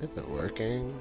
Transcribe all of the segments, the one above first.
Is it working?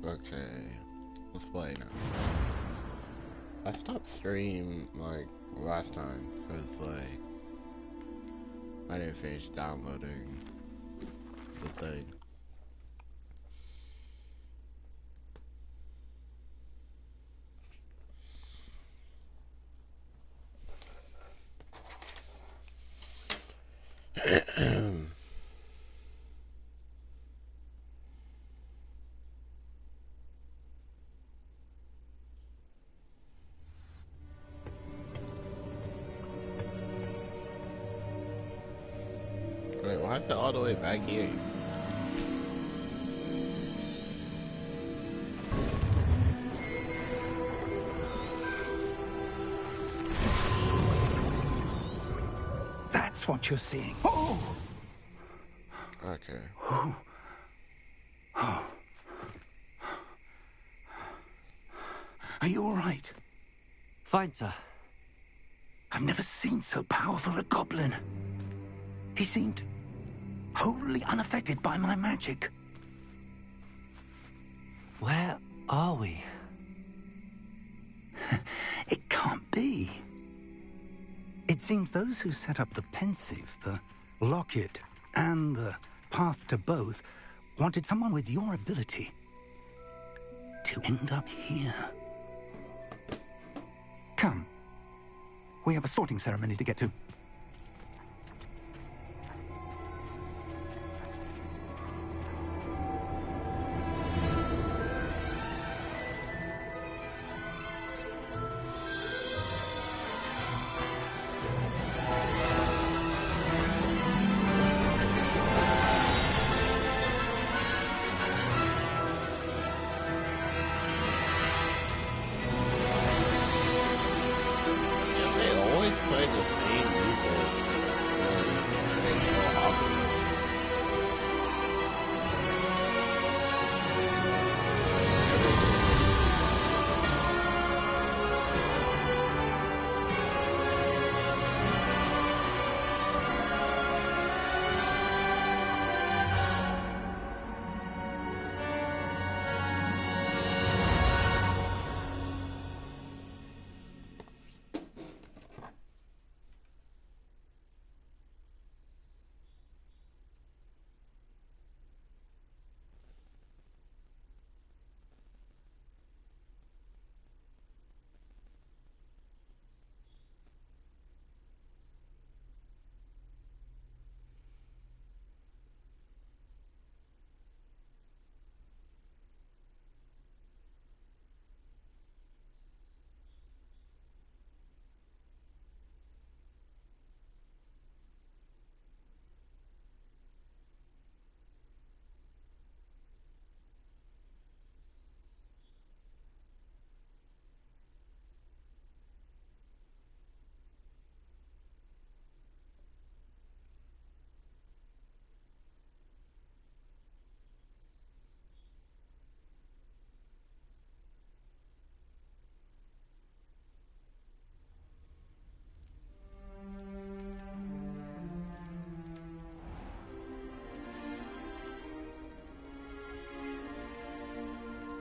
Okay, let's play now. I stopped stream like last time because like I didn't finish downloading the thing. Wait, why is it all the way back here? That's what you're seeing. Oh! Okay. Oh. Oh. Are you all right? Fine, sir. I've never seen so powerful a goblin. He seemed wholly unaffected by my magic. Where are we? It can't be. It seems those who set up the pensive, the locket, and the path to both wanted someone with your ability to end up here. Come. We have a sorting ceremony to get to.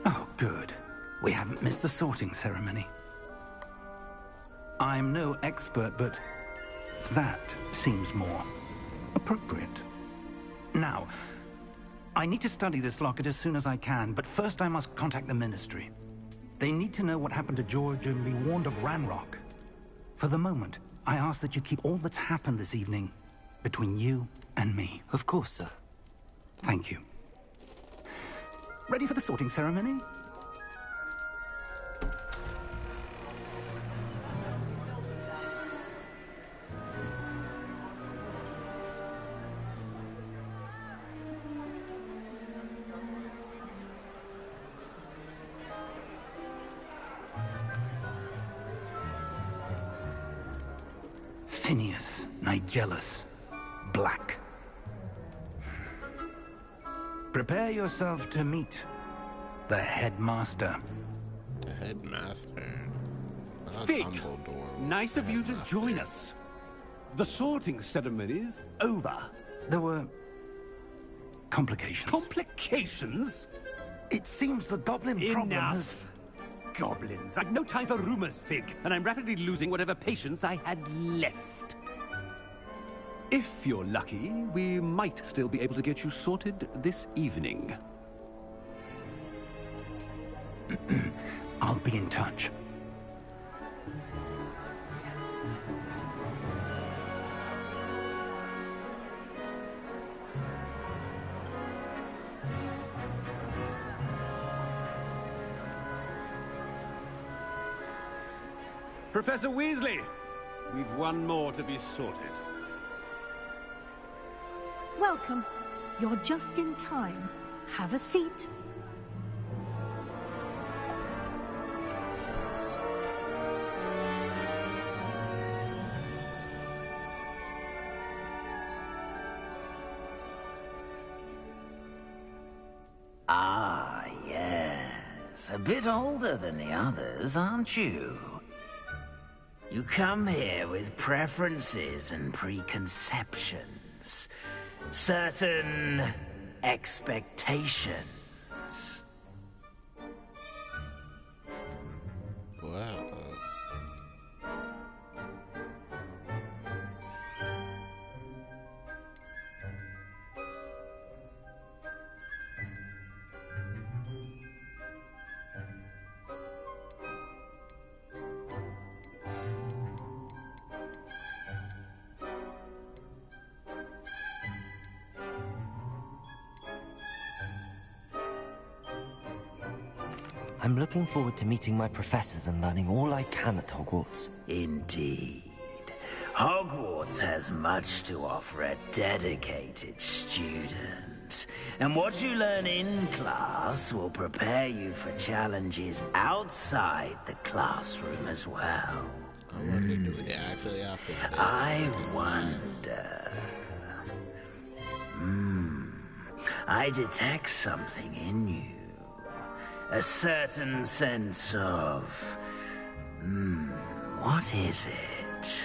Oh, good. We haven't missed the sorting ceremony. I'm no expert, but that seems more appropriate. Now, I need to study this locket as soon as I can, but first I must contact the Ministry. They need to know what happened to George and be warned of Ranrock. For the moment, I ask that you keep all that's happened this evening between you and me. Of course, sir. Thank you. Ready for the sorting ceremony? Phineas, Nigellus, Black. Prepare yourself to meet the headmaster. The headmaster. Fig, nice of you to join us. The sorting ceremony's over. There were complications. Complications? It seems the goblin problem has... Enough. goblins. I've no time for rumors, Fig, and I'm rapidly losing whatever patience I had left. If you're lucky, we might still be able to get you sorted this evening. I'll be in touch. Professor Weasley, we've one more to be sorted. Welcome. You're just in time. Have a seat. Ah, yes. A bit older than the others, aren't you? You come here with preferences and preconceptions. Certain expectations. Wow. I'm looking forward to meeting my professors and learning all I can at Hogwarts. Indeed. Hogwarts has much to offer a dedicated student. And what you learn in class will prepare you for challenges outside the classroom as well. I wonder, do we actually have to say I wonder... I detect something in you. A certain sense of... what is it?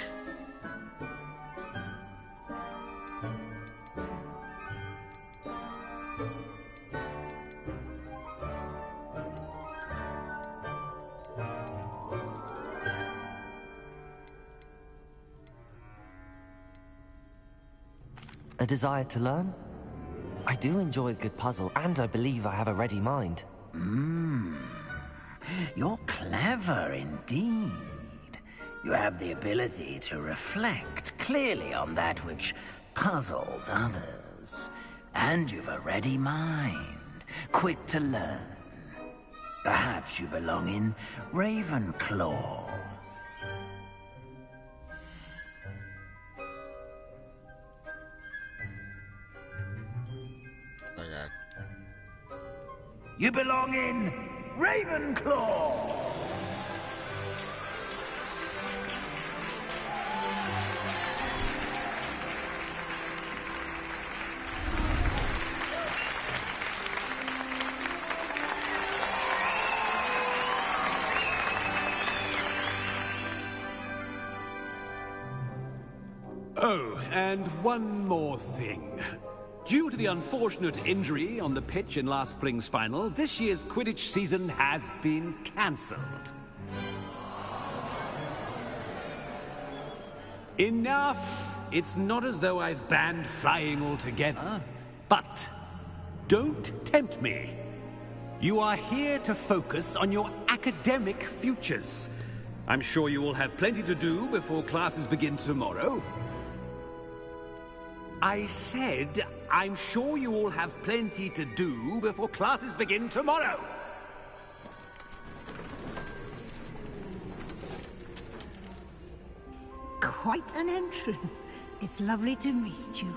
A desire to learn? I do enjoy a good puzzle, and I believe I have a ready mind. You're clever indeed. You have the ability to reflect clearly on that which puzzles others. And you've a ready mind, quick to learn. Perhaps you belong in Ravenclaw. Okay. You belong in Ravenclaw! Oh, and one more thing. Due to the unfortunate injury on the pitch in last spring's final, this year's Quidditch season has been cancelled. Enough! It's not as though I've banned flying altogether, but don't tempt me. You are here to focus on your academic futures. I'm sure you will have plenty to do before classes begin tomorrow. I said, I'm sure you all have plenty to do before classes begin tomorrow. Quite an entrance. It's lovely to meet you.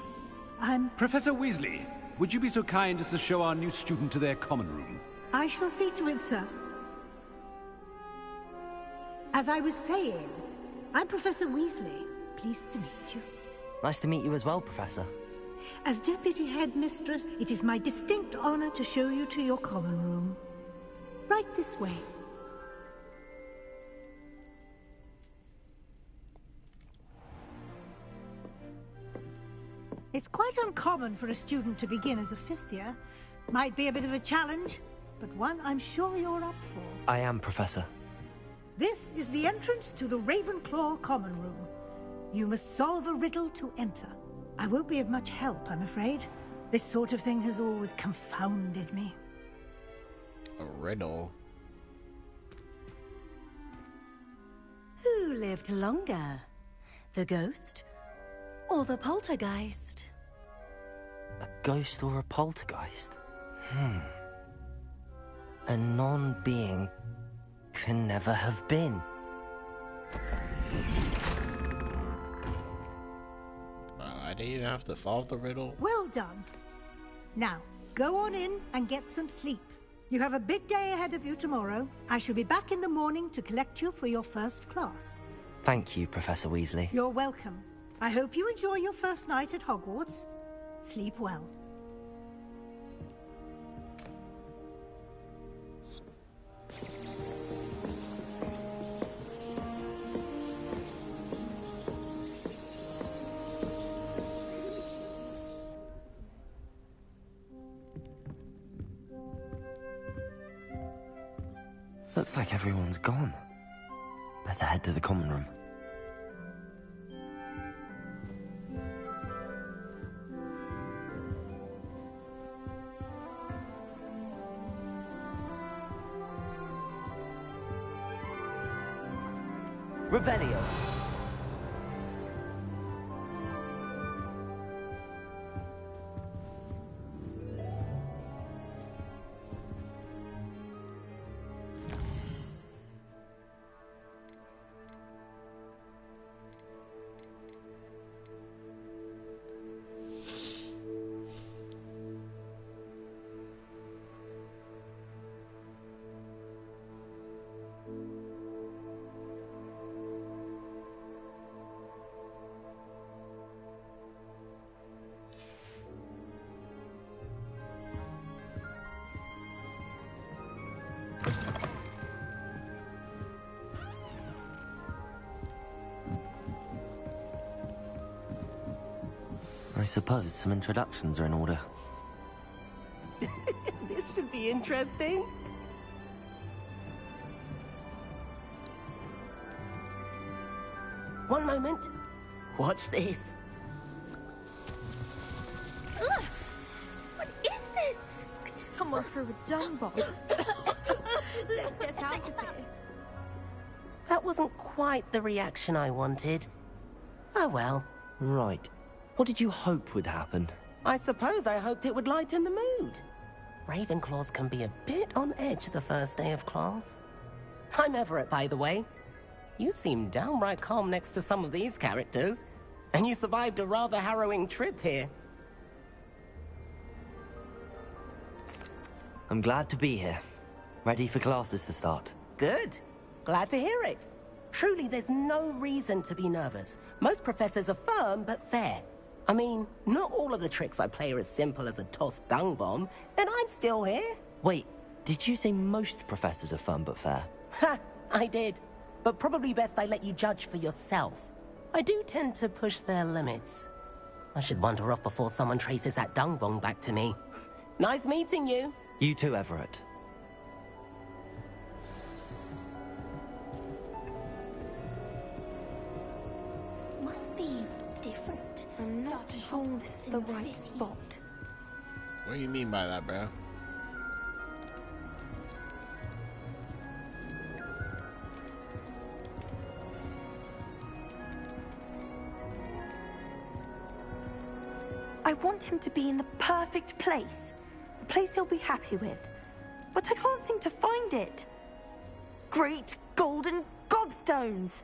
Professor Weasley, would you be so kind as to show our new student to their common room? I shall see to it, sir. As I was saying, I'm Professor Weasley. Pleased to meet you. Nice to meet you as well, Professor. As Deputy Headmistress, it is my distinct honor to show you to your common room. Right this way. It's quite uncommon for a student to begin as a fifth year. Might be a bit of a challenge. but one I'm sure you're up for. I am, Professor. This is the entrance to the Ravenclaw Common Room. You must solve a riddle to enter. I won't be of much help, I'm afraid. This sort of thing has always confounded me. A riddle? Who lived longer? The ghost or the poltergeist? A ghost or a poltergeist? A non-being can never have been. I didn't even have to solve the riddle. Well done. Now, go on in and get some sleep. You have a big day ahead of you tomorrow. I shall be back in the morning to collect you for your first class. Thank you, Professor Weasley. You're welcome. I hope you enjoy your first night at Hogwarts. Sleep well. Looks like everyone's gone. Better head to the common room. Revelio. I suppose some introductions are in order. This should be interesting. One moment. Watch this. Ugh! What is this? Someone threw a dung bomb. Let's get out of here. That wasn't quite the reaction I wanted. Oh well. Right. What did you hope would happen? I suppose I hoped it would lighten the mood. Ravenclaws can be a bit on edge the first day of class. I'm Everett, by the way. You seem downright calm next to some of these characters, and you survived a rather harrowing trip here. I'm glad to be here. Ready for classes to start. Good. Glad to hear it. Truly, there's no reason to be nervous. Most professors are firm but fair. I mean, not all of the tricks I play are as simple as a tossed dung bomb, and I'm still here. Wait, did you say most professors are fun but fair? Ha! I did. But probably best I let you judge for yourself. I do tend to push their limits. I should wander off before someone traces that dung bomb back to me. Nice meeting you. You too, Everett. Must be different. I'm not sure this is the right spot. What do you mean by that, bro? I want him to be in the perfect place. A place he'll be happy with. But I can't seem to find it. Great golden gobstones!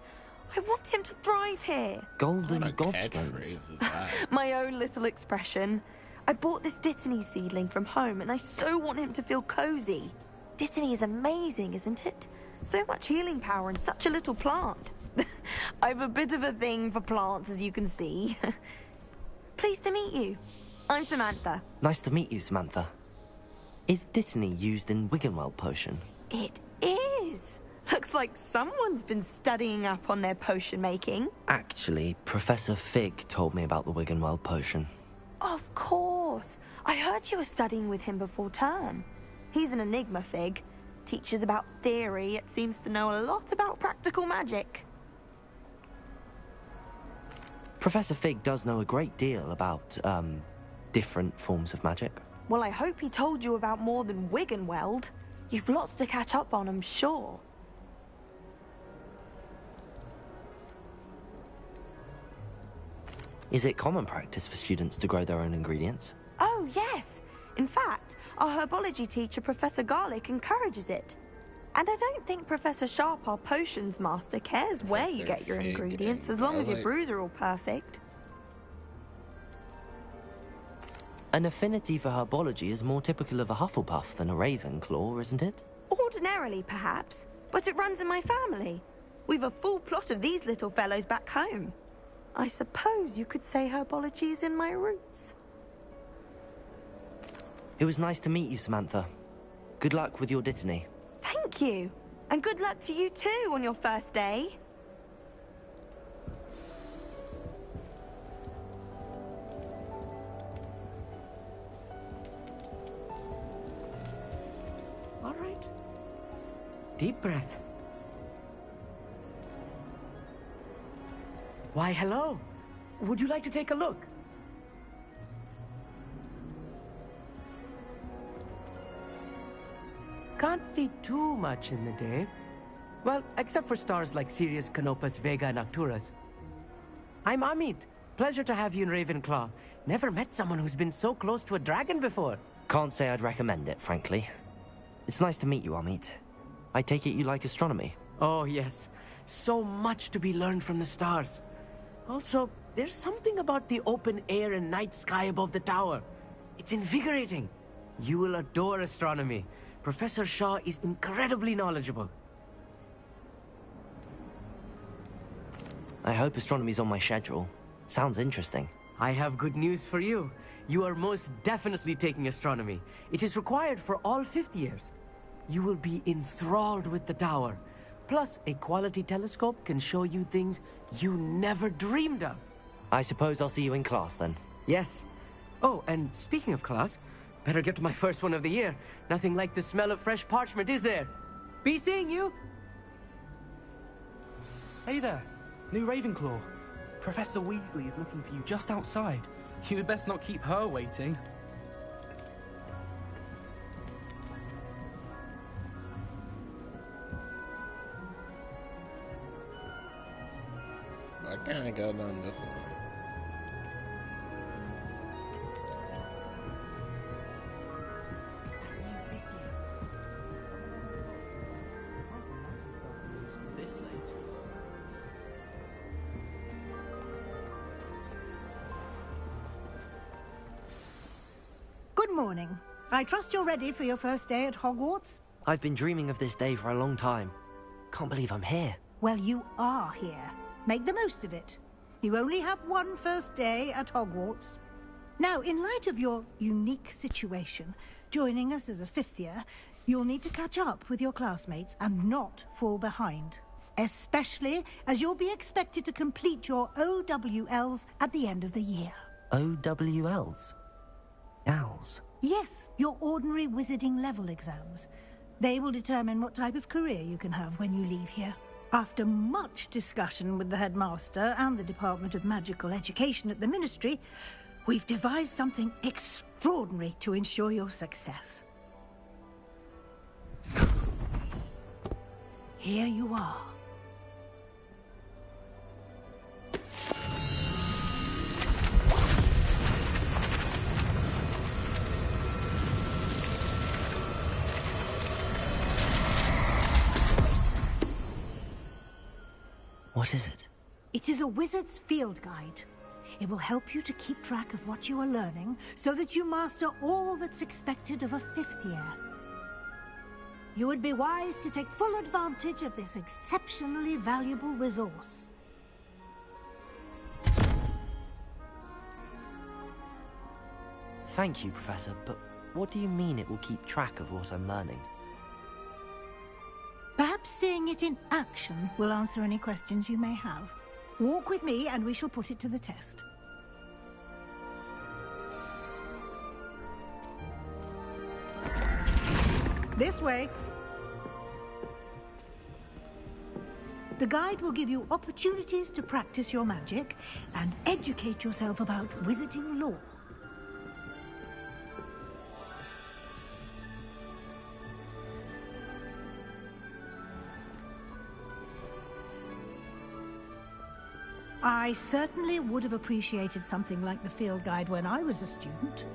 I want him to thrive here. Golden What catchphrase gobstones. is that? My own little expression. I bought this Dittany seedling from home and I so want him to feel cozy. Dittany is amazing, isn't it? So much healing power in such a little plant. I've a bit of a thing for plants, as you can see. Pleased to meet you. I'm Samantha. Nice to meet you, Samantha. Is Dittany used in Wiggenweld potion? It is. Looks like someone's been studying up on their potion making. Actually, Professor Fig told me about the Wiggenweld potion. Of course. I heard you were studying with him before term. He's an enigma fig. Teaches about theory, yet seems to know a lot about practical magic. Professor Fig does know a great deal about, different forms of magic. Well, I hope he told you about more than Wiggenweld. You've lots to catch up on, I'm sure. Is it common practice for students to grow their own ingredients? Oh, yes. In fact, our herbology teacher, Professor Garlick, encourages it. And I don't think Professor Sharp, our potions master, cares where you get your ingredients, as long as your brews are all perfect. An affinity for herbology is more typical of a Hufflepuff than a Ravenclaw, isn't it? Ordinarily, perhaps, but it runs in my family. We've a full plot of these little fellows back home. I suppose you could say herbology is in my roots. It was nice to meet you, Samantha. Good luck with your Dittany. Thank you. And good luck to you too on your first day. All right. Deep breath. Why, hello. Would you like to take a look? Can't see too much in the day. Well, except for stars like Sirius, Canopus, Vega, and Arcturus. I'm Amit. Pleasure to have you in Ravenclaw. Never met someone who's been so close to a dragon before. Can't say I'd recommend it, frankly. It's nice to meet you, Amit. I take it you like astronomy? Oh, yes. So much to be learned from the stars. Also, there's something about the open air and night sky above the tower. It's invigorating. You will adore astronomy. Professor Shaw is incredibly knowledgeable. I hope astronomy's on my schedule. Sounds interesting. I have good news for you. You are most definitely taking astronomy. It is required for all 5th years. You will be enthralled with the tower. Plus, a quality telescope can show you things you never dreamed of. I suppose I'll see you in class then. Yes. Oh, and speaking of class, better get to my first one of the year. Nothing like the smell of fresh parchment, is there? Be seeing you! Hey there, new Ravenclaw. Professor Weasley is looking for you just outside. You had best not keep her waiting. I kinda go down this one. This late. Good morning. I trust you're ready for your first day at Hogwarts? I've been dreaming of this day for a long time. Can't believe I'm here. Well, you are here. Make the most of it. You only have one first day at Hogwarts. Now, in light of your unique situation, joining us as a 5th year, you'll need to catch up with your classmates and not fall behind. Especially as you'll be expected to complete your OWLs at the end of the year. OWLs? Owls? Yes, your ordinary wizarding level exams. They will determine what type of career you can have when you leave here. After much discussion with the headmaster and the Department of Magical Education at the Ministry, we've devised something extraordinary to ensure your success. Here you are. What is it? It is a wizard's field guide. It will help you to keep track of what you are learning so that you master all that's expected of a 5th year. You would be wise to take full advantage of this exceptionally valuable resource. Thank you, Professor, but what do you mean it will keep track of what I'm learning? Perhaps seeing it in action will answer any questions you may have. Walk with me and we shall put it to the test. This way. The guide will give you opportunities to practice your magic and educate yourself about wizarding lore. I certainly would have appreciated something like the field guide when I was a student.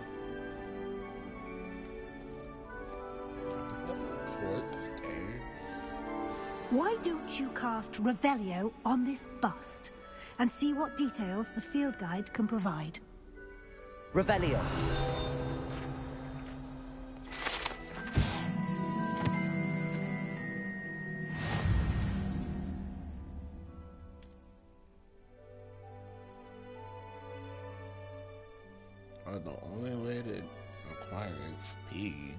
Why don't you cast Revelio on this bust and see what details the field guide can provide? Revelio. The only way to acquire XP.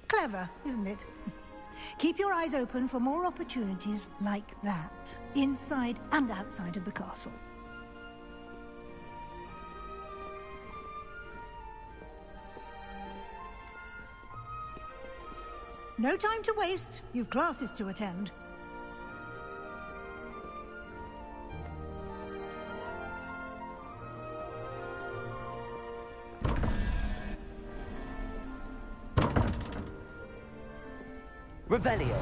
Clever, isn't it? Keep your eyes open for more opportunities like that, inside and outside of the castle. No time to waste. You've classes to attend. Revelio.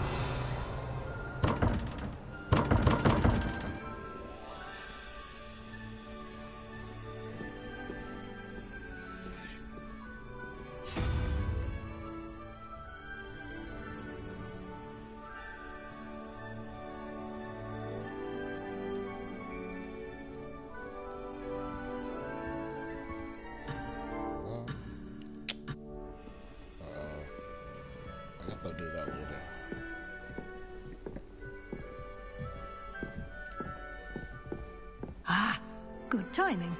I guess I'll do that later. Ah, good timing.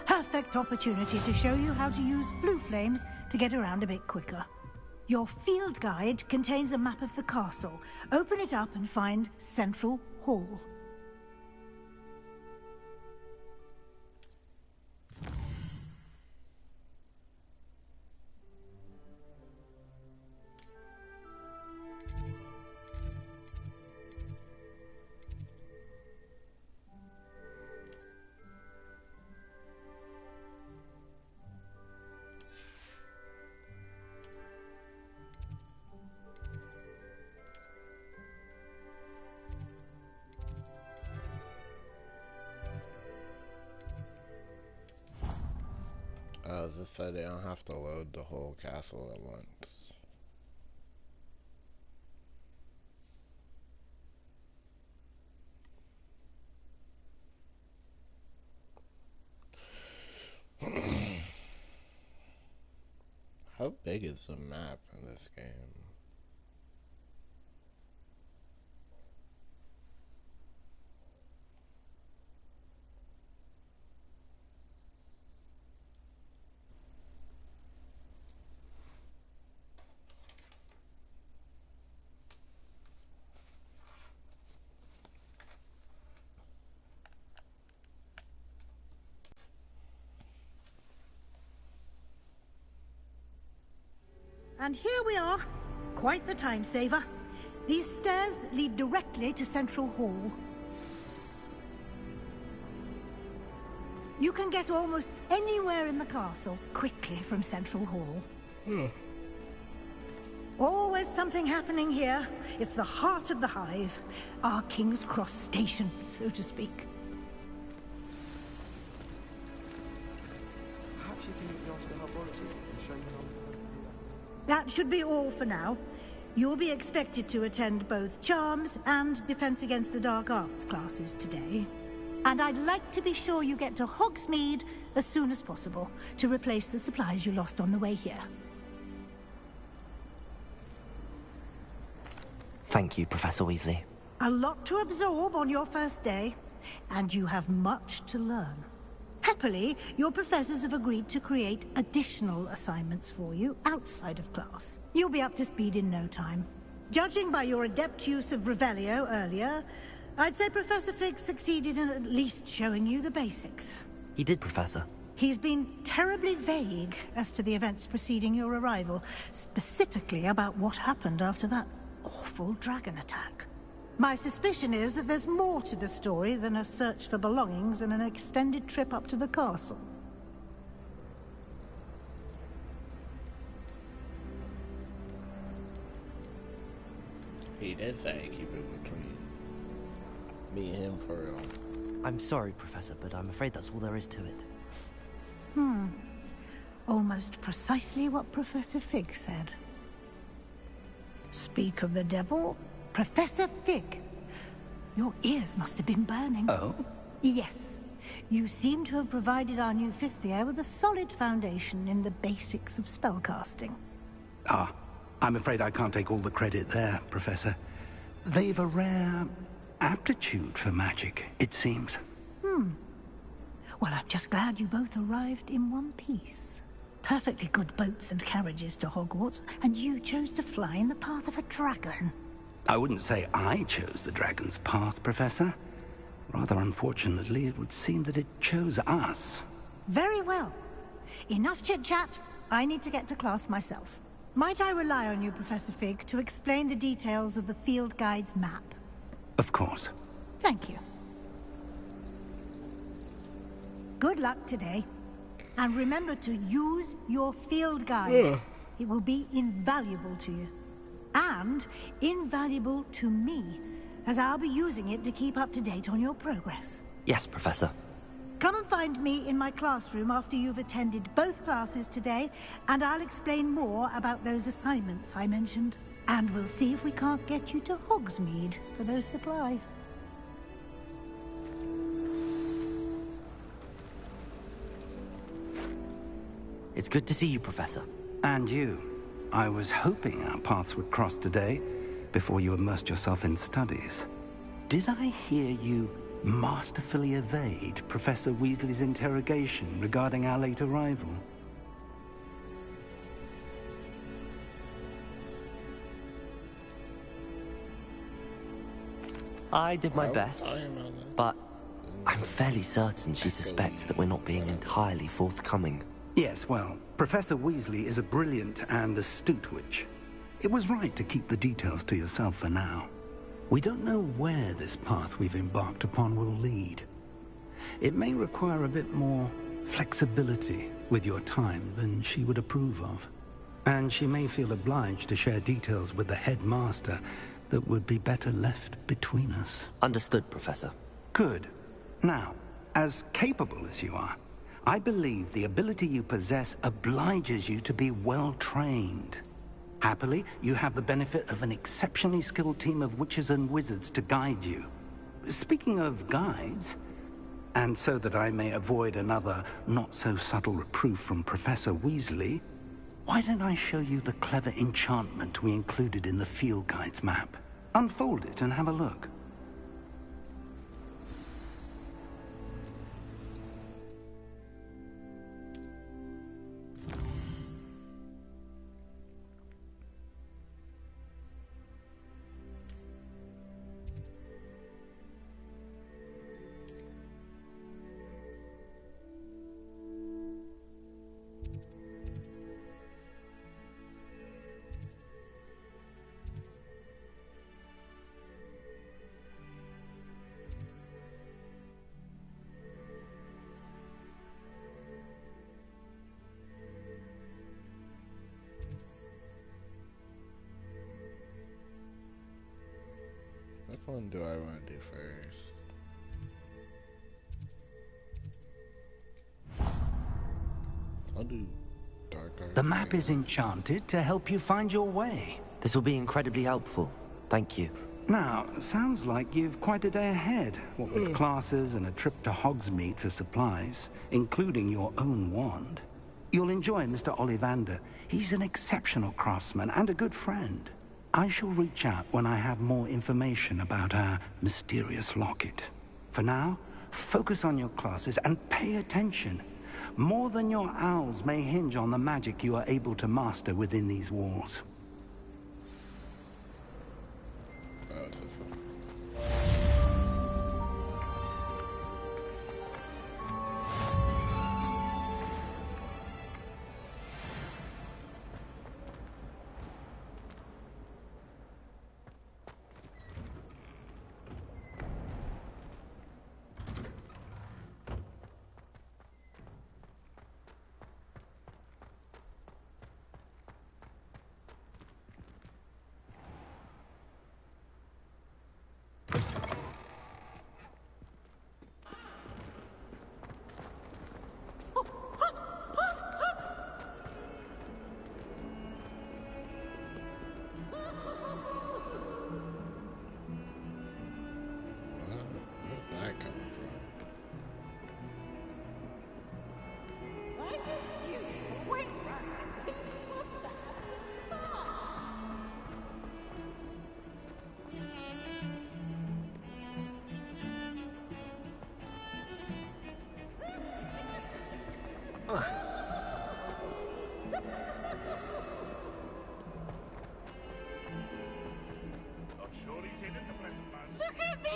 Perfect opportunity to show you how to use flue flames to get around a bit quicker. Your field guide contains a map of the castle. Open it up and find Central Hall. As I said, I don't have to load the whole castle at once. How big is the map in this game? And here we are. Quite the time saver. These stairs lead directly to Central Hall. You can get almost anywhere in the castle quickly from Central Hall. Always something happening here. It's the heart of the Hive. Our King's Cross station, so to speak. Perhaps you can go to the laboratory and show me how to do that. That should be all for now. You'll be expected to attend both Charms and Defense Against the Dark Arts classes today. And I'd like to be sure you get to Hogsmeade as soon as possible to replace the supplies you lost on the way here. Thank you, Professor Weasley. A lot to absorb on your first day, and you have much to learn. Happily, your professors have agreed to create additional assignments for you outside of class. You'll be up to speed in no time. Judging by your adept use of Revelio earlier, I'd say Professor Fig succeeded in at least showing you the basics. He did, Professor. He's been terribly vague as to the events preceding your arrival, specifically about what happened after that awful dragon attack. My suspicion is that there's more to the story than a search for belongings and an extended trip up to the castle. He did say keep it between me and him for real. I'm sorry, Professor, but I'm afraid that's all there is to it. Almost precisely what Professor Fig said. Speak of the devil, Professor Fig. Your ears must have been burning. Oh? Yes. You seem to have provided our new fifth year with a solid foundation in the basics of spellcasting. Ah, I'm afraid I can't take all the credit there, Professor. They've a rare aptitude for magic, it seems. Well, I'm just glad you both arrived in one piece. Perfectly good boats and carriages to Hogwarts, and you chose to fly in the path of a dragon. I wouldn't say I chose the dragon's path, Professor. Rather unfortunately, it would seem that it chose us. Very well. Enough chit-chat. I need to get to class myself. Might I rely on you, Professor Fig, to explain the details of the field guide's map? Of course. Thank you. Good luck today. And remember to use your field guide. It will be invaluable to you. And invaluable to me, as I'll be using it to keep up to date on your progress. Yes, Professor. Come and find me in my classroom after you've attended both classes today, and I'll explain more about those assignments I mentioned. And we'll see if we can't get you to Hogsmeade for those supplies. It's good to see you, Professor. And you. I was hoping our paths would cross today, before you immersed yourself in studies. Did I hear you masterfully evade Professor Weasley's interrogation regarding our late arrival? I did my best, but I'm fairly certain she suspects that we're not being entirely forthcoming. Yes, well, Professor Weasley is a brilliant and astute witch. It was right to keep the details to yourself for now. We don't know where this path we've embarked upon will lead. It may require a bit more flexibility with your time than she would approve of. And she may feel obliged to share details with the headmaster that would be better left between us. Understood, Professor. Good. Now, as capable as you are, I believe the ability you possess obliges you to be well-trained. Happily, you have the benefit of an exceptionally skilled team of witches and wizards to guide you. Speaking of guides, and so that I may avoid another not-so-subtle reproof from Professor Weasley, why don't I show you the clever enchantment we included in the field guide's map? Unfold it and have a look. Which one do I want to do first? I'll do Dark Arts. The map is enchanted to help you find your way. This will be incredibly helpful. Thank you. Now, sounds like you've quite a day ahead, what with classes and a trip to Hogsmeade for supplies, including your own wand. You'll enjoy Mr. Ollivander. He's an exceptional craftsman and a good friend. I shall reach out when I have more information about our mysterious locket. For now, focus on your classes and pay attention. More than your owls may hinge on the magic you are able to master within these walls. Look at me!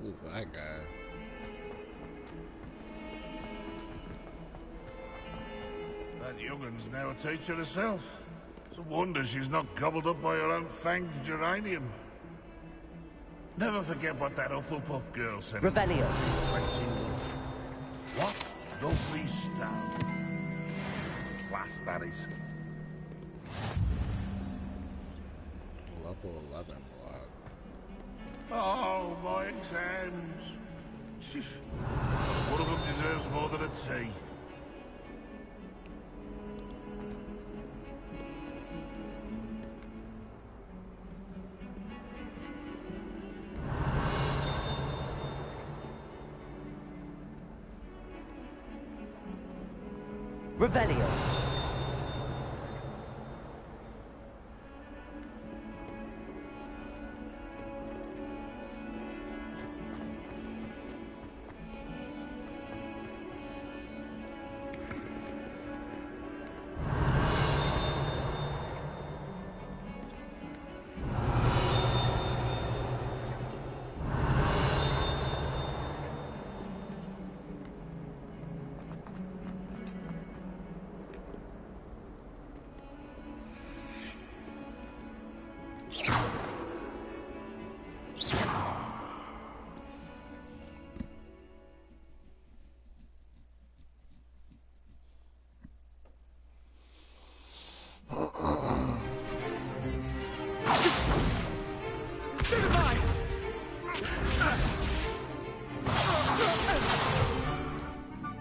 Who's that guy? That young'un's now a teacher herself. It's a wonder she's not gobbled up by her own fanged geranium. Never forget what that Hufflepuff girl said. Revelio. What lovely stone. Class, that is. Level 11 block. Oh, my exams. One of them deserves more than a tea. Revelio.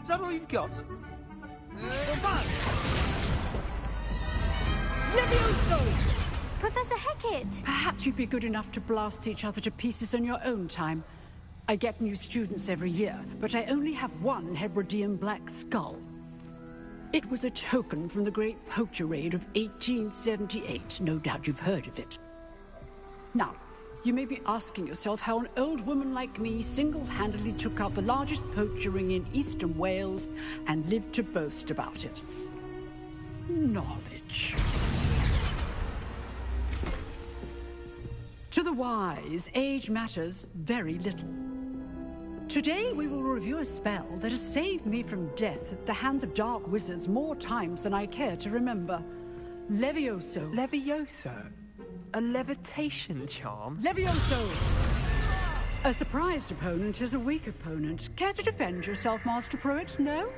Is that all you've got? Levioso! Professor Hecat! Perhaps you'd be good enough to blast each other to pieces on your own time. I get new students every year, but I only have one Hebridean black skull. It was a token from the Great Poacher Raid of 1878. No doubt you've heard of it. Now, you may be asking yourself how an old woman like me single-handedly took out the largest poacher ring in eastern Wales and lived to boast about it. Knowledge. To the wise, age matters very little. Today we will review a spell that has saved me from death at the hands of dark wizards more times than I care to remember. Levioso. Levioso? A levitation charm? Levioso! A surprised opponent is a weak opponent. Care to defend yourself, Master Pruitt? No?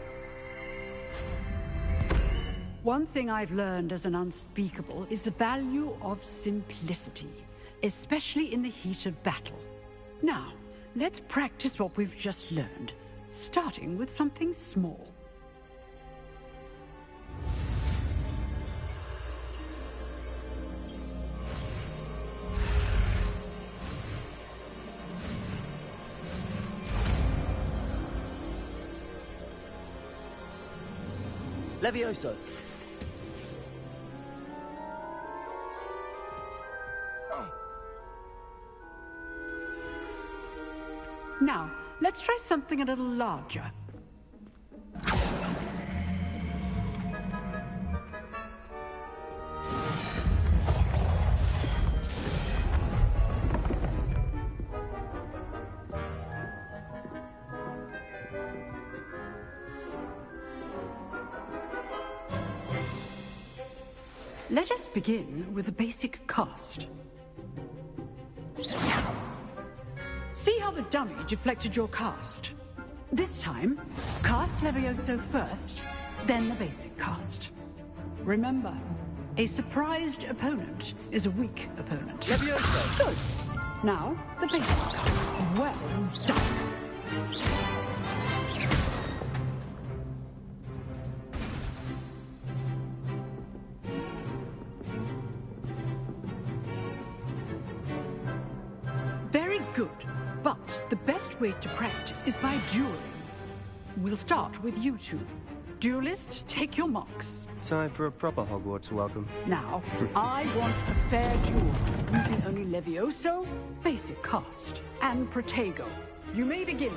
One thing I've learned as an unspeakable is the value of simplicity, especially in the heat of battle. Now, let's practice what we've just learned, starting with something small. Levioso. Now, let's try something a little larger. Let us begin with the basic cast. See how the dummy deflected your cast? This time, cast Levioso first, then the basic cast. Remember, a surprised opponent is a weak opponent. Levioso! Good. Now, the basic cast. Well done. Very good, but the best way to practice is by dueling. We'll start with you two. Duelists, take your marks. Time for a proper Hogwarts welcome. Now, I want a fair duel, using only Levioso, basic cast, and Protego. You may begin.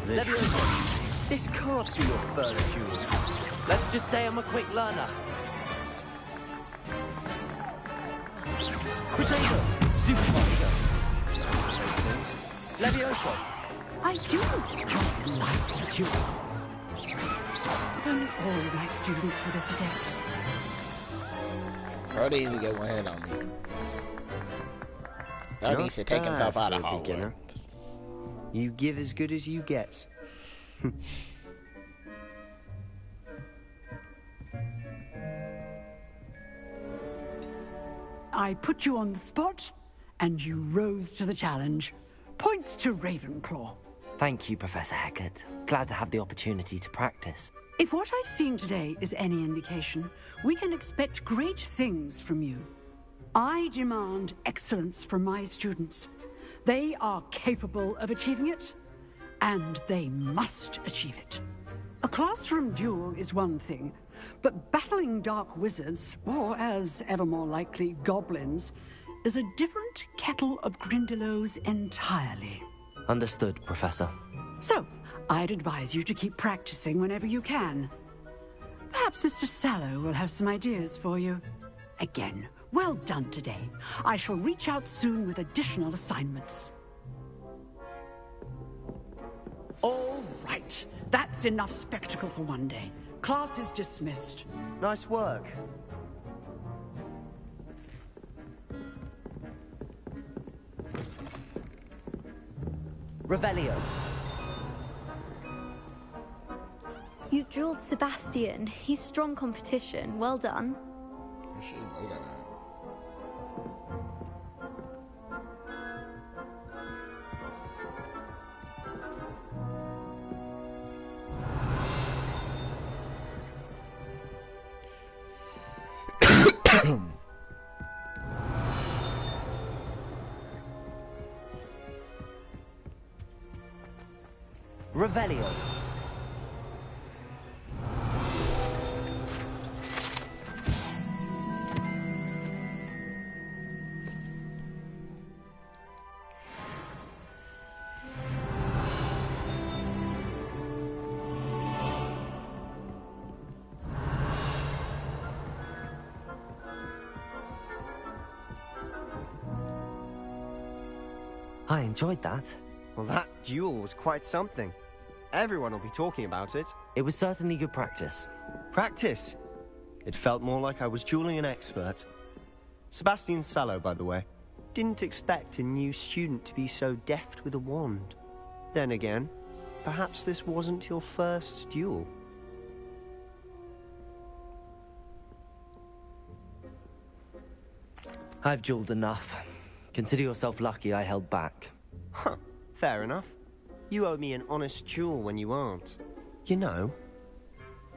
Levioso. This can't be your first duel. Let's just say I'm a quick learner. Protego. Stupid Protego. Levioso. I do enjoy life duel. If only all my students were this adept. Bro didn't even get one hit on me. That needs to take himself out of Hogwarts. You give as good as you get. I put you on the spot, and you rose to the challenge. Points to Ravenclaw. Thank you, Professor Hecat. Glad to have the opportunity to practice. If what I've seen today is any indication, we can expect great things from you. I demand excellence from my students. They are capable of achieving it, and they must achieve it. A classroom duel is one thing, but battling dark wizards, or as ever more likely, goblins, is a different kettle of Grindylows entirely. Understood, Professor. So, I'd advise you to keep practicing whenever you can. Perhaps Mr. Sallow will have some ideas for you. Again, well done today. I shall reach out soon with additional assignments. All right. That's enough spectacle for one day. Class is dismissed. Nice work. Revelio. You drilled Sebastian. He's strong competition. Well done. Look at that. Revelio. I enjoyed that. Well, that duel was quite something. Everyone will be talking about it. It was certainly good practice. Practice? It felt more like I was dueling an expert. Sebastian Sallow, by the way. Didn't expect a new student to be so deft with a wand. Then again, perhaps this wasn't your first duel. I've dueled enough. Consider yourself lucky I held back. Huh, fair enough. You owe me an honest duel when you aren't. You know,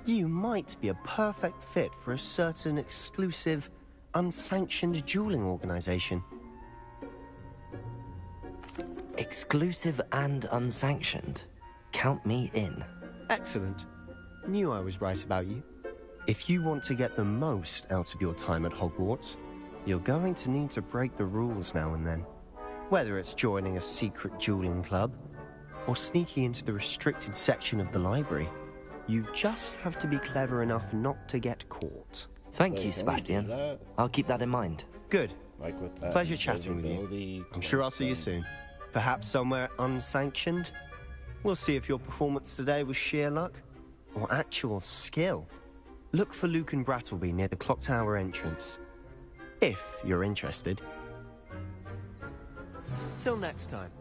you might be a perfect fit for a certain exclusive, unsanctioned dueling organization. Exclusive and unsanctioned. Count me in. Excellent. Knew I was right about you. If you want to get the most out of your time at Hogwarts, you're going to need to break the rules now and then. Whether it's joining a secret dueling club, or sneaking into the restricted section of the library, you just have to be clever enough not to get caught. Thank you, Sebastian. I'll keep that in mind. Good. Like with that Pleasure chatting with you. I'm sure I'll see you soon. Perhaps somewhere unsanctioned? We'll see if your performance today was sheer luck or actual skill. Look for Luke and Brattleby near the clock tower entrance, if you're interested. Till next time.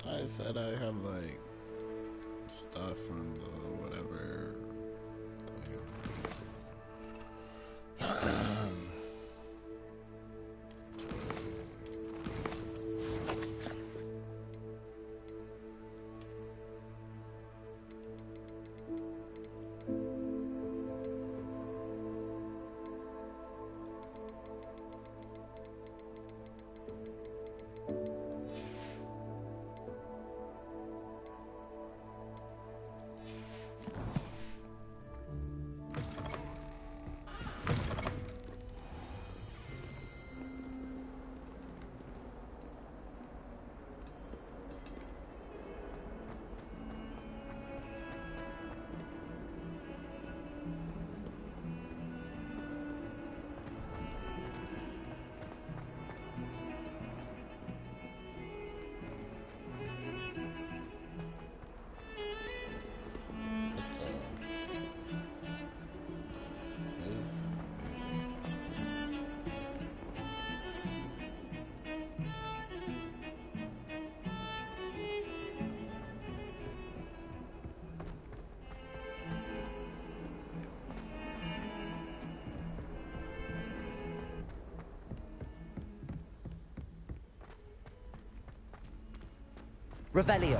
I said I have like stuff from the whatever thing. Revelio.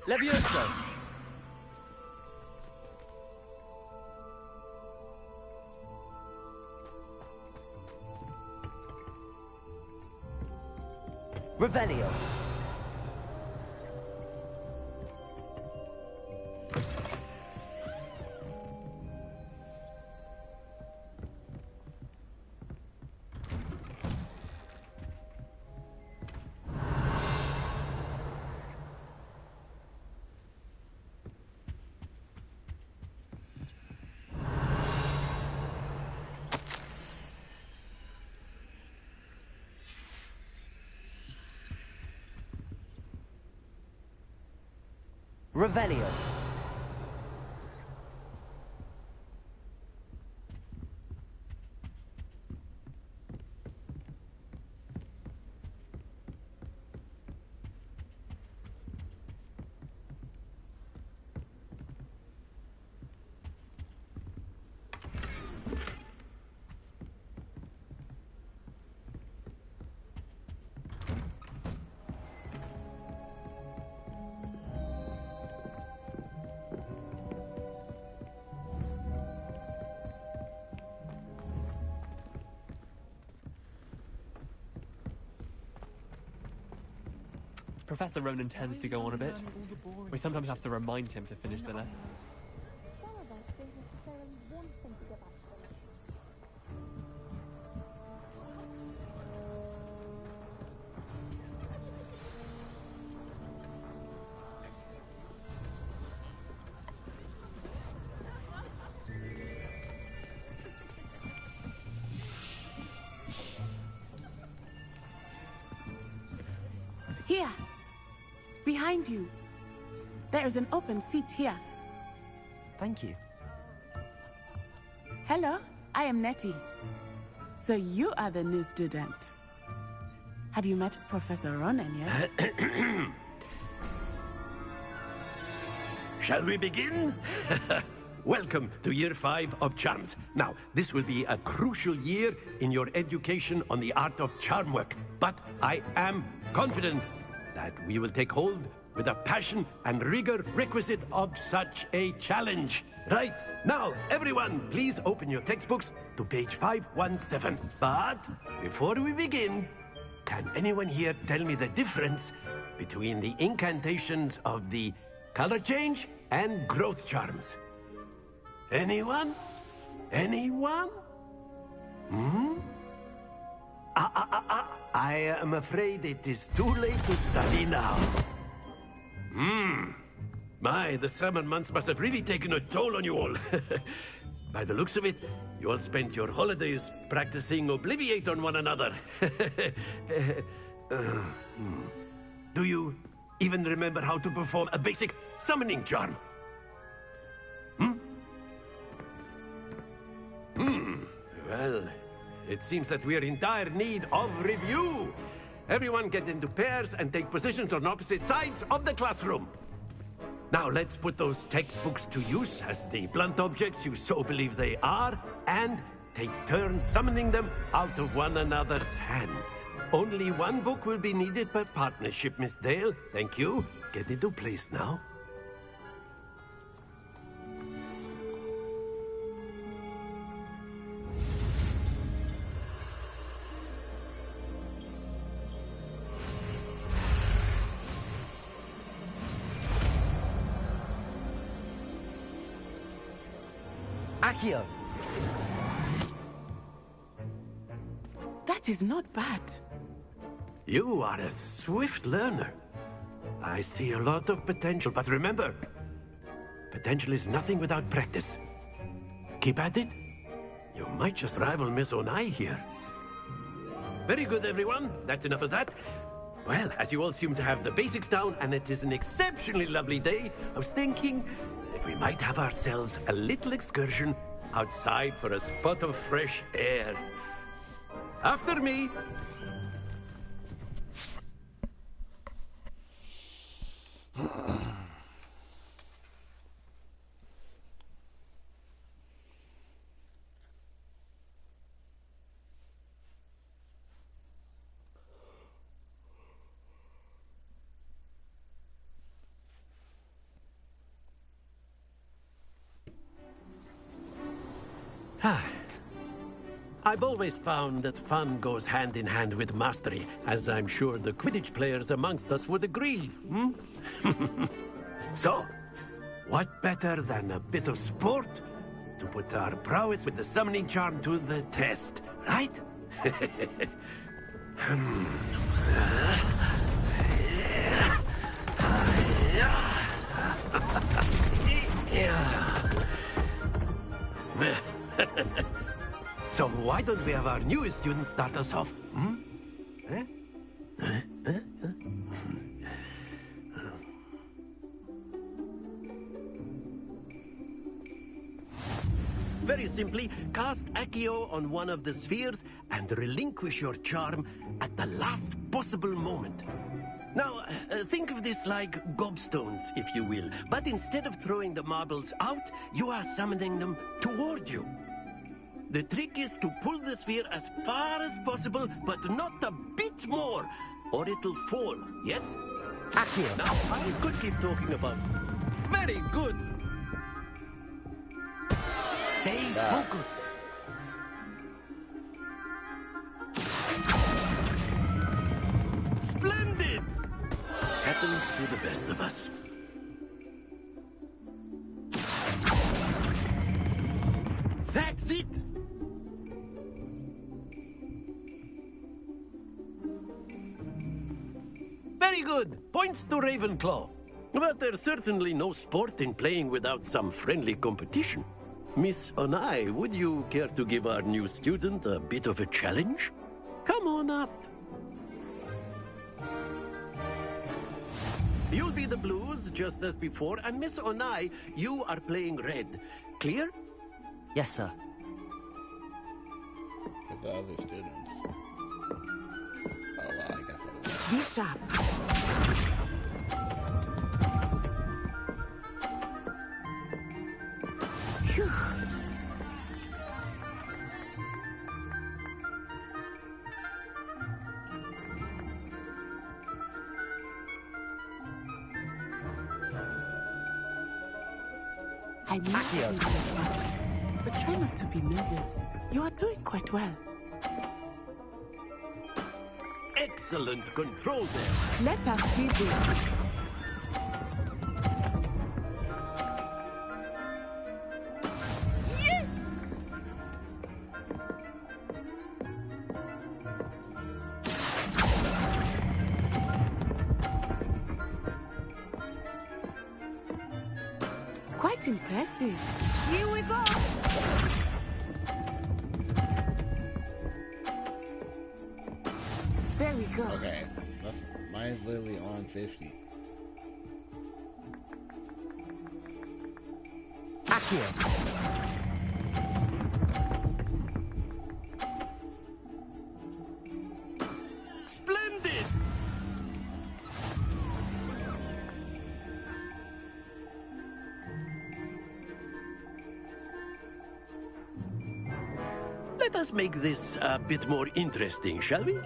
Levioso! Revelio. Revelio. Professor Ronan tends to go on a bit. We sometimes have to remind him to finish the lesson. Here. Behind you. There is an open seat here. Thank you. Hello, I am Nettie. So you are the new student. Have you met Professor Ronan yet? Shall we begin? Welcome to Year 5 of Charms. Now, this will be a crucial year in your education on the art of charm work. But I am confident that we will take hold with the passion and rigor requisite of such a challenge. Right, now, everyone, please open your textbooks to page 517. But before we begin, can anyone here tell me the difference between the incantations of the color change and growth charms? Anyone? Anyone? Hmm? I am afraid it is too late to study now. My, the summer months must have really taken a toll on you all. By the looks of it, you all spent your holidays practicing Obliviate on one another. Do you even remember how to perform a basic summoning charm? Well, it seems that we are in dire need of review. Everyone get into pairs and take positions on opposite sides of the classroom. Now let's put those textbooks to use as the blunt objects you so believe they are, and take turns summoning them out of one another's hands. Only one book will be needed per partnership, Miss Dale. Thank you. Get into place now. Accio. That is not bad. You are a swift learner. I see a lot of potential, but remember, potential is nothing without practice. Keep at it. You might just rival Miss Onai here. Very good, everyone. That's enough of that. Well, as you all seem to have the basics down, and it is an exceptionally lovely day, I was thinking that we might have ourselves a little excursion outside for a spot of fresh air. After me. I've always found that fun goes hand in hand with mastery, as I'm sure the Quidditch players amongst us would agree. So, what better than a bit of sport to put our prowess with the summoning charm to the test, right? So why don't we have our newest student start us off? Very simply, cast Accio on one of the spheres and relinquish your charm at the last possible moment. Now, think of this like gobstones, if you will. But instead of throwing the marbles out, you are summoning them toward you. The trick is to pull the sphere as far as possible, but not a bit more, or it'll fall, yes? Accio. Now, I could keep talking about... Very good! Stay focused. Splendid! Happens to the best of us. That's it! Very good. Points to Ravenclaw. But there's certainly no sport in playing without some friendly competition. Miss Onai, would you care to give our new student a bit of a challenge? Come on up. You'll be the blues, just as before, and Miss Onai, you are playing red. Clear? Yes, sir. Because the other students. Oh, well, I guess I was. Be sharp. Phew. I know you but try not to be nervous. You are doing quite well. Excellent control there. Let us see this. Yes! Quite impressive. Here we go. There we go. Okay, mine's literally on 50. Accio. Splendid! Let us make this a bit more interesting, shall we?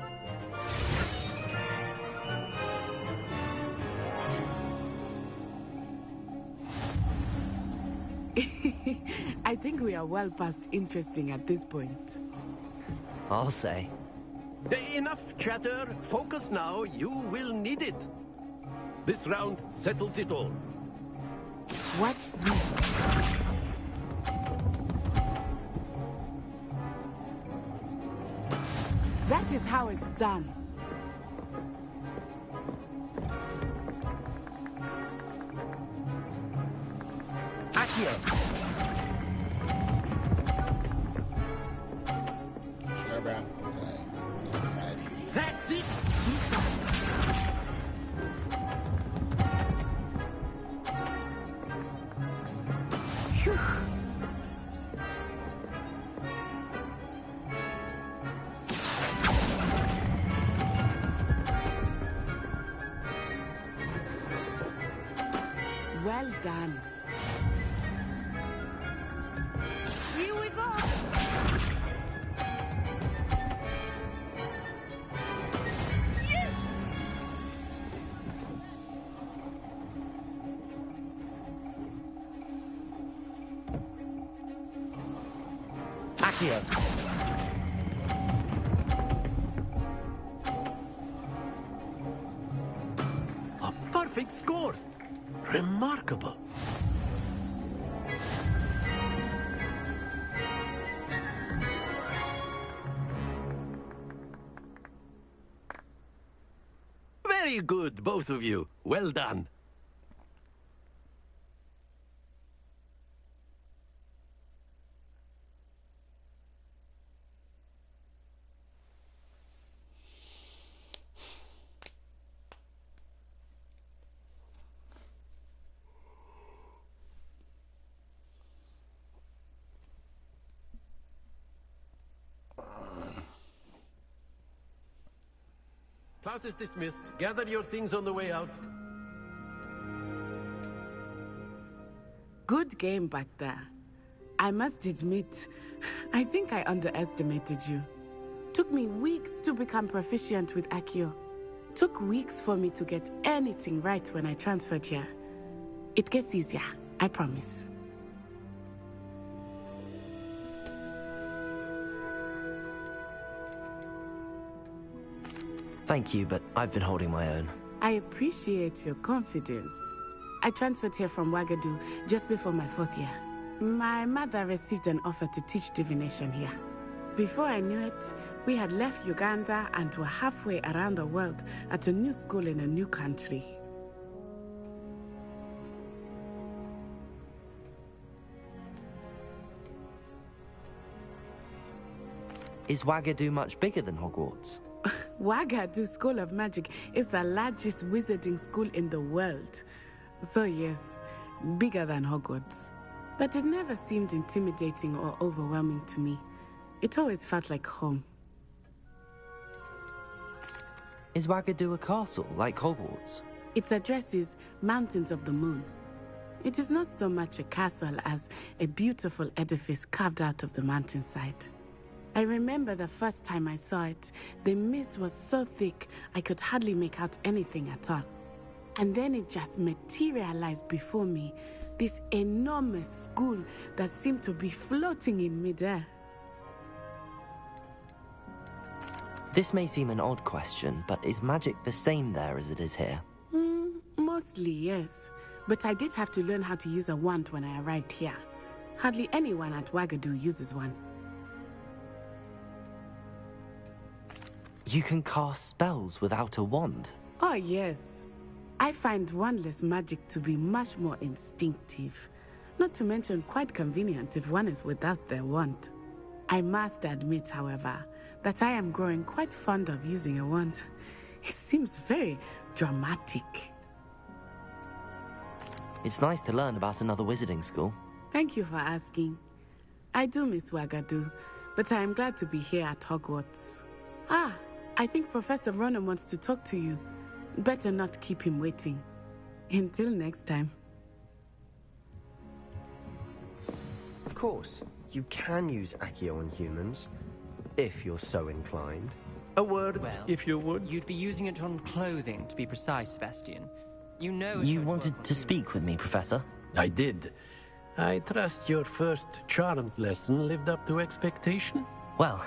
I think we are well past interesting at this point. I'll say. Enough chatter. Focus now. You will need it. This round settles it all. Watch this. That is how it's done. Accio. Sure, bro. Okay. That's it. Phew. Well done. Here we go. Yes! Accio. A perfect score. Remarkable. Very good, both of you. Well done. Class is dismissed. Gather your things on the way out. Good game back there. I must admit, I think I underestimated you. Took me weeks to become proficient with Accio. Took weeks for me to get anything right when I transferred here. It gets easier, I promise. Thank you, but I've been holding my own. I appreciate your confidence. I transferred here from Wagadu just before my 4th year. My mother received an offer to teach divination here. Before I knew it, we had left Uganda and were halfway around the world at a new school in a new country. Is Wagadu much bigger than Hogwarts? Wagadu School of Magic is the largest wizarding school in the world. So yes, bigger than Hogwarts. But it never seemed intimidating or overwhelming to me. It always felt like home. Is Wagadu a castle, like Hogwarts? Its address is Mountains of the Moon. It is not so much a castle as a beautiful edifice carved out of the mountainside. I remember the first time I saw it, the mist was so thick I could hardly make out anything at all. And then it just materialized before me, this enormous school that seemed to be floating in midair. This may seem an odd question, but is magic the same there as it is here? Mostly, yes. But I did have to learn how to use a wand when I arrived here. Hardly anyone at Wagadu uses one. You can cast spells without a wand? Oh, yes. I find wandless magic to be much more instinctive. Not to mention quite convenient if one is without their wand. I must admit, however, that I am growing quite fond of using a wand. It seems very dramatic. It's nice to learn about another wizarding school. Thank you for asking. I do miss Wagadu, but I am glad to be here at Hogwarts. Ah, I think Professor Ronan wants to talk to you. Better not keep him waiting. Until next time. Of course, you can use Accio on humans, if you're so inclined. A word, well, if you would. You'd be using it on clothing, to be precise, Sebastian. You know... You wanted to speak with me, Professor? I did. I trust your first charms lesson lived up to expectation? Well,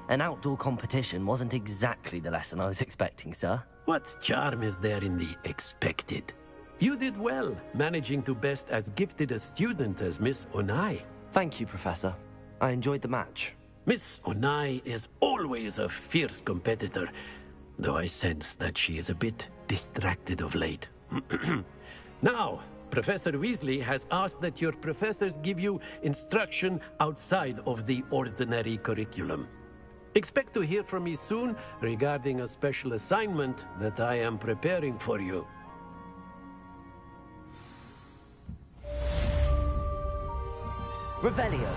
an outdoor competition wasn't exactly the lesson I was expecting, sir. What charm is there in the expected? You did well, managing to best as gifted a student as Miss Onai. Thank you, Professor. I enjoyed the match. Miss Onai is always a fierce competitor, though I sense that she is a bit distracted of late. Now, Professor Weasley has asked that your professors give you instruction outside of the ordinary curriculum. Expect to hear from me soon regarding a special assignment that I am preparing for you. Revelio.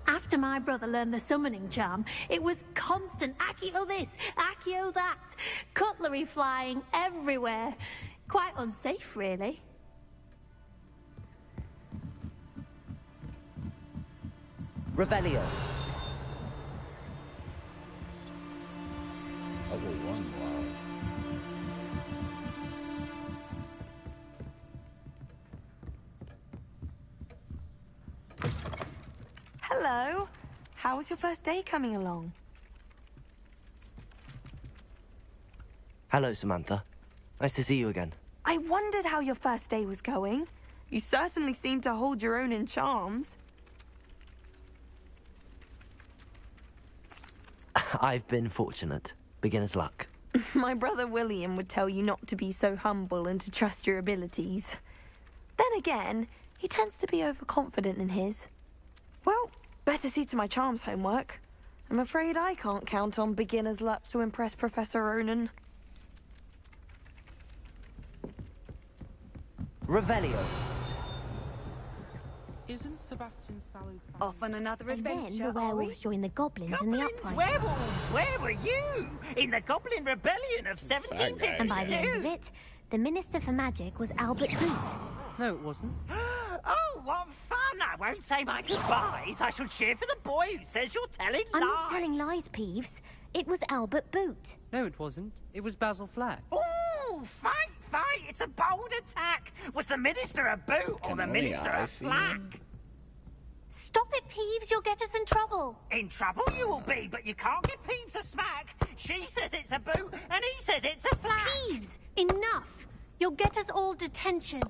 After my brother learned the summoning charm, it was constant Accio this, Accio that, cutlery flying everywhere. Quite unsafe, really. Revelio. Level 1, wow. Hello. How was your first day coming along? Hello, Samantha. Nice to see you again. I wondered how your first day was going. You certainly seem to hold your own in charms. I've been fortunate. Beginner's luck. My brother William would tell you not to be so humble and to trust your abilities. Then again, he tends to be overconfident in his. Well, Better see to my charms homework. I'm afraid I can't count on beginner's luck to impress Professor Ronan. Revelio. Isn't Sebastian Sallow off on another And adventure? then the werewolves joined the goblins in the uprising. Werewolves, where were you? In the Goblin Rebellion of 1752? And by the end of it, the Minister for Magic was Albert Boot. No, it wasn't. Oh, what fun! I won't say my goodbyes. I shall cheer for the boy who says you're telling lies. I'm not telling lies, Peeves. It was Albert Boot. No, it wasn't. It was Basil Flack. Oh, fight! It's a bold attack. Was the Minister a boot or the Minister a flack? Stop it, Peeves. You'll get us in trouble. In trouble you will be, but you can't give Peeves a smack. She says it's a boot, and he says it's a flack. Peeves, enough. You'll get us all detention.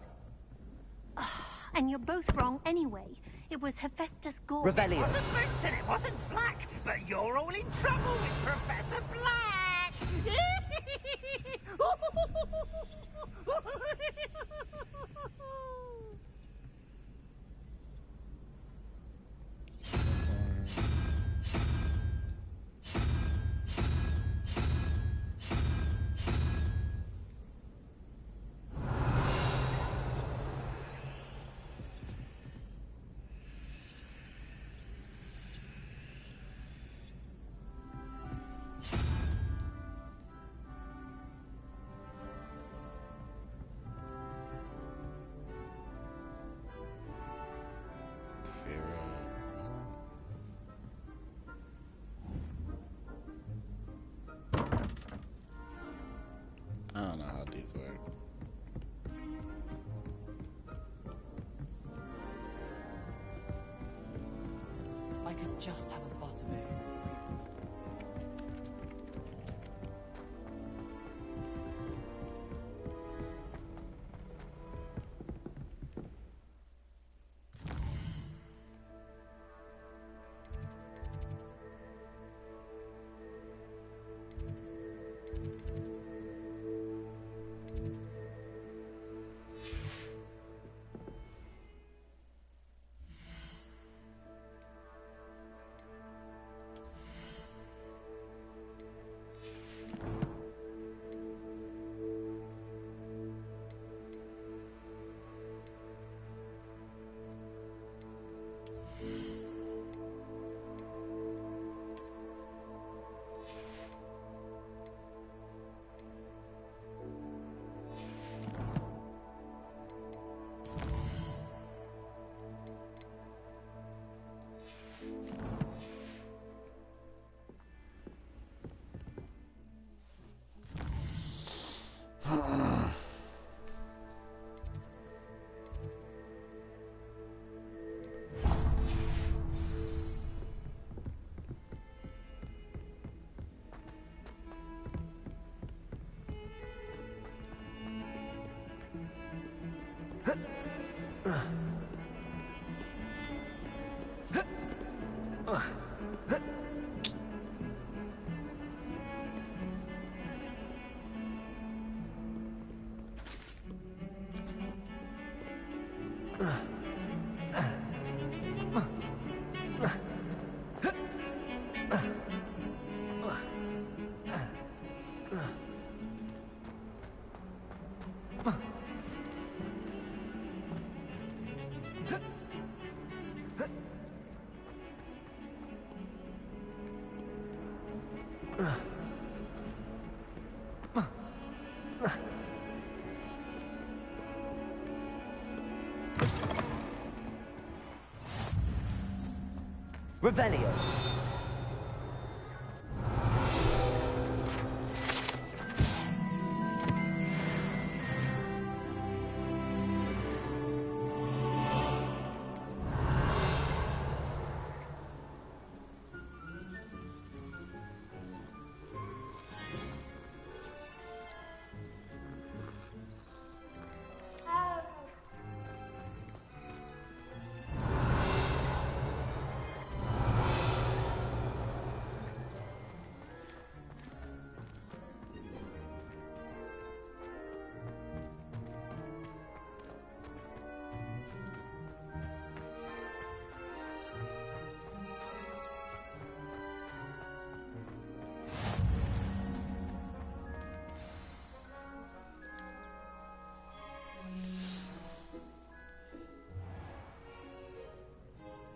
And you're both wrong anyway. It was Hephaestus Gore. It wasn't boot and it wasn't flack, but you're all in trouble with Professor Black. I don't know how these work. I could just have a butterbeer. Revelio.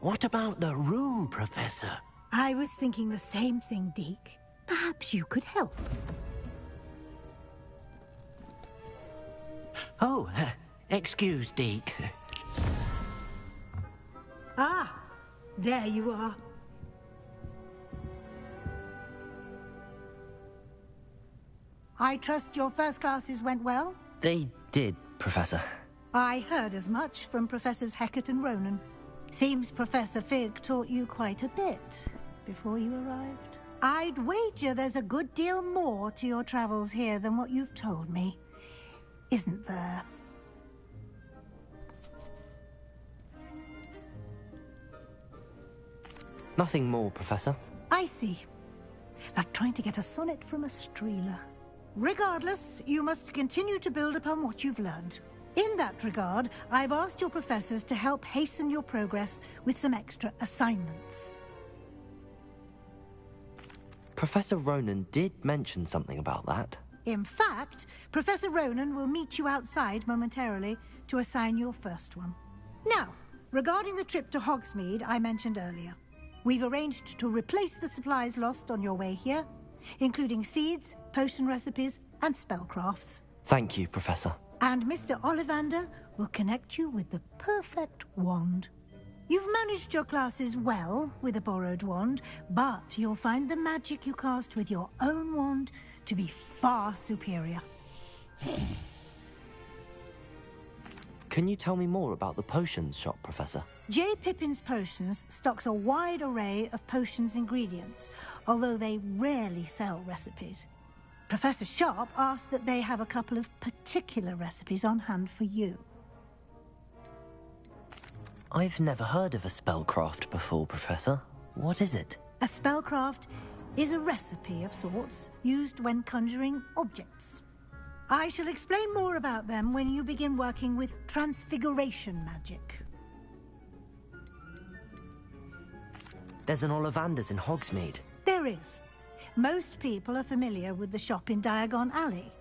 What about the room, Professor? I was thinking the same thing, Deke. Perhaps you could help. Oh, excuse, Deke. Ah, there you are. I trust your first classes went well? They did, Professor. I heard as much from Professors Hecat and Ronan. Seems Professor Fig taught you quite a bit before you arrived. I'd wager there's a good deal more to your travels here than what you've told me. Isn't there? Nothing more, Professor. I see. Like trying to get a sonnet from a streeler. Regardless, you must continue to build upon what you've learned. In that regard, I've asked your professors to help hasten your progress with some extra assignments. Professor Ronan did mention something about that. In fact, Professor Ronan will meet you outside momentarily to assign your first one. Now, regarding the trip to Hogsmeade I mentioned earlier, we've arranged to replace the supplies lost on your way here, including seeds, potion recipes, and spellcrafts. Thank you, Professor. And Mr. Ollivander will connect you with the perfect wand. You've managed your classes well with a borrowed wand, but you'll find the magic you cast with your own wand to be far superior. Can you tell me more about the potions shop, Professor? J. Pippin's Potions stocks a wide array of potions ingredients, although they rarely sell recipes. Professor Sharp asked that they have a couple of particular recipes on hand for you. I've never heard of a spellcraft before, Professor. What is it? A spellcraft is a recipe of sorts used when conjuring objects. I shall explain more about them when you begin working with transfiguration magic. There's an Ollivander's in Hogsmeade. There is. Most people are familiar with the shop in Diagon Alley.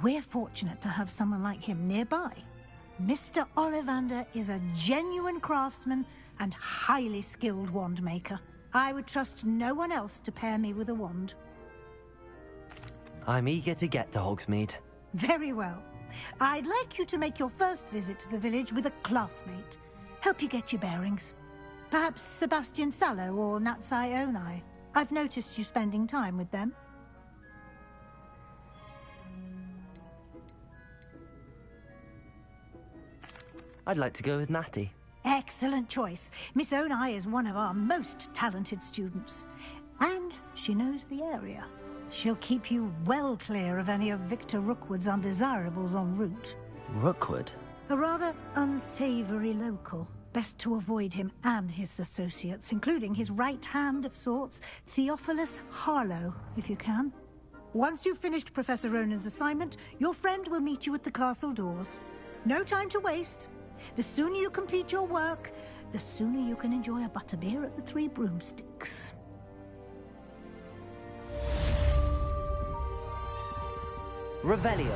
We're fortunate to have someone like him nearby. Mr. Ollivander is a genuine craftsman and highly skilled wand maker. I would trust no one else to pair me with a wand. I'm eager to get to Hogsmeade. Very well. I'd like you to make your first visit to the village with a classmate. Help you get your bearings. Perhaps Sebastian Sallow or Natsai Onai. I've noticed you spending time with them. I'd like to go with Natty. Excellent choice. Miss Onai is one of our most talented students. And she knows the area. She'll keep you well clear of any of Victor Rookwood's undesirables en route. Rookwood? A rather unsavory local. Best to avoid him and his associates, including his right hand of sorts, Theophilus Harlow, if you can. Once you've finished Professor Ronan's assignment, your friend will meet you at the castle doors. No time to waste. The sooner you complete your work, the sooner you can enjoy a butterbeer at the Three Broomsticks. Revelio.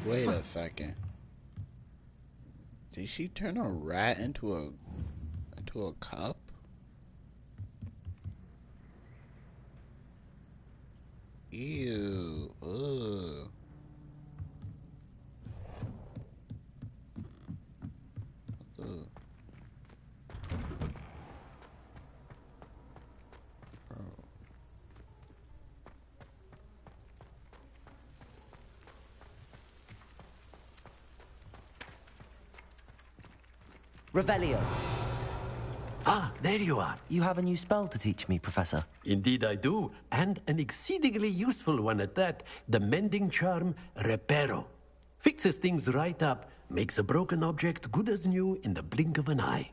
Wait a second. Did she turn a rat into a cup? Ew. Ugh. Ugh. Revelio. Ah, there you are. You have a new spell to teach me, Professor. Indeed I do, and an exceedingly useful one at that. The mending charm, Reparo. Fixes things right up, Makes a broken object good as new in the blink of an eye.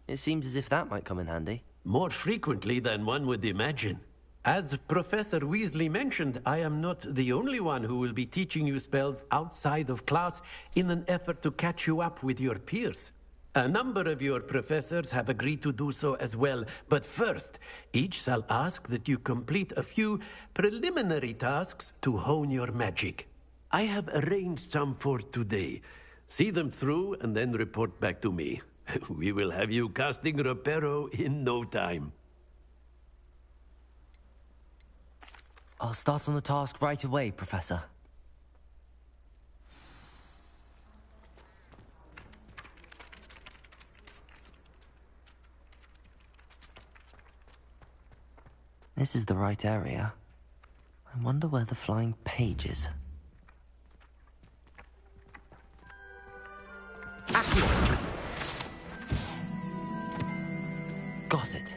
It seems as if that might come in handy. More frequently than one would imagine. As Professor Weasley mentioned, I am not the only one who will be teaching you spells outside of class in an effort to catch you up with your peers. A number of your professors have agreed to do so as well, but first, each shall ask that you complete a few preliminary tasks to hone your magic. I have arranged some for today. See them through and then report back to me. We will have you casting Reparo in no time. I'll start on the task right away, Professor. This is the right area. I wonder where the flying page is. Accio! Got it.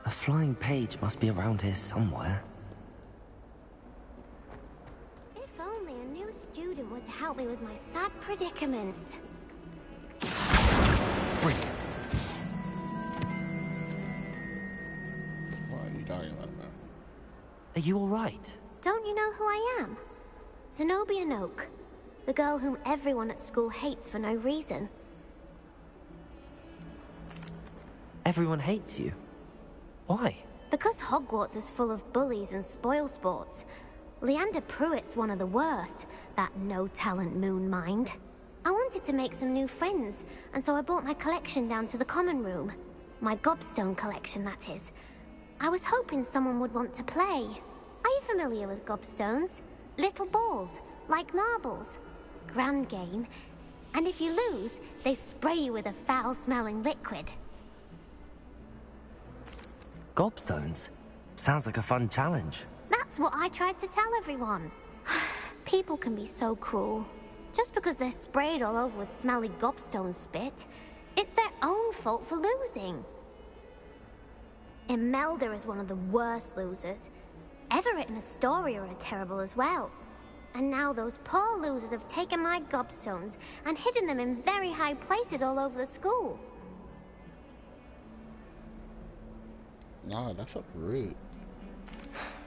A flying page must be around here somewhere. If only a new student were to help me with my sad predicament. Brilliant. What are you talking about now? Are you all right? Don't you know who I am? Zenobia Noak, the girl whom everyone at school hates for no reason. Everyone hates you. Why? Because Hogwarts is full of bullies and spoilsports. Leander Pruitt's one of the worst, that no-talent moon mind. I wanted to make some new friends, and so I brought my collection down to the common room. My gobstone collection, that is. I was hoping someone would want to play. Are you familiar with gobstones? Little balls, like marbles. Grand game. And if you lose, they spray you with a foul-smelling liquid. Gobstones? Sounds like a fun challenge. That's what I tried to tell everyone. People can be so cruel. Just because they're sprayed all over with smelly gobstone spit, it's their own fault for losing. Imelda is one of the worst losers. Everett and Astoria are terrible as well. And now those poor losers have taken my gobstones and hidden them in very high places all over the school. No, that's not rude.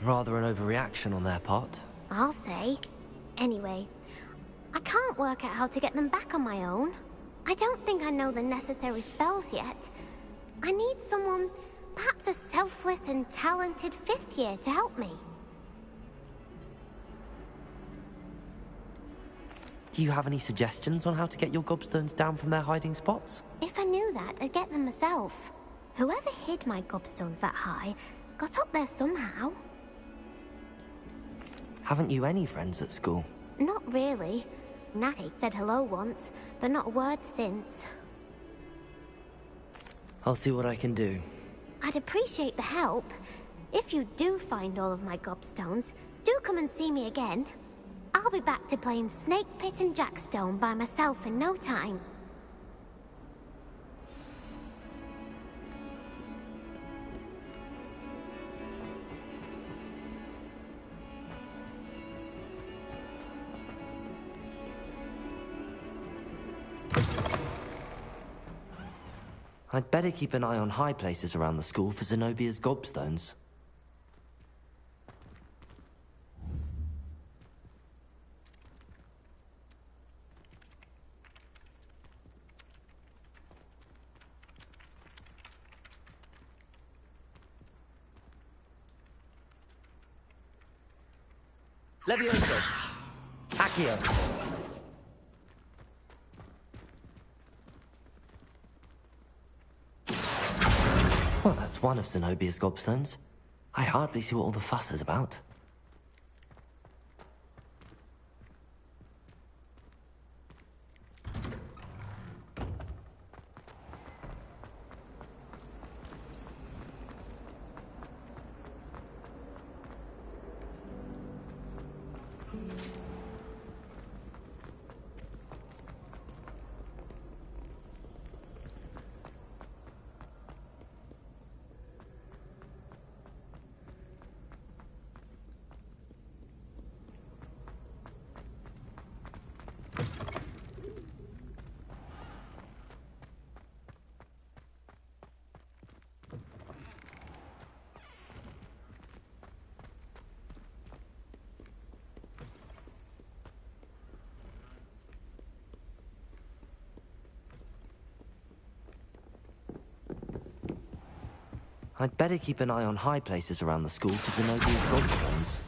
Rather an overreaction on their part. I'll say. Anyway, I can't work out how to get them back on my own. I don't think I know the necessary spells yet. I need someone, perhaps a selfless and talented 5th year to help me. Do you have any suggestions on how to get your gobstones down from their hiding spots? If I knew that, I'd get them myself. Whoever hid my gobstones that high got up there somehow. Haven't you any friends at school? Not really. Natty said hello once, but not a word since. I'll see what I can do. I'd appreciate the help. If you do find all of my gobstones, do come and see me again. I'll be back to playing Snake Pit and Jackstone by myself in no time. I'd better keep an eye on high places around the school for Zenobia's gobstones. Levioso! Accio! Well, that's one of Zenobia's gobstones. I hardly see what all the fuss is about. I'd better keep an eye on high places around the school for Zenobia's gobstones.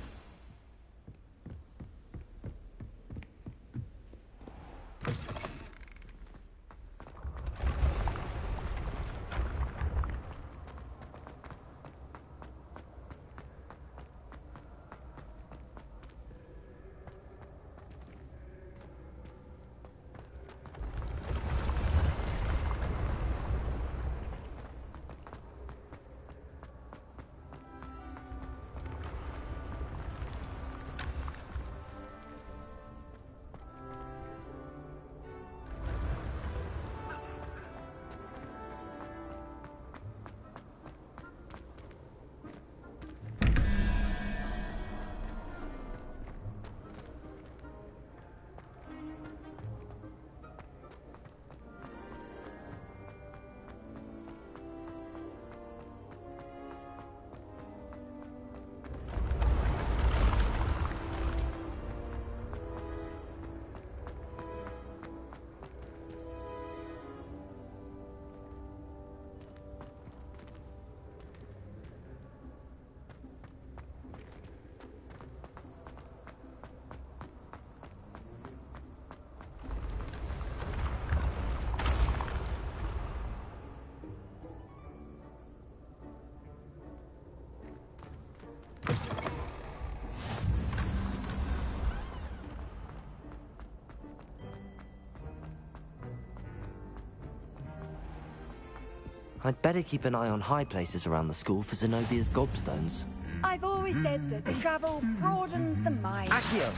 I'd better keep an eye on high places around the school for Zenobia's gobstones. I've always said that travel broadens the mind. Accio!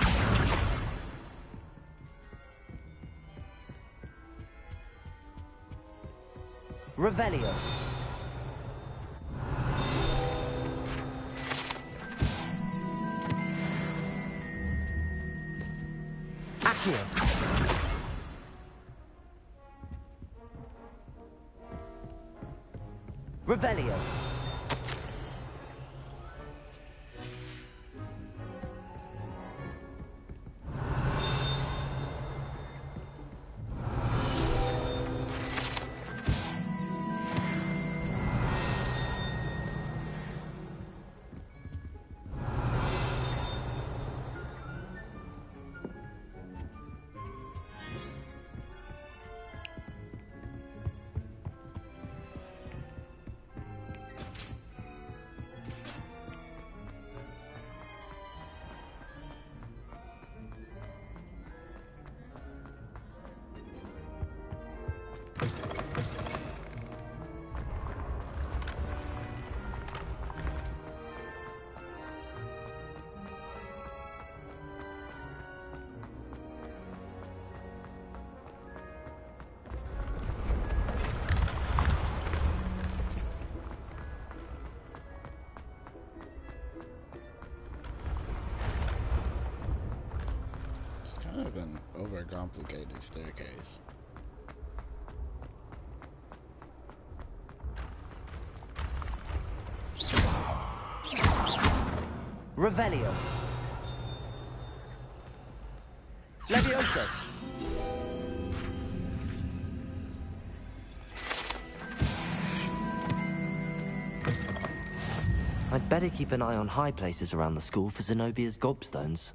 Revelio! Accio! Revelio! Kind of an overcomplicated staircase. Revelio! Levioso! I'd better keep an eye on high places around the school for Zenobia's gobstones.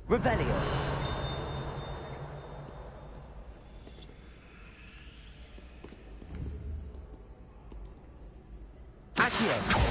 Revelio! Accio!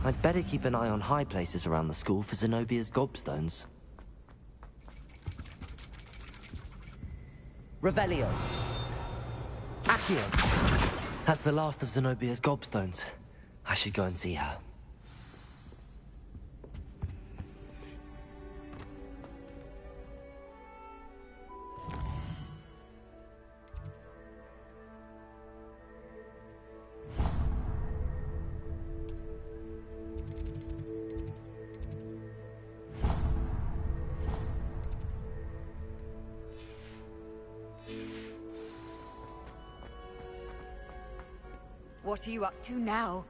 I'd better keep an eye on high places around the school for Zenobia's gobstones. Revelio! Accio! That's the last of Zenobia's gobstones. I should go and see her. What are you up to now?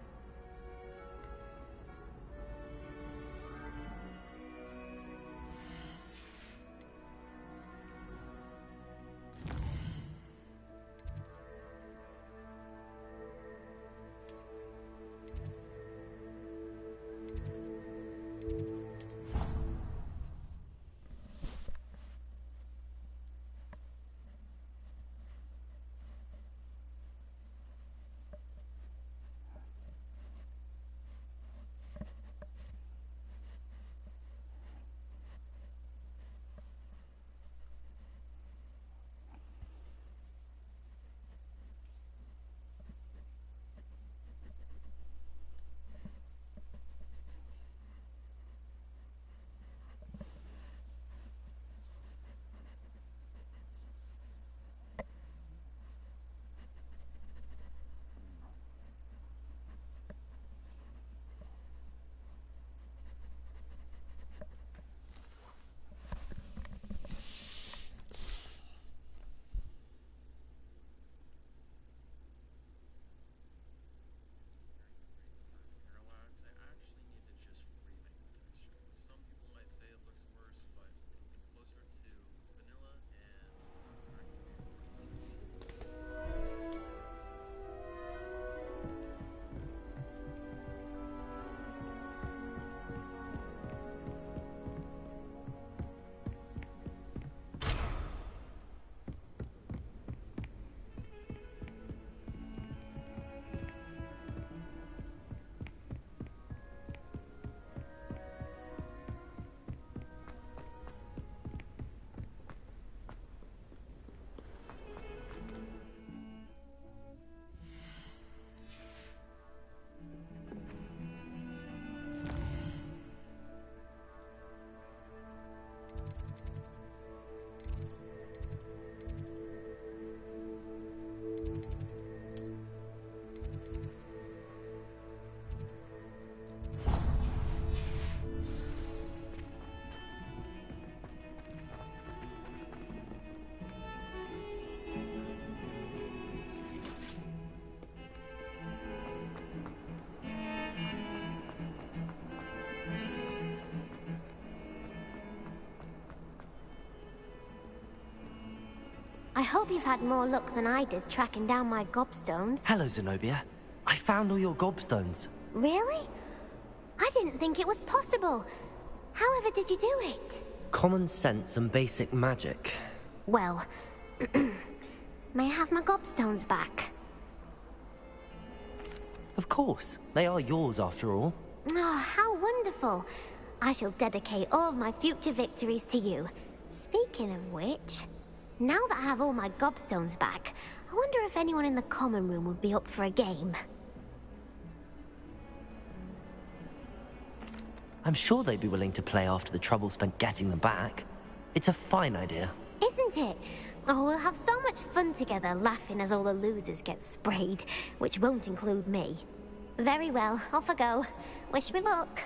I hope you've had more luck than I did tracking down my gobstones. Hello, Zenobia. I found all your gobstones. Really? I didn't think it was possible. However did you do it? Common sense and basic magic. Well, may I have my gobstones back? Of course. They are yours after all. Oh, how wonderful. I shall dedicate all of my future victories to you. Speaking of which, now that I have all my gobstones back, I wonder if anyone in the common room would be up for a game. I'm sure they'd be willing to play after the trouble spent getting them back. It's a fine idea. Isn't it? Oh, we'll have so much fun together, laughing as all the losers get sprayed, which won't include me. Very well, off I go. Wish me luck.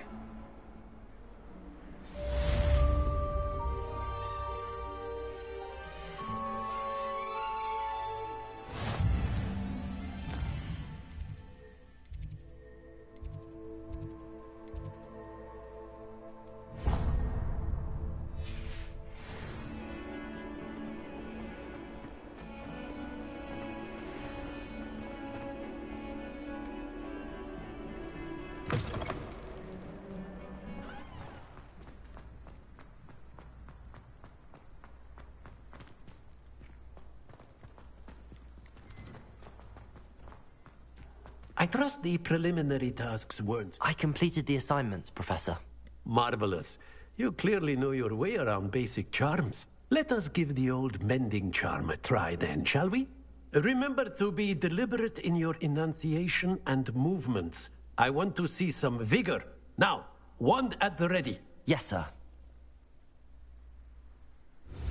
I trust the preliminary tasks weren't... I completed the assignments, Professor. Marvelous. You clearly know your way around basic charms. Let us give the old mending charm a try then, shall we? Remember to be deliberate in your enunciation and movements. I want to see some vigor. Now, wand at the ready. Yes, sir.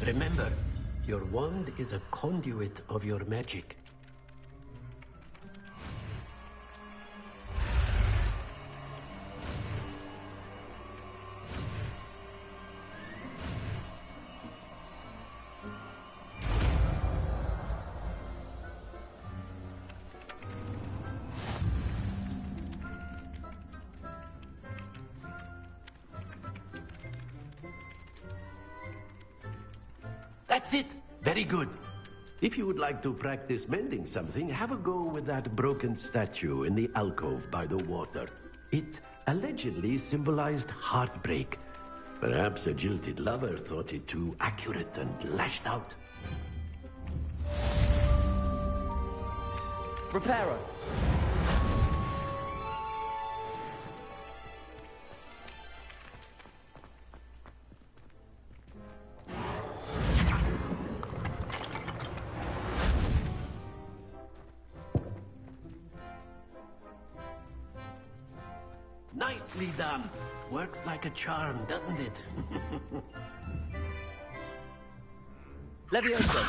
Remember, your wand is a conduit of your magic. That's it. Very good. If you would like to practice mending something, have a go with that broken statue in the alcove by the water. It allegedly symbolized heartbreak. Perhaps a jilted lover thought it too accurate and lashed out. Reparo. Nicely done. Works like a charm, doesn't it? Levioso.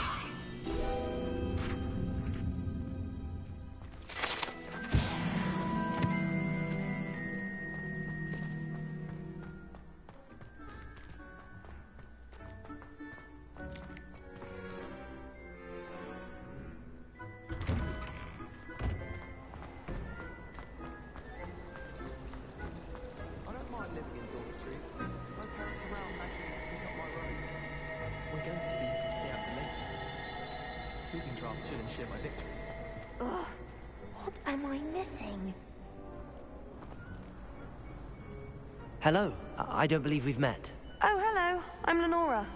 Ugh, what am I missing? Hello. I don't believe we've met. Oh, hello. I'm Lenora.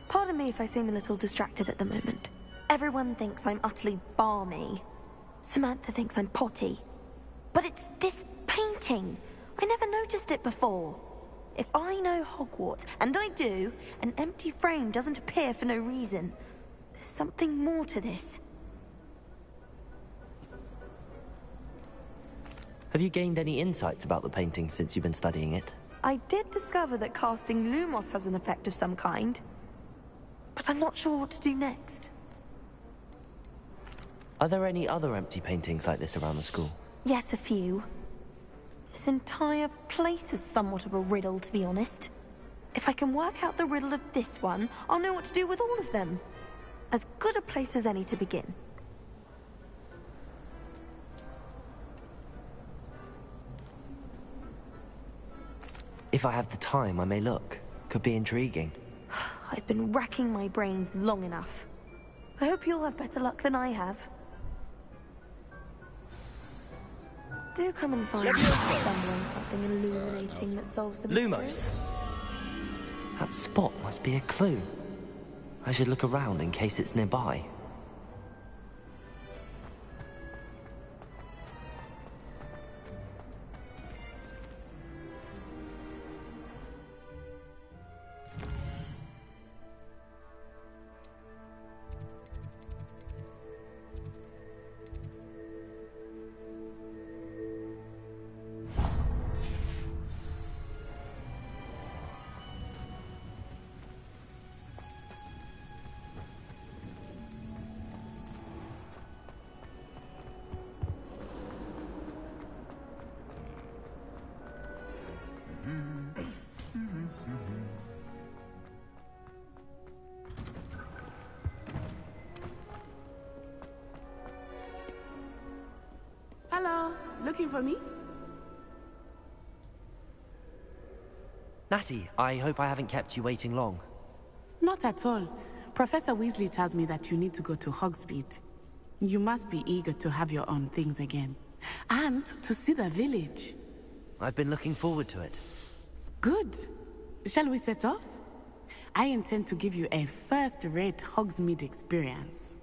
Pardon me if I seem a little distracted at the moment. Everyone thinks I'm utterly balmy. Samantha thinks I'm potty. But it's this painting. I never noticed it before. If I know Hogwarts, and I do, an empty frame doesn't appear for no reason. There's something more to this. Have you gained any insights about the painting since you've been studying it? I did discover that casting Lumos has an effect of some kind. But I'm not sure what to do next. Are there any other empty paintings like this around the school? Yes, a few. This entire place is somewhat of a riddle, to be honest. If I can work out the riddle of this one, I'll know what to do with all of them. As good a place as any to begin. If I have the time, I may look. Could be intriguing. I've been racking my brains long enough. I hope you'll have better luck than I have. Do come and find me stumbling something illuminating that solves the mystery. Lumos. That spot must be a clue. I should look around in case it's nearby. Hello, looking for me? Natty, I hope I haven't kept you waiting long. Not at all. Professor Weasley tells me that you need to go to Hogsmeade. You must be eager to have your own things again. And to see the village. I've been looking forward to it. Good. Shall we set off? I intend to give you a first-rate Hogsmeade experience.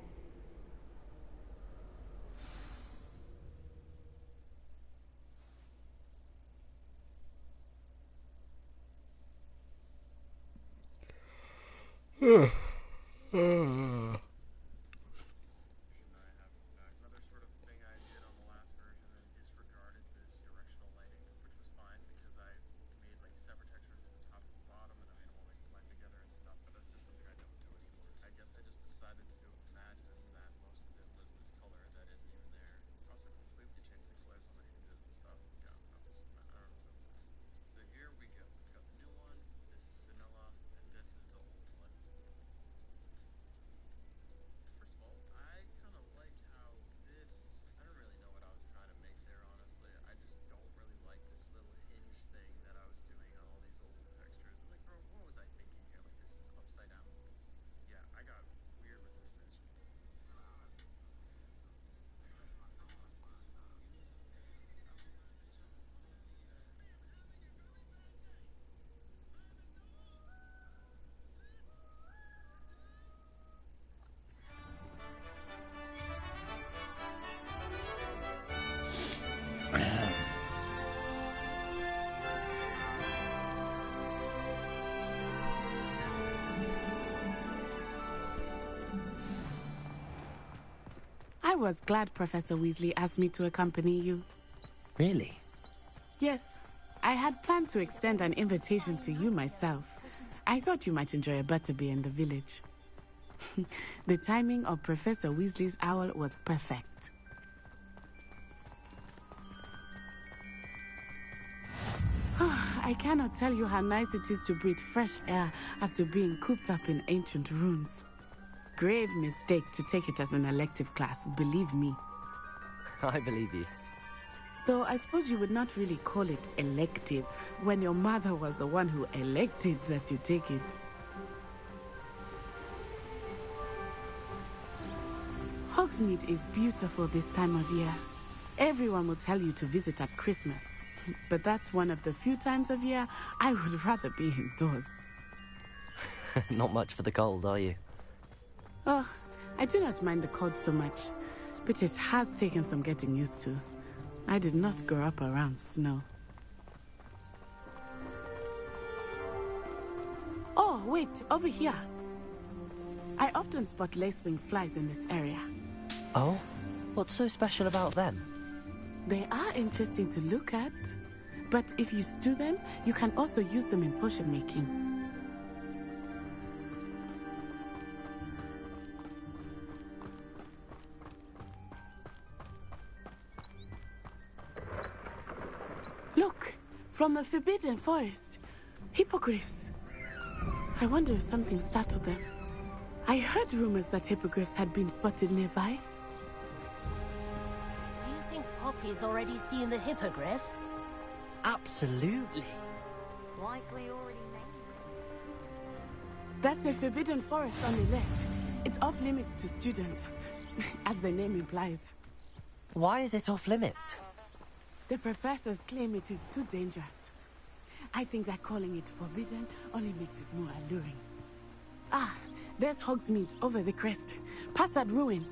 I was glad Professor Weasley asked me to accompany you. Really? Yes, I had planned to extend an invitation to you myself. I thought you might enjoy a butterbeer in the village. The timing of Professor Weasley's owl was perfect. I cannot tell you how nice it is to breathe fresh air after being cooped up in ancient rooms. Grave mistake to take it as an elective class, believe me. I believe you. Though I suppose you would not really call it elective when your mother was the one who elected that you take it. Hogsmeade is beautiful this time of year. Everyone will tell you to visit at Christmas, but that's one of the few times of year I would rather be indoors. Not much for the cold, are you? Oh, I do not mind the cold so much, but it has taken some getting used to. I did not grow up around snow. Oh, wait, over here. I often spot lacewing flies in this area. Oh? What's so special about them? They are interesting to look at, but if you stew them, you can also use them in potion making. Look, from the Forbidden Forest. Hippogriffs. I wonder if something startled them. I heard rumors that hippogriffs had been spotted nearby. Do you think Poppy's already seen the hippogriffs? Absolutely. Likely already made. That's the Forbidden Forest on the left. It's off limits to students, as the name implies. Why is it off limits? The professors claim it is too dangerous. I think that calling it forbidden only makes it more alluring. Ah, there's Hogsmeade over the crest. Past that ruin.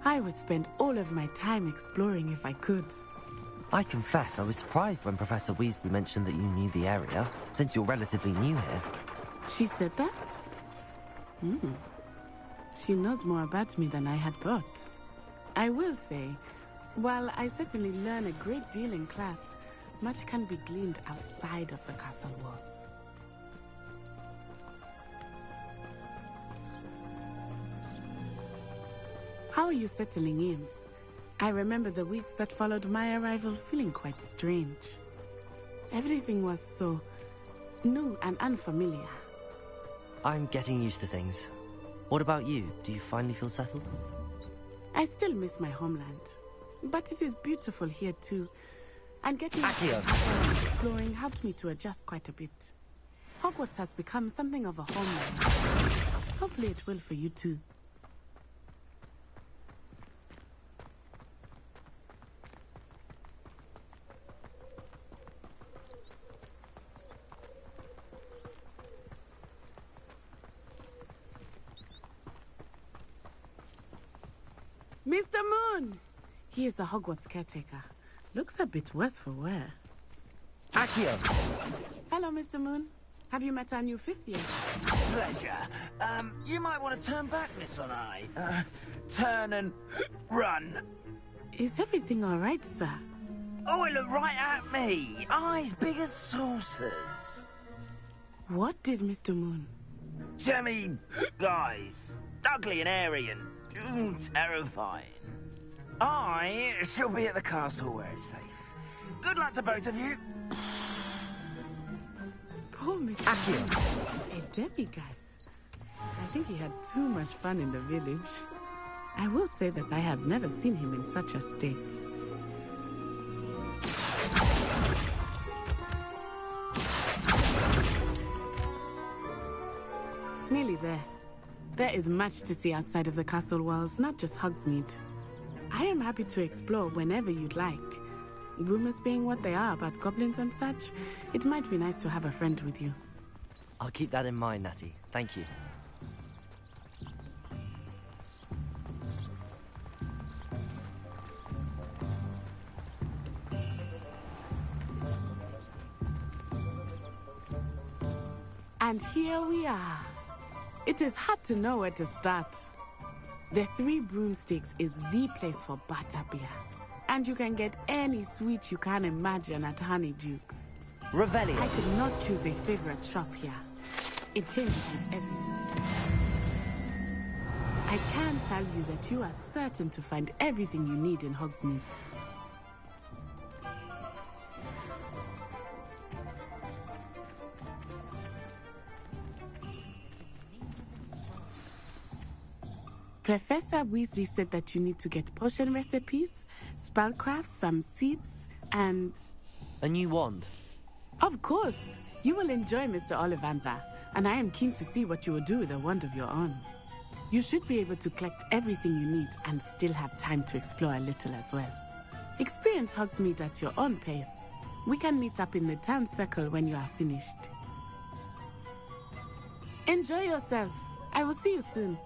I would spend all of my time exploring if I could. I confess I was surprised when Professor Weasley mentioned that you knew the area, since you're relatively new here. She said that? She knows more about me than I had thought. I will say, while I certainly learn a great deal in class, much can be gleaned outside of the castle walls. How are you settling in? I remember the weeks that followed my arrival feeling quite strange. Everything was so new and unfamiliar. I'm getting used to things. What about you? Do you finally feel settled? I still miss my homeland, but it is beautiful here too. And getting out and exploring helped me to adjust quite a bit. Hogwarts has become something of a homeland. Hopefully it will for you too. Mr. Moon! He is the Hogwarts caretaker. Looks a bit worse for wear. Accio! Hello, Mr. Moon. Have you met our new fifth year? Pleasure. You might want to turn back, Miss Onai. Turn and run. Is everything all right, sir? Oh, it looked right at me. Eyes big as saucers. What did Mr. Moon? Jemmy guys. Ugly and airy and terrifying. I shall be at the castle where it's safe. Good luck to both of you. Poor Mr. Moon. A demiguise. I think he had too much fun in the village. I will say that I have never seen him in such a state. Nearly there. There is much to see outside of the castle walls, not just Hogsmeade. I am happy to explore whenever you'd like. Rumors being what they are about goblins and such, it might be nice to have a friend with you. I'll keep that in mind, Natty. Thank you. And here we are. It is hard to know where to start. The Three Broomsticks is the place for butterbeer. And you can get any sweet you can imagine at Honeyduke's. Revelio. I could not choose a favorite shop here. It changes with everything. I can tell you that you are certain to find everything you need in Hogsmeade. Professor Weasley said that you need to get potion recipes, spellcrafts, some seeds, and... a new wand? Of course! You will enjoy Mr. Ollivander, and I am keen to see what you will do with a wand of your own. You should be able to collect everything you need and still have time to explore a little as well. Experience Hogsmeade at your own pace. We can meet up in the town circle when you are finished. Enjoy yourself. I will see you soon.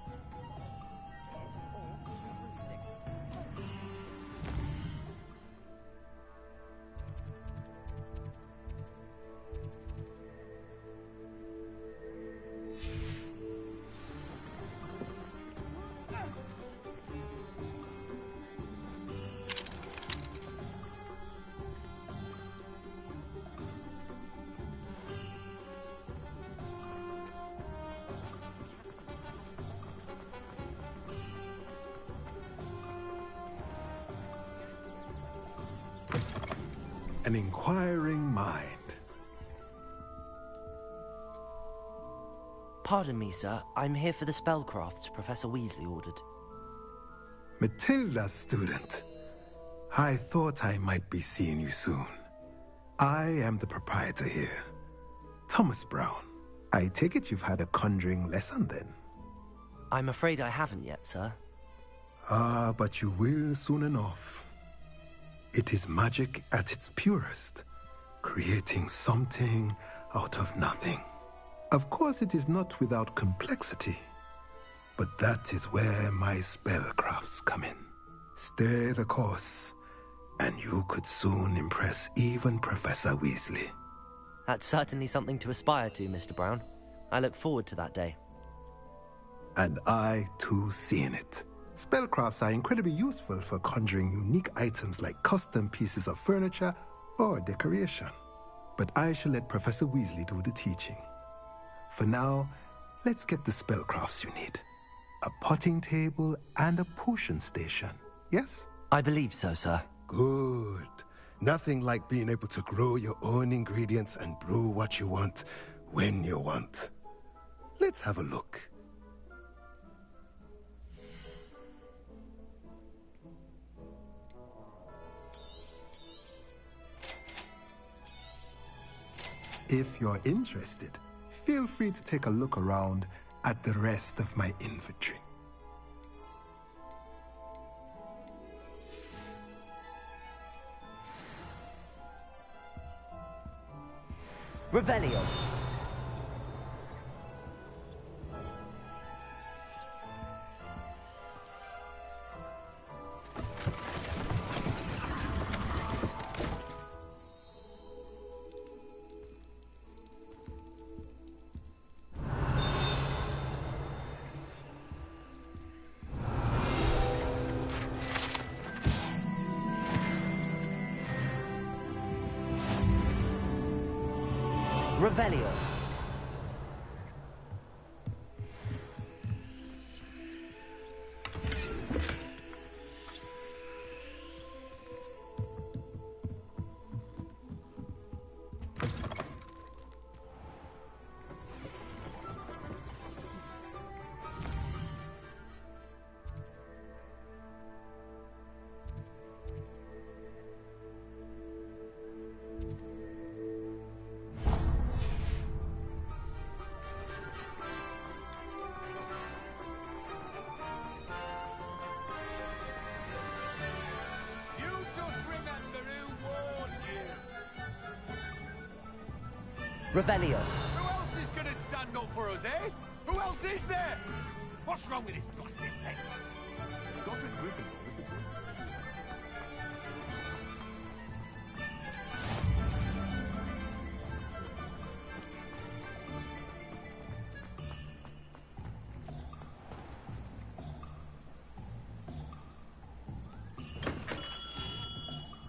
An inquiring mind. Pardon me, sir. I'm here for the spellcrafts Professor Weasley ordered. Matilda's student. I thought I might be seeing you soon. I am the proprietor here, Thomas Brown. I take it you've had a conjuring lesson then? I'm afraid I haven't yet, sir. Ah, but you will soon enough. It is magic at its purest, creating something out of nothing. Of course, it is not without complexity, but that is where my spellcrafts come in. Stay the course, and you could soon impress even Professor Weasley. That's certainly something to aspire to, Mr. Brown. I look forward to that day. And I, too, seeing it. Spellcrafts are incredibly useful for conjuring unique items like custom pieces of furniture or decoration. But I shall let Professor Weasley do the teaching. For now, let's get the spellcrafts you need. A potting table and a potion station, yes? I believe so, sir. Good. Nothing like being able to grow your own ingredients and brew what you want when you want. Let's have a look. If you're interested, feel free to take a look around at the rest of my inventory. Revelio. Revelio. Revelio. Who else is gonna stand up for us, eh? Who else is there? What's wrong with this blasted thing? Godric Gryffindor was the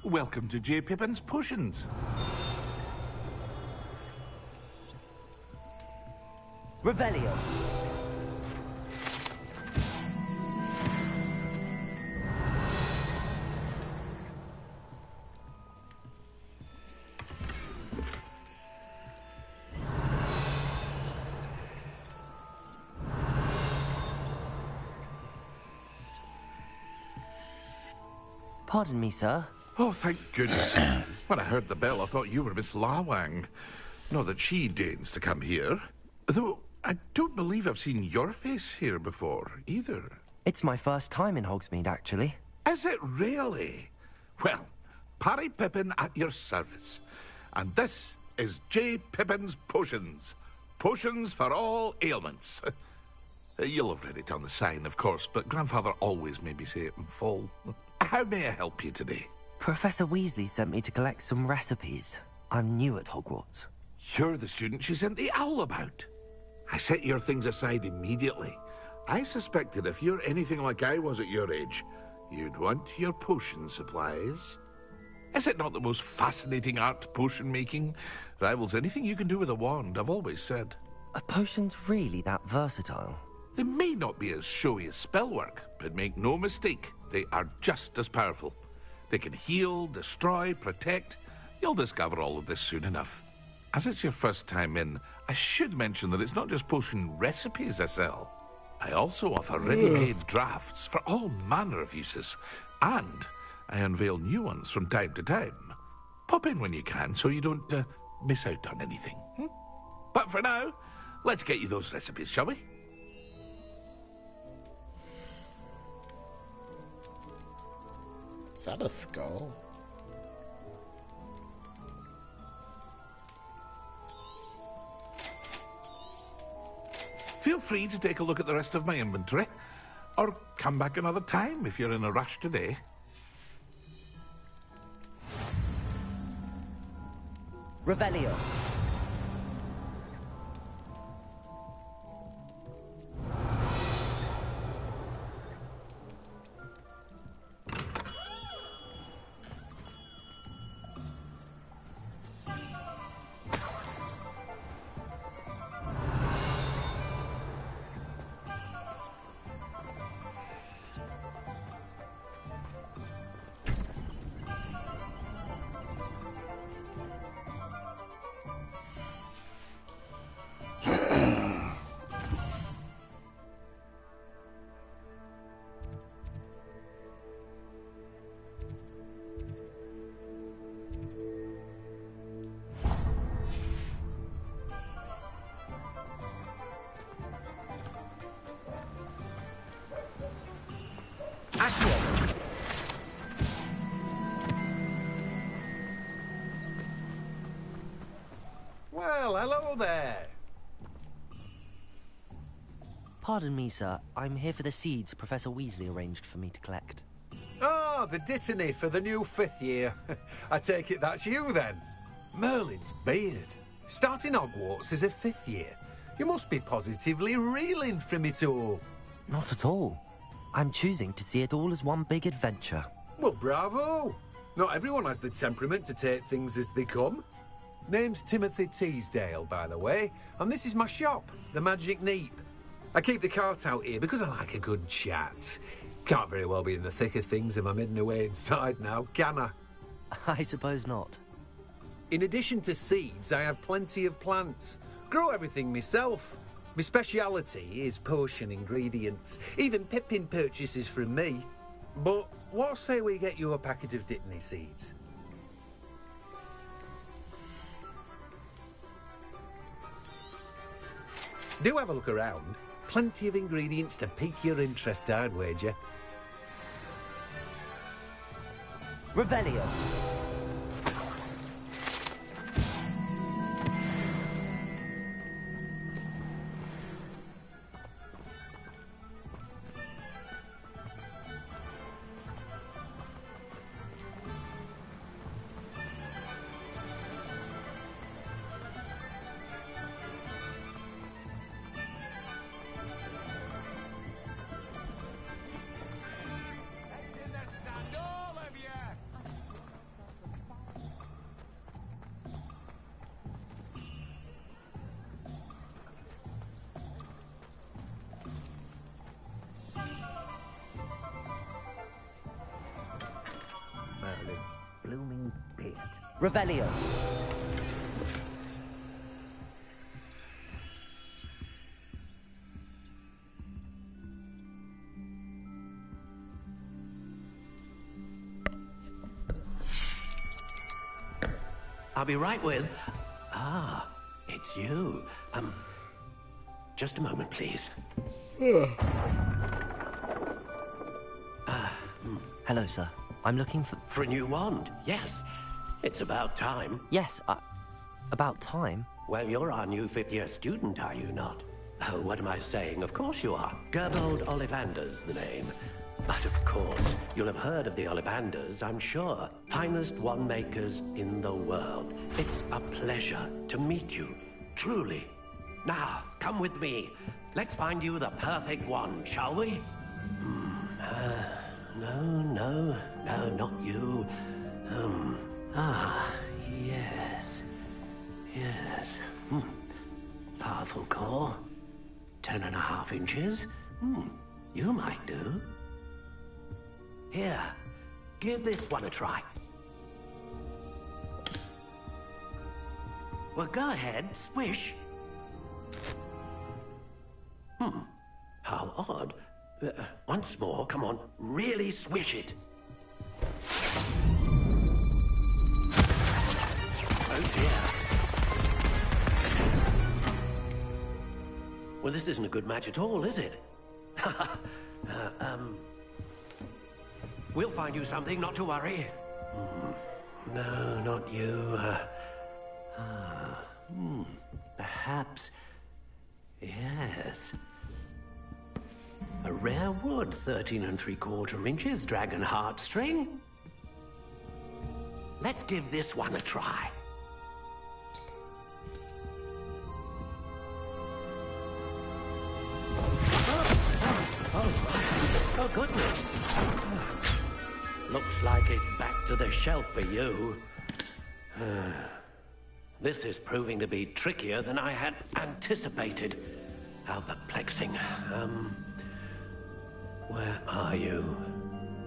good. Welcome to J. Pippin's Potions. Revelio. Pardon me, sir. Oh, thank goodness. When I heard the bell, I thought you were Miss Lawang. Not that she deigns to come here. Though, I don't believe I've seen your face here before, either. It's my first time in Hogsmeade, actually. Is it really? Well, Parry Pippin at your service. And this is J. Pippin's Potions. Potions for all ailments. You'll have read it on the sign, of course, but Grandfather always made me say it in full. How may I help you today? Professor Weasley sent me to collect some recipes. I'm new at Hogwarts. You're the student she sent the owl about. I set your things aside immediately. I suspected if you're anything like I was at your age, you'd want your potion supplies. Is it not the most fascinating art, potion making? Rivals anything you can do with a wand, I've always said. Are potions really that versatile? They may not be as showy as spellwork, but make no mistake, they are just as powerful. They can heal, destroy, protect. You'll discover all of this soon enough. As it's your first time in, I should mention that it's not just potion recipes I sell. I also offer ready-made drafts for all manner of uses, and I unveil new ones from time to time. Pop in when you can so you don't miss out on anything. But for now, let's get you those recipes, shall we? Is that a skull? Feel free to take a look at the rest of my inventory, or come back another time if you're in a rush today. Revelio. Well, hello there. Pardon me, sir. I'm here for the seeds Professor Weasley arranged for me to collect. Ah, the dittany for the new 5th year. I take it that's you, then. Merlin's beard. Starting Hogwarts is a 5th year. You must be positively reeling from it all. Not at all. I'm choosing to see it all as one big adventure. Well, bravo. Not everyone has the temperament to take things as they come. Name's Timothy Teasdale, by the way, and this is my shop, the Magic Neep. I keep the cart out here because I like a good chat. Can't very well be in the thick of things if I'm hidden away inside now, can I? I suppose not. In addition to seeds, I have plenty of plants. Grow everything myself. My speciality is potion ingredients. Even Pippin purchases from me. But what say we get you a packet of Dittany seeds? Do have a look around. Plenty of ingredients to pique your interest, I'd wager. Revelio. Blooming beard. Revelio. I'll be right with... Ah, it's you. Just a moment, please. Hello, sir. I'm looking for... For a new wand, yes. It's about time. Yes, about time? Well, you're our new fifth-year student, are you not? Oh, what am I saying? Of course you are. Gerbold Ollivander's the name. But of course, you'll have heard of the Ollivanders, I'm sure. Finest wand makers in the world. It's a pleasure to meet you, truly. Now, come with me. Let's find you the perfect wand, shall we? No, not you. Yes. Powerful core. 10.5 inches. You might do. Here, give this one a try. Well, go ahead, swish. How odd. Once more, come on, really swish it. Oh dear. Well, this isn't a good match at all, is it? We'll find you something, not to worry. No, not you. Perhaps... Yes. A rare wood, 13 3/4 inches, dragon heartstring. Let's give this one a try. Oh, goodness. Looks like it's back to the shelf for you. This is proving to be trickier than I had anticipated. How perplexing. Where are you?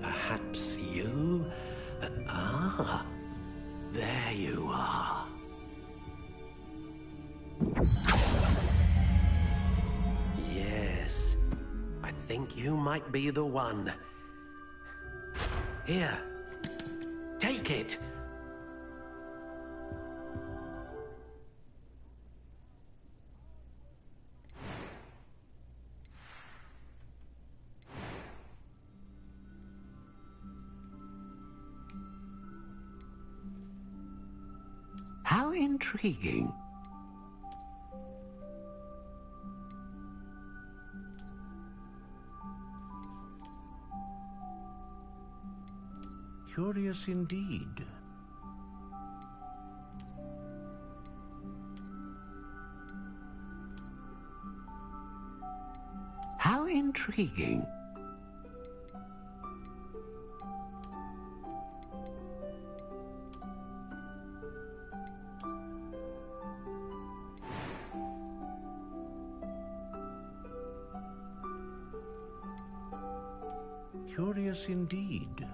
Perhaps you? There you are. Yes, I think you might be the one. Here, take it. How intriguing. Curious indeed. How intriguing. Curious indeed.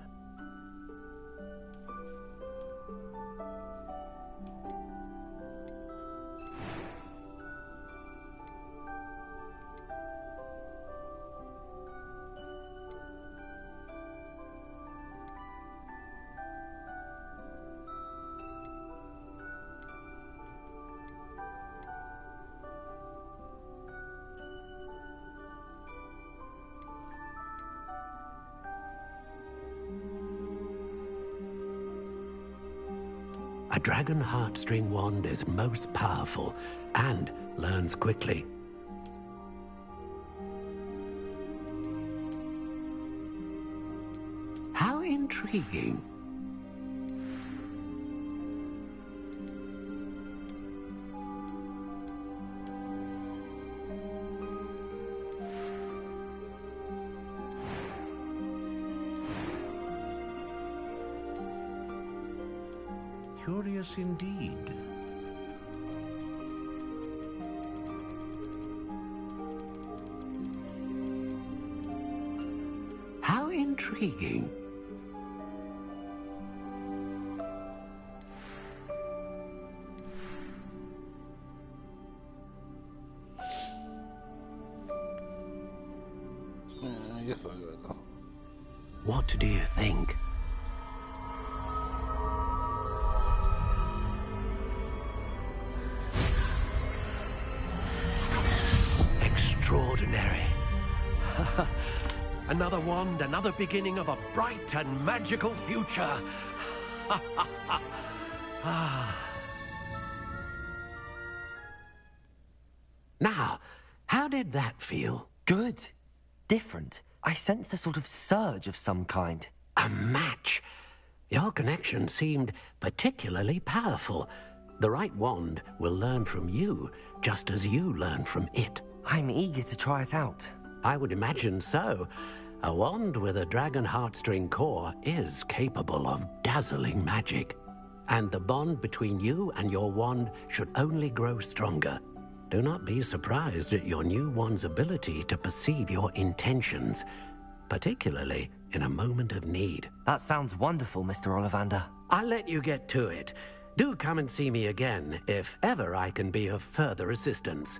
A dragon heartstring wand is most powerful and learns quickly. How intriguing. Curious indeed. How intriguing. I guess I would. What do you think? Extraordinary. Another wand, another beginning of a bright and magical future. Now, how did that feel? Good. Different. I sensed a sort of surge of some kind. A match. Your connection seemed particularly powerful. The right wand will learn from you, just as you learn from it. I'm eager to try it out. I would imagine so. A wand with a dragon heartstring core is capable of dazzling magic. And the bond between you and your wand should only grow stronger. Do not be surprised at your new wand's ability to perceive your intentions, particularly in a moment of need. That sounds wonderful, Mr. Ollivander. I'll let you get to it. Do come and see me again if ever I can be of further assistance.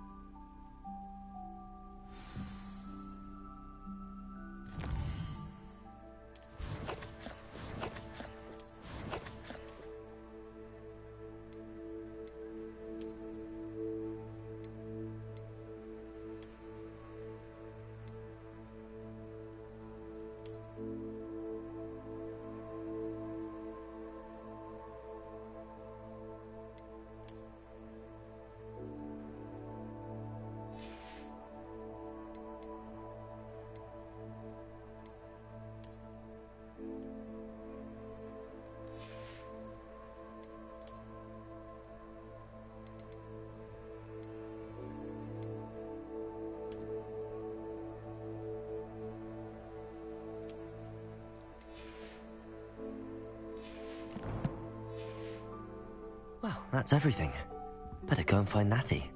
Well, that's everything. Better go and find Natty.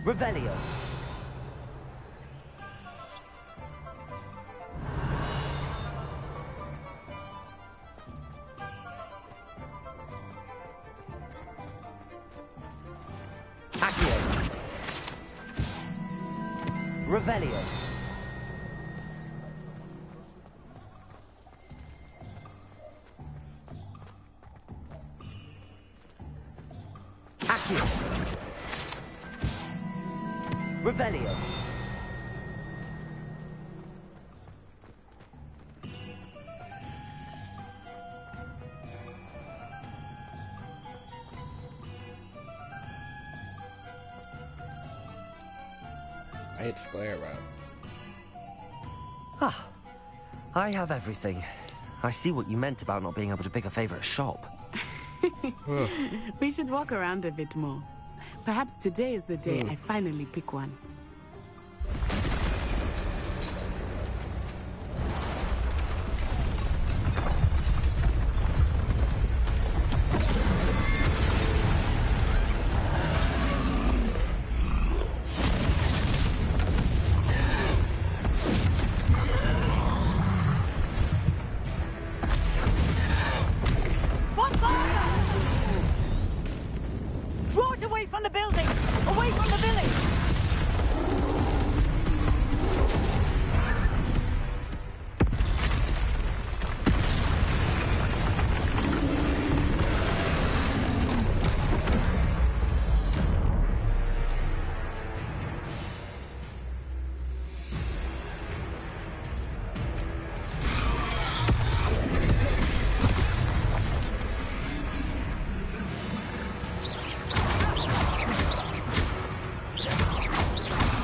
Revelio. Accio. Revelio. Accio. Revelio. I hit square route. Ah, I have everything. I see what you meant about not being able to pick a favorite shop. We should walk around a bit more. Perhaps today is the day I finally pick one. Draw it away from the building! Away from the village!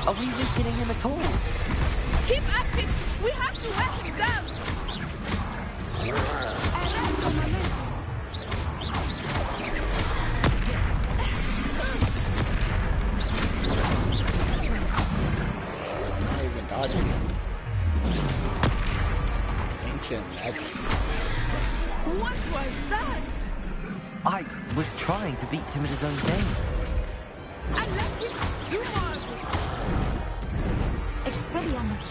Are we weakening him at all? Keep active! We have to wear him down! Not even dodging. Ancient magic. What was that? I was trying to beat him at his own game. I left him do more! Expelliarmus.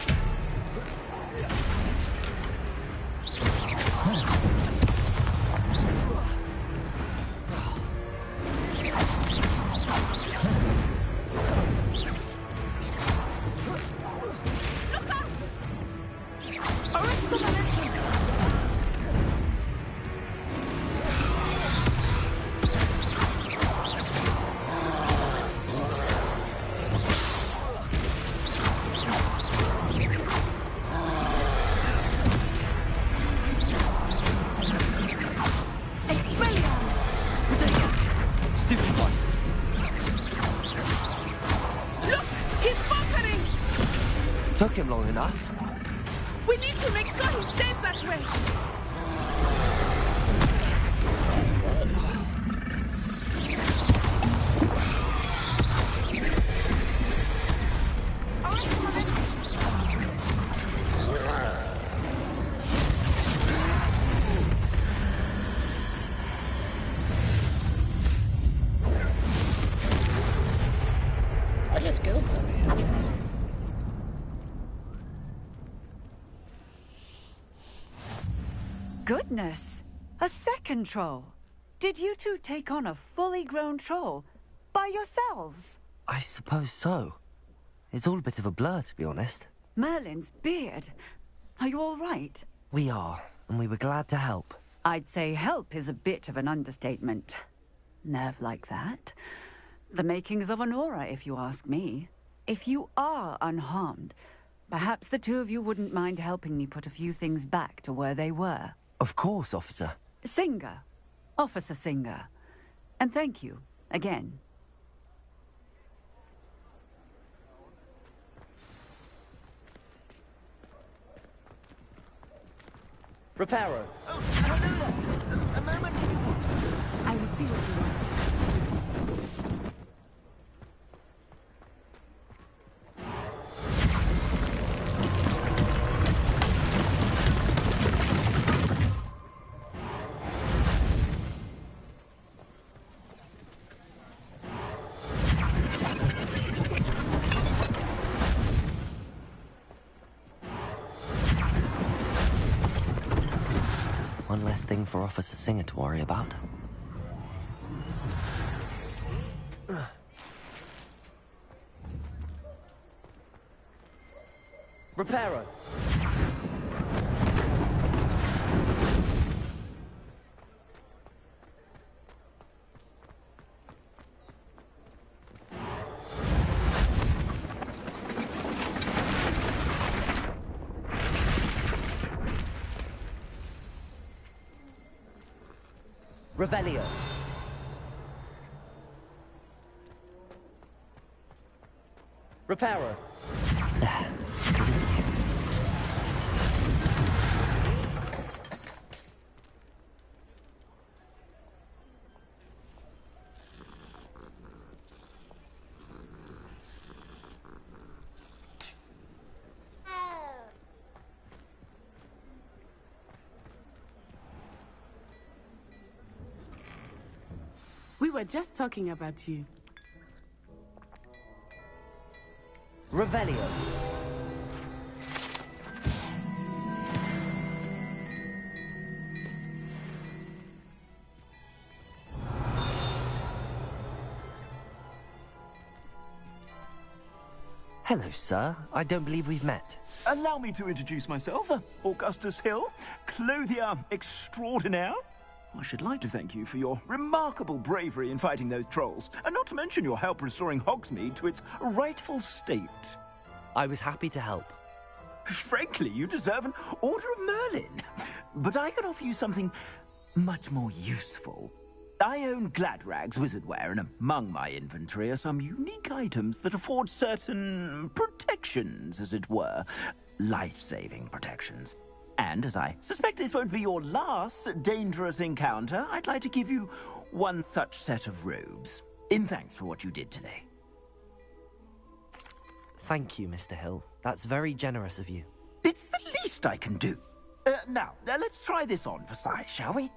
Took him long enough. We need to make sure he stays that way! I just killed that man. Goodness! A second troll! Did you two take on a fully grown troll? By yourselves? I suppose so. It's all a bit of a blur, to be honest. Merlin's beard. Are you all right? We are, and we were glad to help. I'd say help is a bit of an understatement. Nerve like that. The makings of an aura, if you ask me. If you are unharmed, perhaps the two of you wouldn't mind helping me put a few things back to where they were. Of course, officer. Singer. Officer Singer. And thank you, again. Reparo. A moment. I will see what he wants. One less thing for Officer Singer to worry about. Reparo. Revelio. Reparo. We were just talking about you. Revelio. Hello, sir. I don't believe we've met. Allow me to introduce myself. Augustus Hill, clothier extraordinaire. I should like to thank you for your remarkable bravery in fighting those trolls, and not to mention your help restoring Hogsmeade to its rightful state. I was happy to help. Frankly, you deserve an Order of Merlin. But I can offer you something much more useful. I own Gladrag's wizardware, and among my inventory are some unique items that afford certain protections, as it were. Life-saving protections. And as I suspect this won't be your last dangerous encounter, I'd like to give you one such set of robes, in thanks for what you did today. Thank you, Mr. Hill. That's very generous of you. It's the least I can do. Now, let's try this on for size, shall we?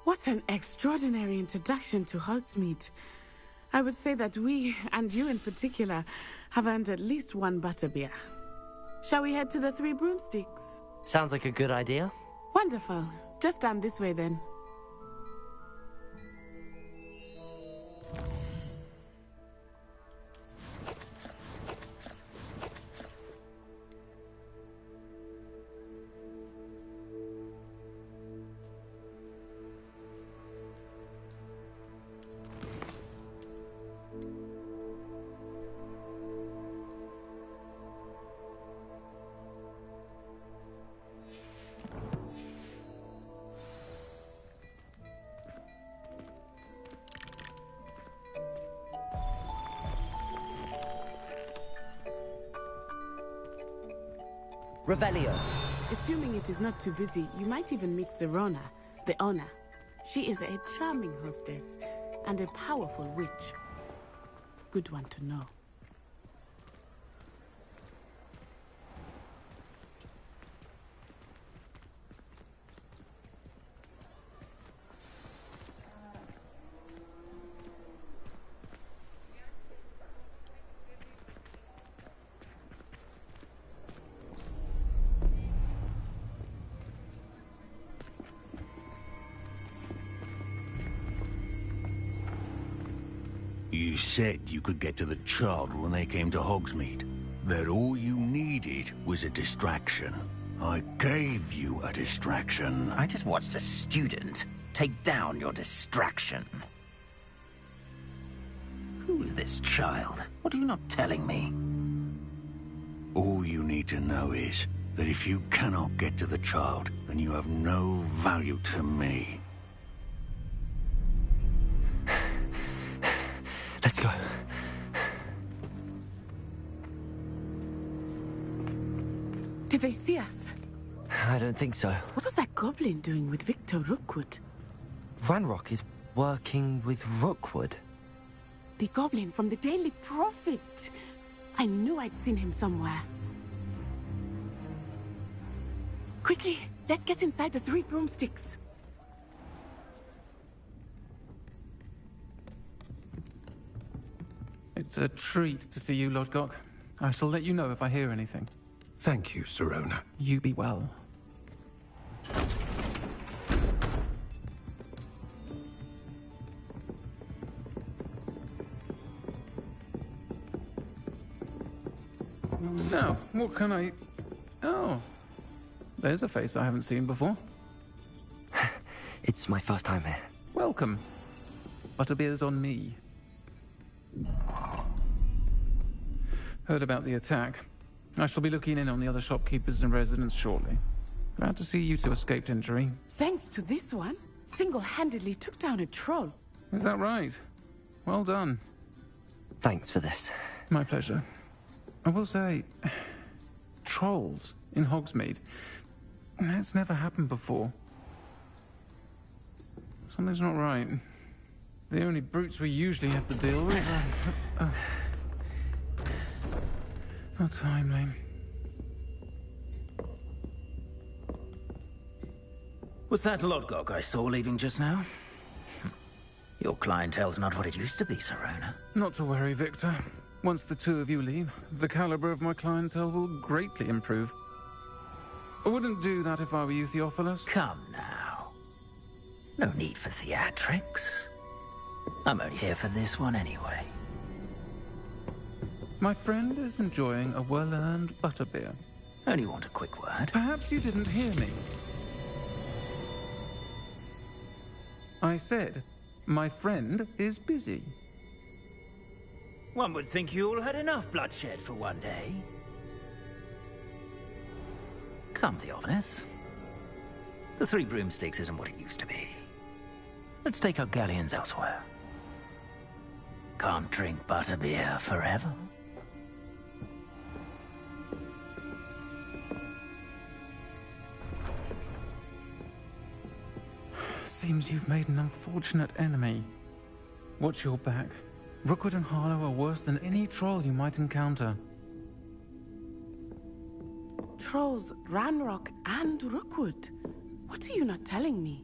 What an extraordinary introduction to Hogsmeade. I would say that we, and you in particular, have earned at least one butterbeer. Shall we head to the Three Broomsticks? Sounds like a good idea. Wonderful. Just down this way then. Revelio. Assuming it is not too busy, you might even meet Serona, the owner. She is a charming hostess and a powerful witch. Good one to know. You said you could get to the child when they came to Hogsmeade. That all you needed was a distraction. I gave you a distraction. I just watched a student take down your distraction. Who's this child? What are you not telling me? All you need to know is that if you cannot get to the child, then you have no value to me. Let's go. Did they see us? I don't think so. What was that goblin doing with Victor Rookwood? Ranrock is working with Rookwood. The goblin from the Daily Prophet. I knew I'd seen him somewhere. Quickly, let's get inside the Three Broomsticks. It's a treat to see you, Lord Gok. I shall let you know if I hear anything. Thank you, Serona. You be well. Now, what can I... Oh, there's a face I haven't seen before. It's my first time here. Welcome. Butterbeer's on me. Heard about the attack. I shall be looking in on the other shopkeepers and residents shortly. Glad to see you two escaped injury. Thanks to this one, single-handedly took down a troll. Is that right? Well done. Thanks for this. My pleasure. I will say, trolls in Hogsmeade. That's never happened before. Something's not right. The only brutes we usually have to deal with are... How timely. Was that Lodgok I saw leaving just now? Your clientele's not what it used to be, Serona. Not to worry, Victor. Once the two of you leave, the caliber of my clientele will greatly improve. I wouldn't do that if I were you, Theophilus. Come now. No need for theatrics. I'm only here for this one anyway. My friend is enjoying a well-earned butterbeer. Only want a quick word. Perhaps you didn't hear me. I said, my friend is busy. One would think you all had enough bloodshed for one day. Come, Theophilus. The Three Broomsticks isn't what it used to be. Let's take our galleons elsewhere. Can't drink butterbeer forever. Seems you've made an unfortunate enemy. Watch your back. Rookwood and Harlow are worse than any troll you might encounter. Trolls, Ranrock, and Rookwood. What are you not telling me?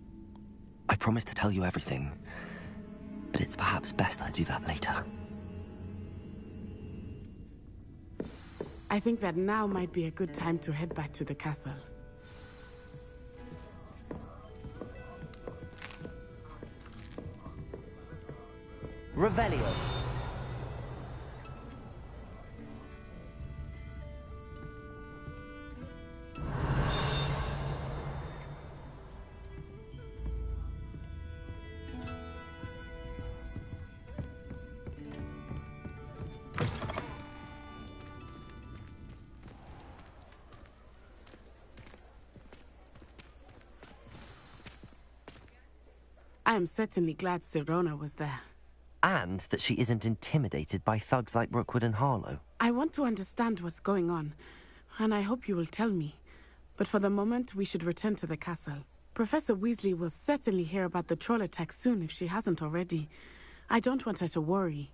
I promised to tell you everything, but it's perhaps best I do that later. I think that now might be a good time to head back to the castle. Revelio. I am certainly glad Serona was there. And that she isn't intimidated by thugs like Rookwood and Harlow. I want to understand what's going on, and I hope you will tell me. But for the moment, we should return to the castle. Professor Weasley will certainly hear about the troll attack soon if she hasn't already. I don't want her to worry.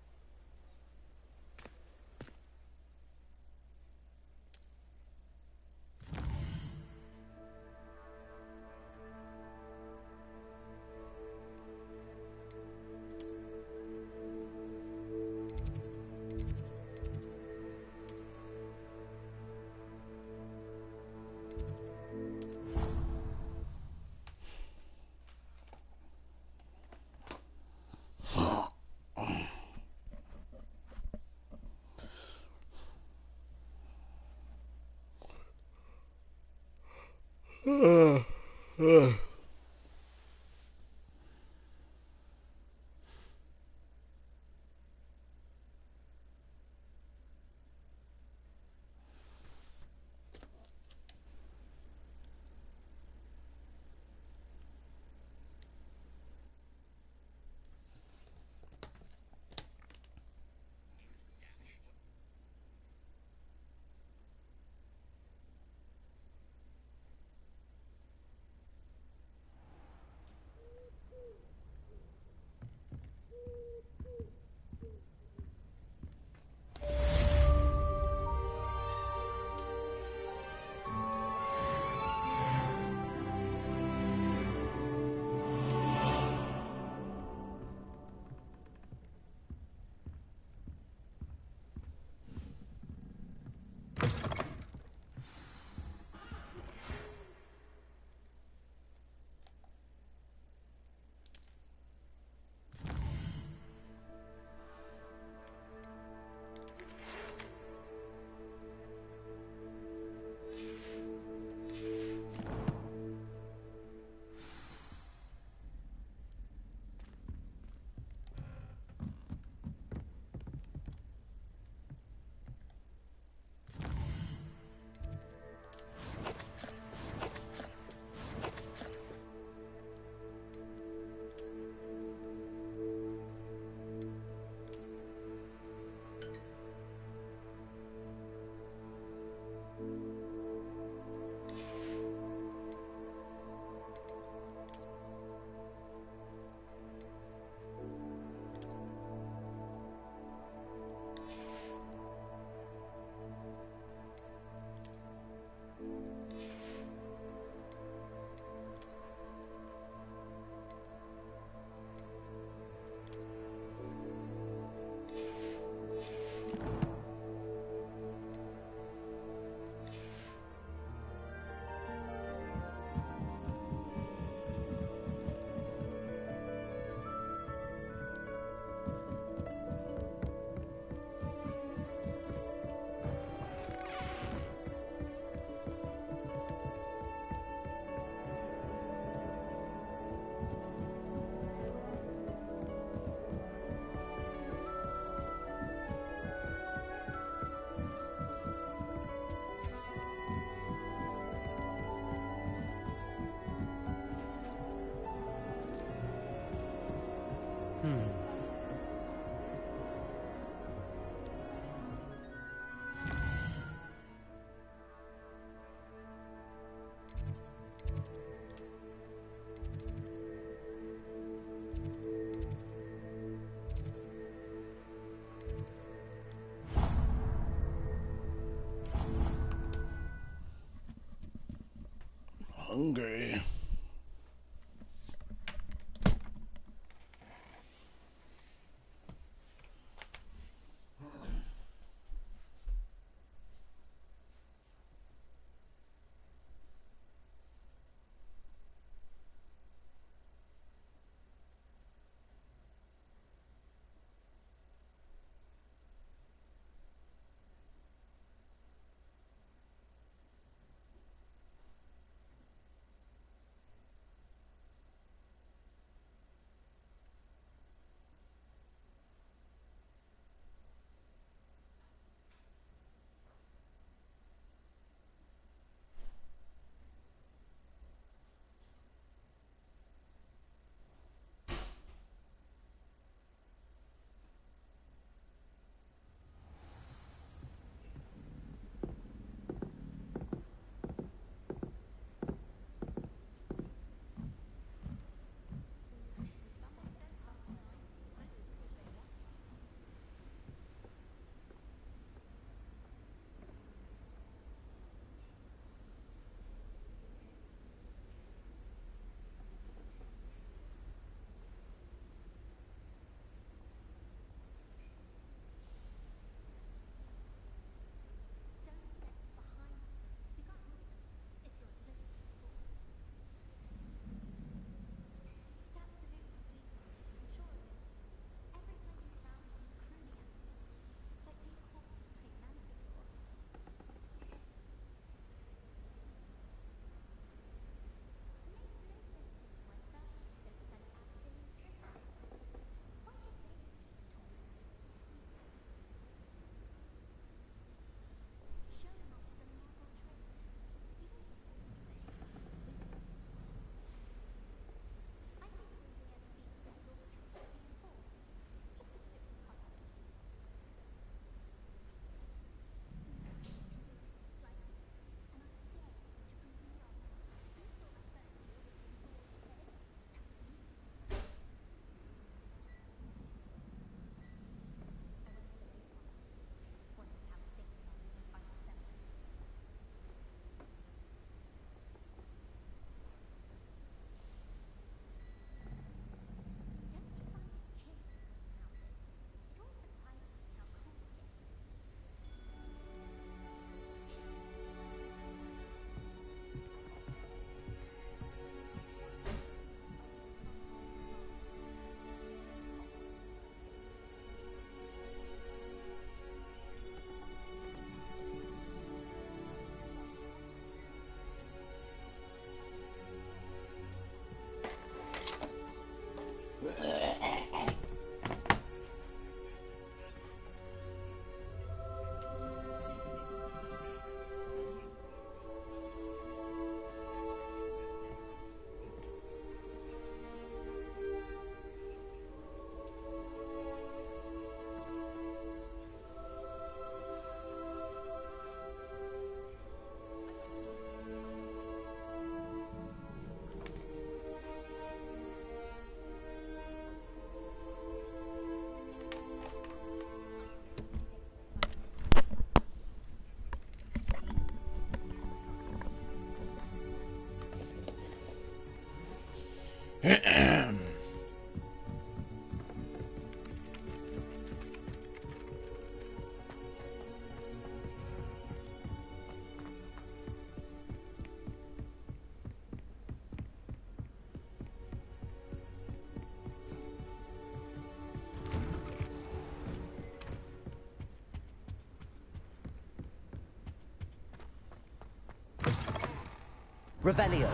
Revelio.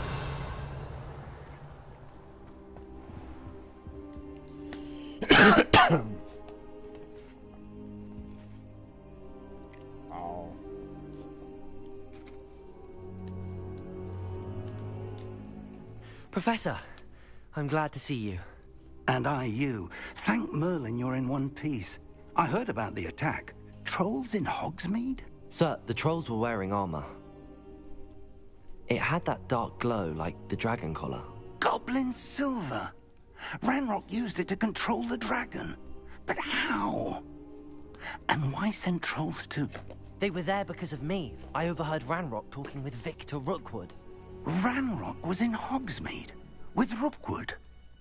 Oh. Professor, I'm glad to see you. And I you. Thank Merlin you're in one piece. I heard about the attack. Trolls in Hogsmeade? Sir, the trolls were wearing armor. It had that dark glow like the dragon collar. Goblin silver. Ranrock used it to control the dragon. But how? And why send trolls to... They were there because of me. I overheard Ranrock talking with Victor Rookwood. Ranrock was in Hogsmeade? With Rookwood?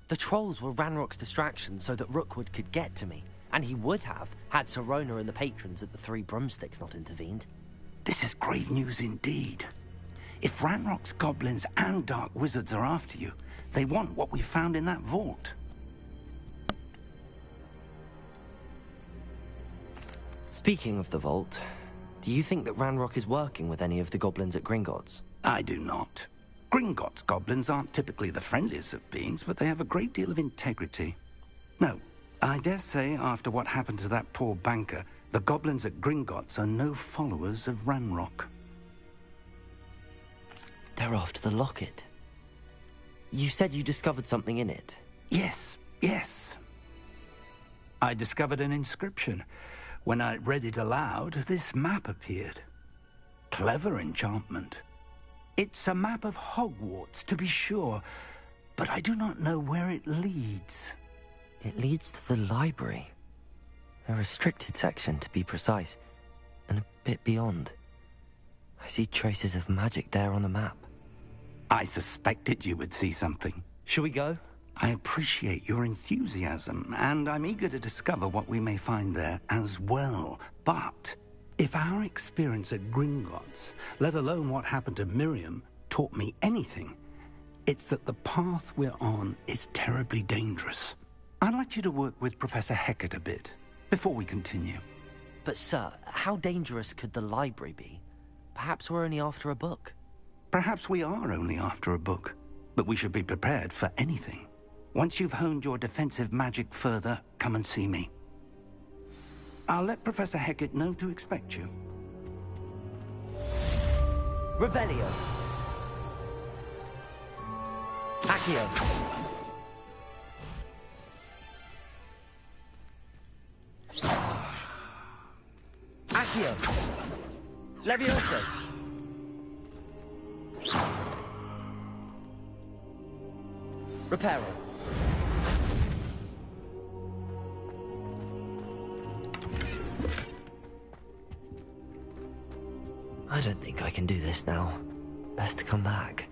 The trolls were Ranrock's distraction so that Rookwood could get to me. And he would have, had Sirona and the patrons at the Three Broomsticks not intervened. This is grave news indeed. If Ranrock's goblins and dark wizards are after you, they want what we found in that vault. Speaking of the vault, do you think that Ranrock is working with any of the goblins at Gringotts? I do not. Gringotts goblins aren't typically the friendliest of beings, but they have a great deal of integrity. No, I dare say after what happened to that poor banker, the goblins at Gringotts are no followers of Ranrock. They're after the locket. You said you discovered something in it. Yes, yes. I discovered an inscription. When I read it aloud, this map appeared. Clever enchantment. It's a map of Hogwarts, to be sure, but I do not know where it leads. It leads to the library. A restricted section, to be precise, and a bit beyond. I see traces of magic there on the map. I suspected you would see something. Shall we go? I appreciate your enthusiasm, and I'm eager to discover what we may find there as well. But if our experience at Gringotts, let alone what happened to Miriam, taught me anything, it's that the path we're on is terribly dangerous. I'd like you to work with Professor Hecat a bit, before we continue. But sir, how dangerous could the library be? Perhaps we're only after a book. Perhaps we are only after a book, but we should be prepared for anything. Once you've honed your defensive magic further, come and see me. I'll let Professor Hecat know to expect you. Revelio. Accio. Accio. Levioso. Reparo. I don't think I can do this now. Best to come back.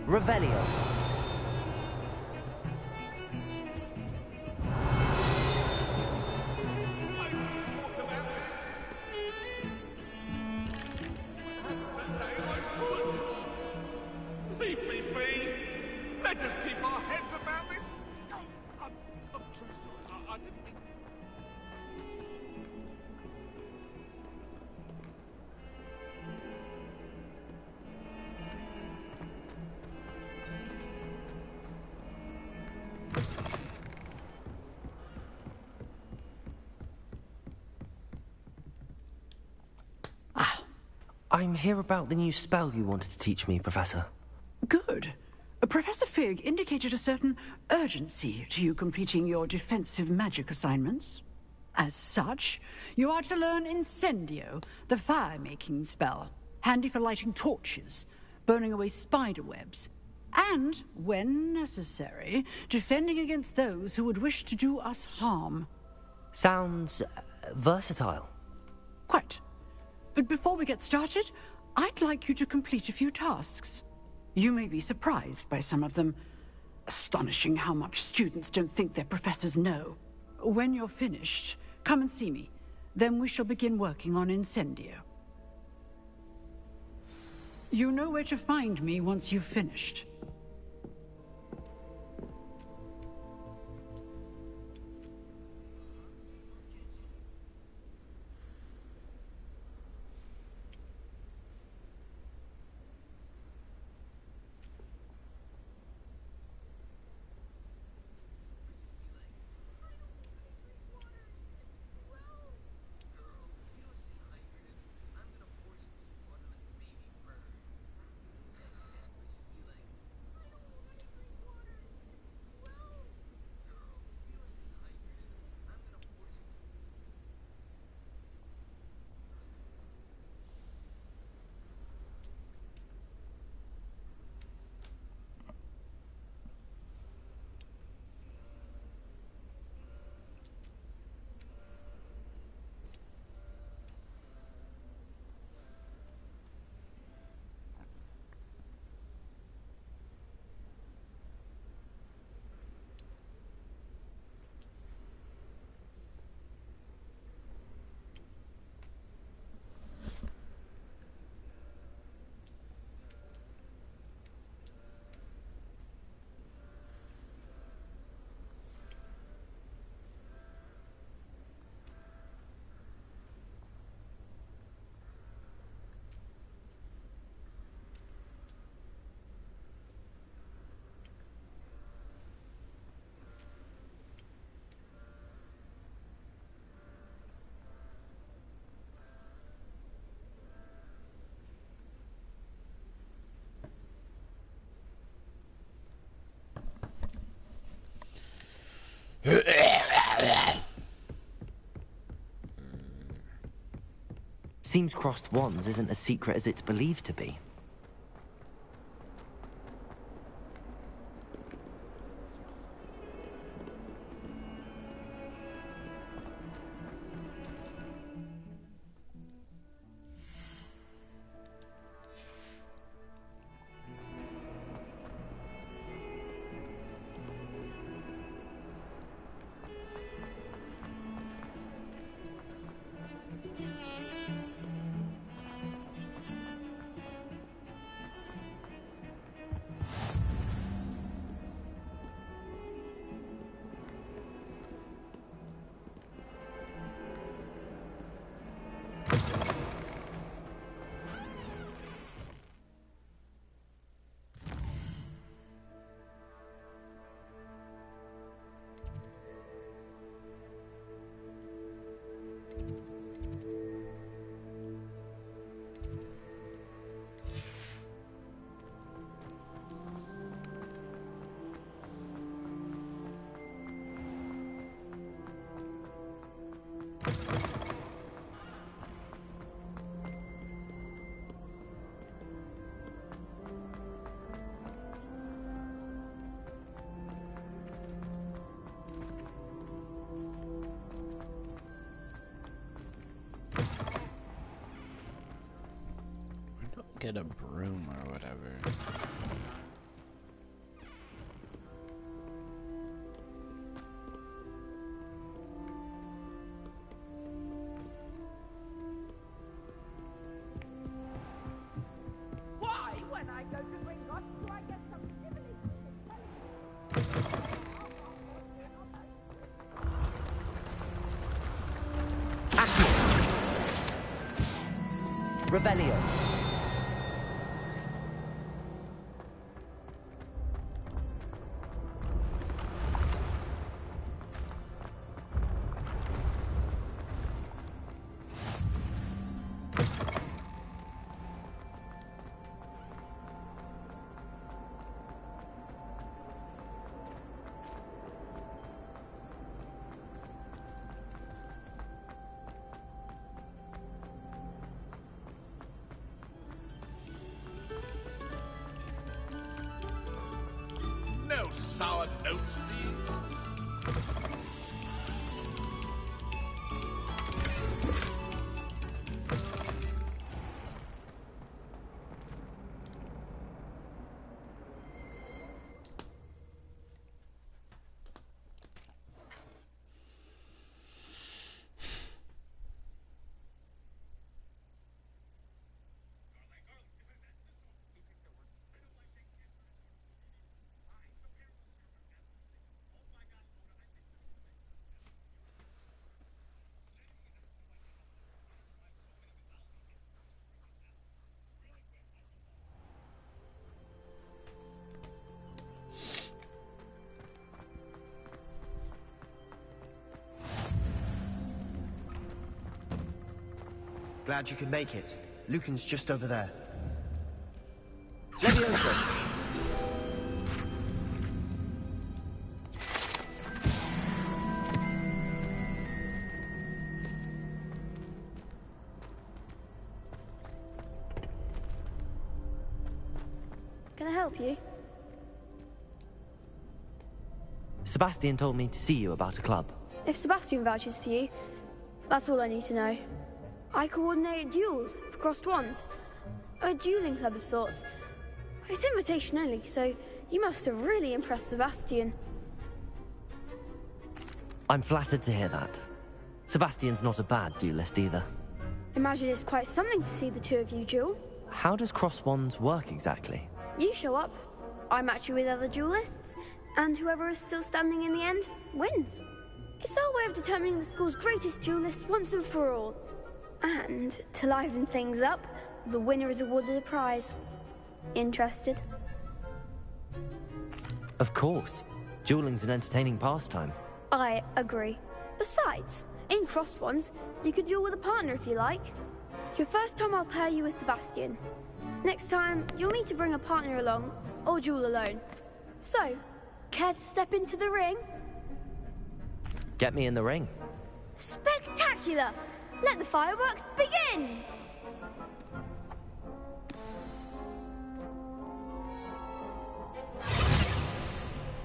Revelio. Leave me be! Let us keep our heads about this! I'm true sorry. I didn't mean... I'm here about the new spell you wanted to teach me, Professor. Good. Professor Fig indicated a certain urgency to you completing your defensive magic assignments. As such, you are to learn Incendio, the fire-making spell, handy for lighting torches, burning away spider webs, and, when necessary, defending against those who would wish to do us harm. Sounds versatile. Quite. But before we get started, I'd like you to complete a few tasks. You may be surprised by some of them. Astonishing how much students don't think their professors know. When you're finished, come and see me. Then we shall begin working on Incendio. You know where to find me once you've finished. Seems crossed wands isn't as secret as it's believed to be. Get a broom or whatever. Why, when I go to Gringotts, do I get some divinity? Revelio. no sour notes, please. Glad you could make it. Lucan's just over there. Levioso! Can I help you? Sebastian told me to see you about a club. If Sebastian vouches for you, that's all I need to know. I coordinate duels for crossed ones. A dueling club of sorts. It's invitation only, so you must have really impressed Sebastian. I'm flattered to hear that. Sebastian's not a bad duelist either. Imagine it's quite something to see the two of you duel. How does crossed wands work exactly? You show up, I match you with other duelists, and whoever is still standing in the end wins. It's our way of determining the school's greatest duelist once and for all. And, to liven things up, the winner is awarded a prize. Interested? Of course. Dueling's an entertaining pastime. I agree. Besides, in crossed ones, you could duel with a partner if you like. Your first time I'll pair you with Sebastian. Next time, you'll need to bring a partner along, or duel alone. So, care to step into the ring? Get me in the ring. Spectacular! Let the fireworks begin!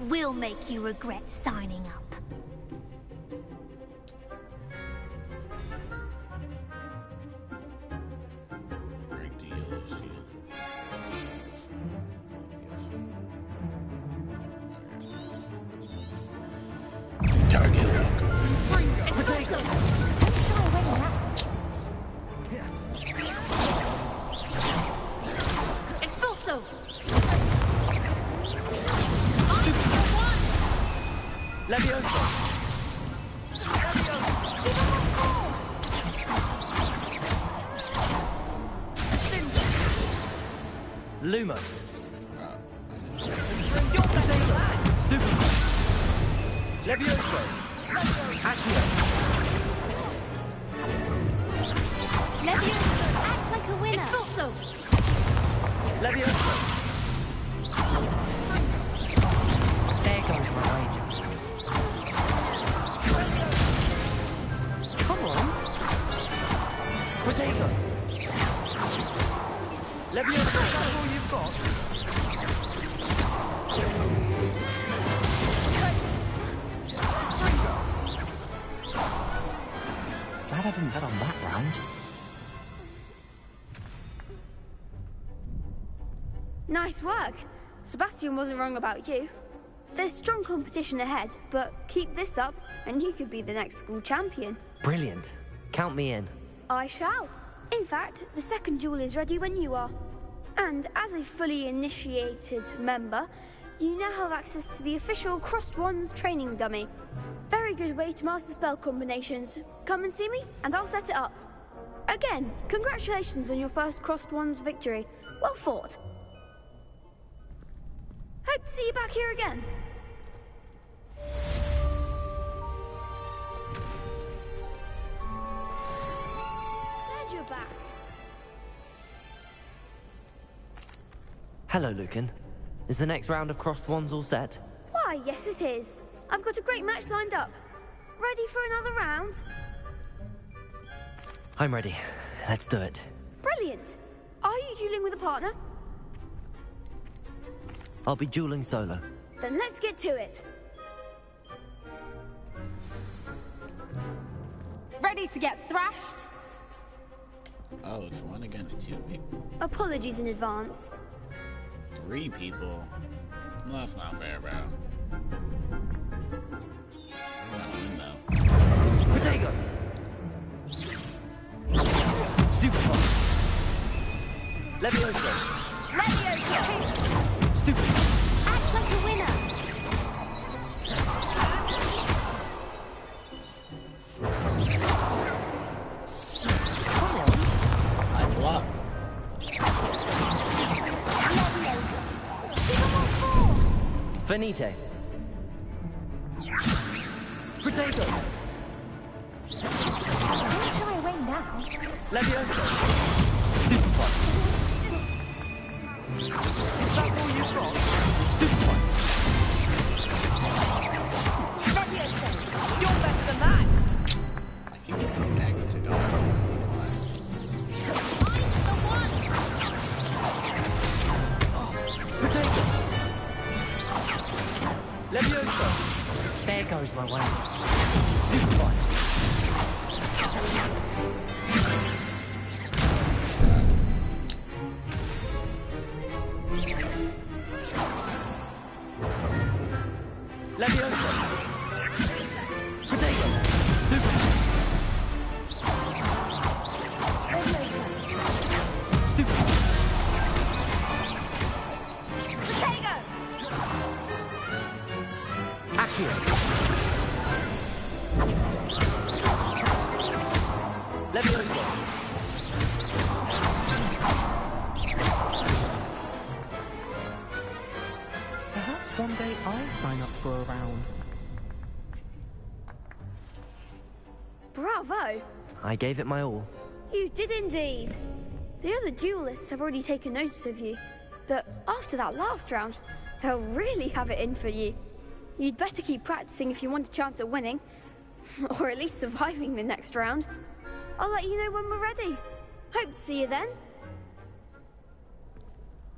We'll make you regret signing up. Break the yellow shield. Target Expulso! Levioso! Lumos. Stupid! Levioso! Accio! Levioso, act like a winner. Expulso! Levioso! There goes my wager. Come on. Protego. Levioso, is that all you've got? Glad I didn't bet on that round. Nice work. Sebastian wasn't wrong about you. There's strong competition ahead, but keep this up and you could be the next school champion. Brilliant. Count me in. I shall. In fact, the second duel is ready when you are. And as a fully initiated member, you now have access to the official Crossed Wands training dummy. Very good way to master spell combinations. Come and see me, and I'll set it up. Again, congratulations on your first Crossed Wands victory. Well fought. Hope to see you back here again. Glad you're back. Hello, Lucan. Is the next round of crossed wands all set? Why, yes it is. I've got a great match lined up. Ready for another round? I'm ready. Let's do it. Brilliant. Are you dueling with a partner? I'll be dueling solo. then let's get to it. Ready to get thrashed? Oh, it's 1 against 2 people. Apologies in advance. 3 people? Well, that's not fair, bro. I'm gonna win, though. Protego! Stupid one. Levioso. Levioso! Stupid. Act like a winner. I flop. Finite. Protego. Don't shy away now. Levioso. Stupid one. Is that all you've got? Stupid one. Levioso! You're better than that! I keep getting next to dog. Protego. Levioso. There goes my way. Stupid one. Levioso. Protego. Stupid. Protego! Accio. Levioso. Perhaps one day I'll sign up for a round. Bravo! I gave it my all. You did indeed. The other duelists have already taken notice of you, but after that last round, they'll really have it in for you. You'd better keep practicing if you want a chance at winning, or at least surviving the next round. I'll let you know when we're ready. Hope to see you then.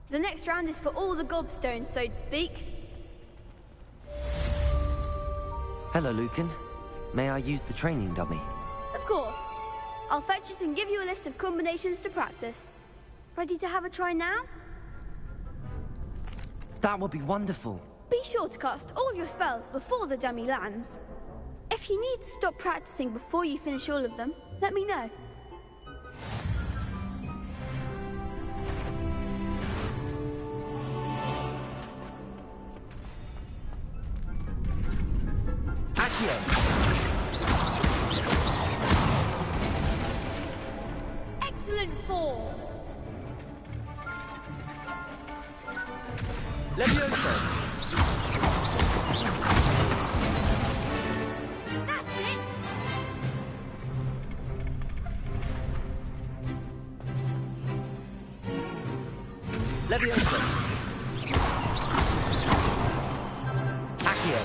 The next round is for all the gobstones, so to speak. Hello, Lucan. May I use the training dummy? Of course. I'll fetch it and give you a list of combinations to practice. Ready to have a try now? That would be wonderful. Be sure to cast all your spells before the dummy lands. If you need to stop practicing before you finish all of them, let me know. Excellent form. Levioso. That's it. Levioso. Accio.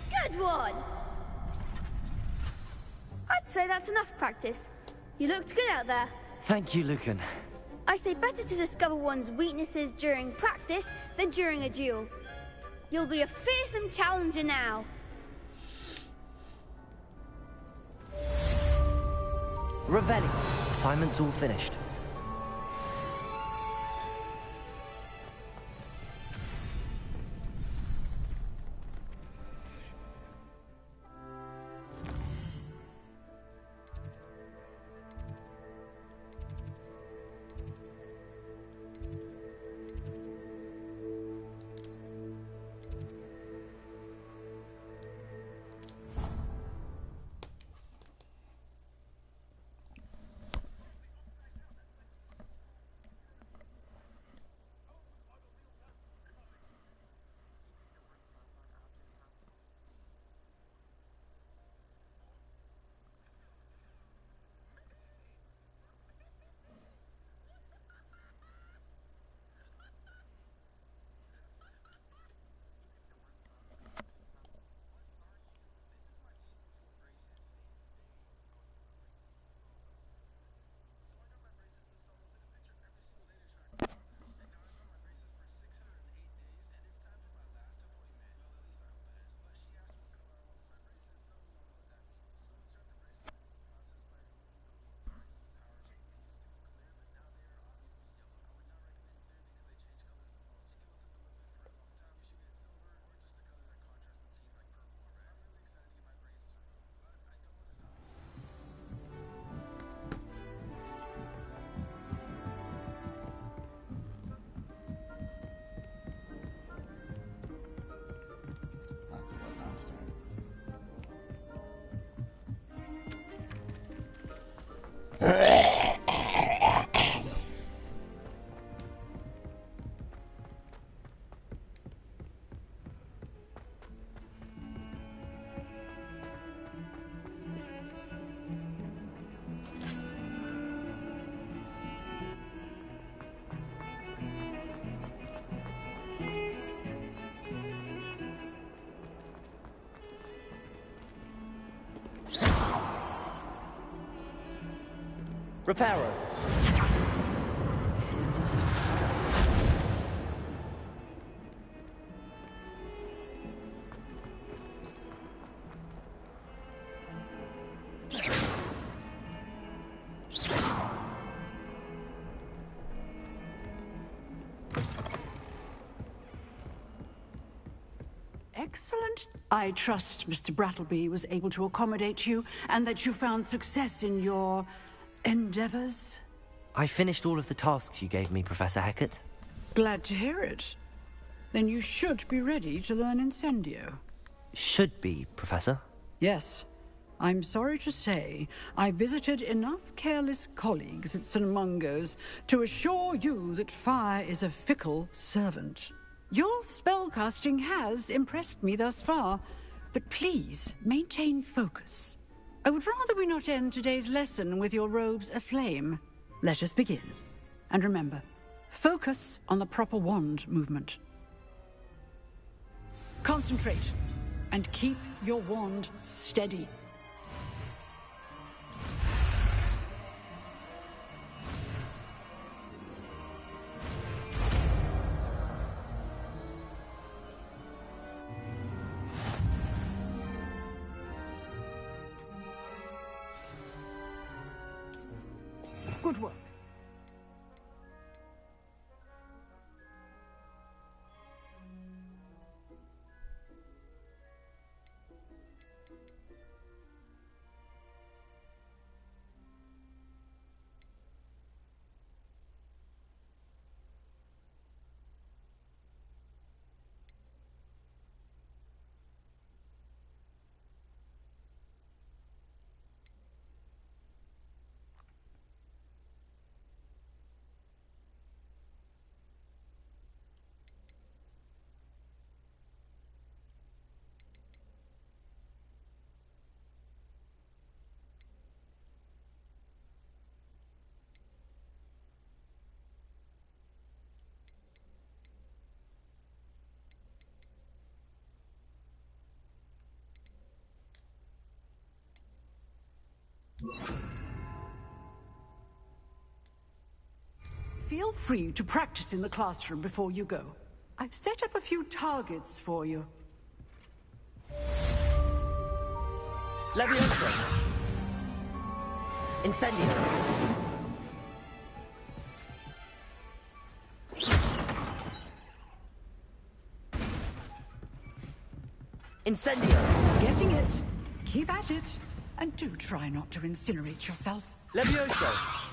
Good one. I'd say that's enough practice. You looked good out there. Thank you, Lucan. I say better to discover one's weaknesses during practice than during a duel. You'll be a fearsome challenger now. Revelli. Assignment's all finished. Reparo. Excellent. I trust Mr. Brattleby was able to accommodate you and that you found success in your endeavors. I finished all of the tasks you gave me, Professor Hecat. Glad to hear it. Then you should be ready to learn Incendio. Should be, Professor. Yes. I'm sorry to say, I visited enough careless colleagues at St. Mungo's to assure you that fire is a fickle servant. Your spellcasting has impressed me thus far, but please maintain focus. I would rather we not end today's lesson with your robes aflame. Let us begin. And remember, focus on the proper wand movement. Concentrate, and keep your wand steady. Good work. Feel free to practice in the classroom before you go. I've set up a few targets for you. Leviosa. Incendio. Incendio. Getting it. Keep at it. And do try not to incinerate yourself. Leviosa.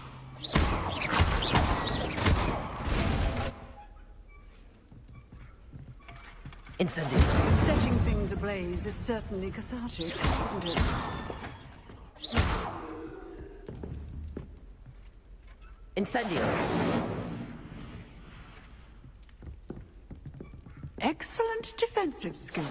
Incendio. Setting things ablaze is certainly cathartic, isn't it? Incendio. Excellent defensive skills.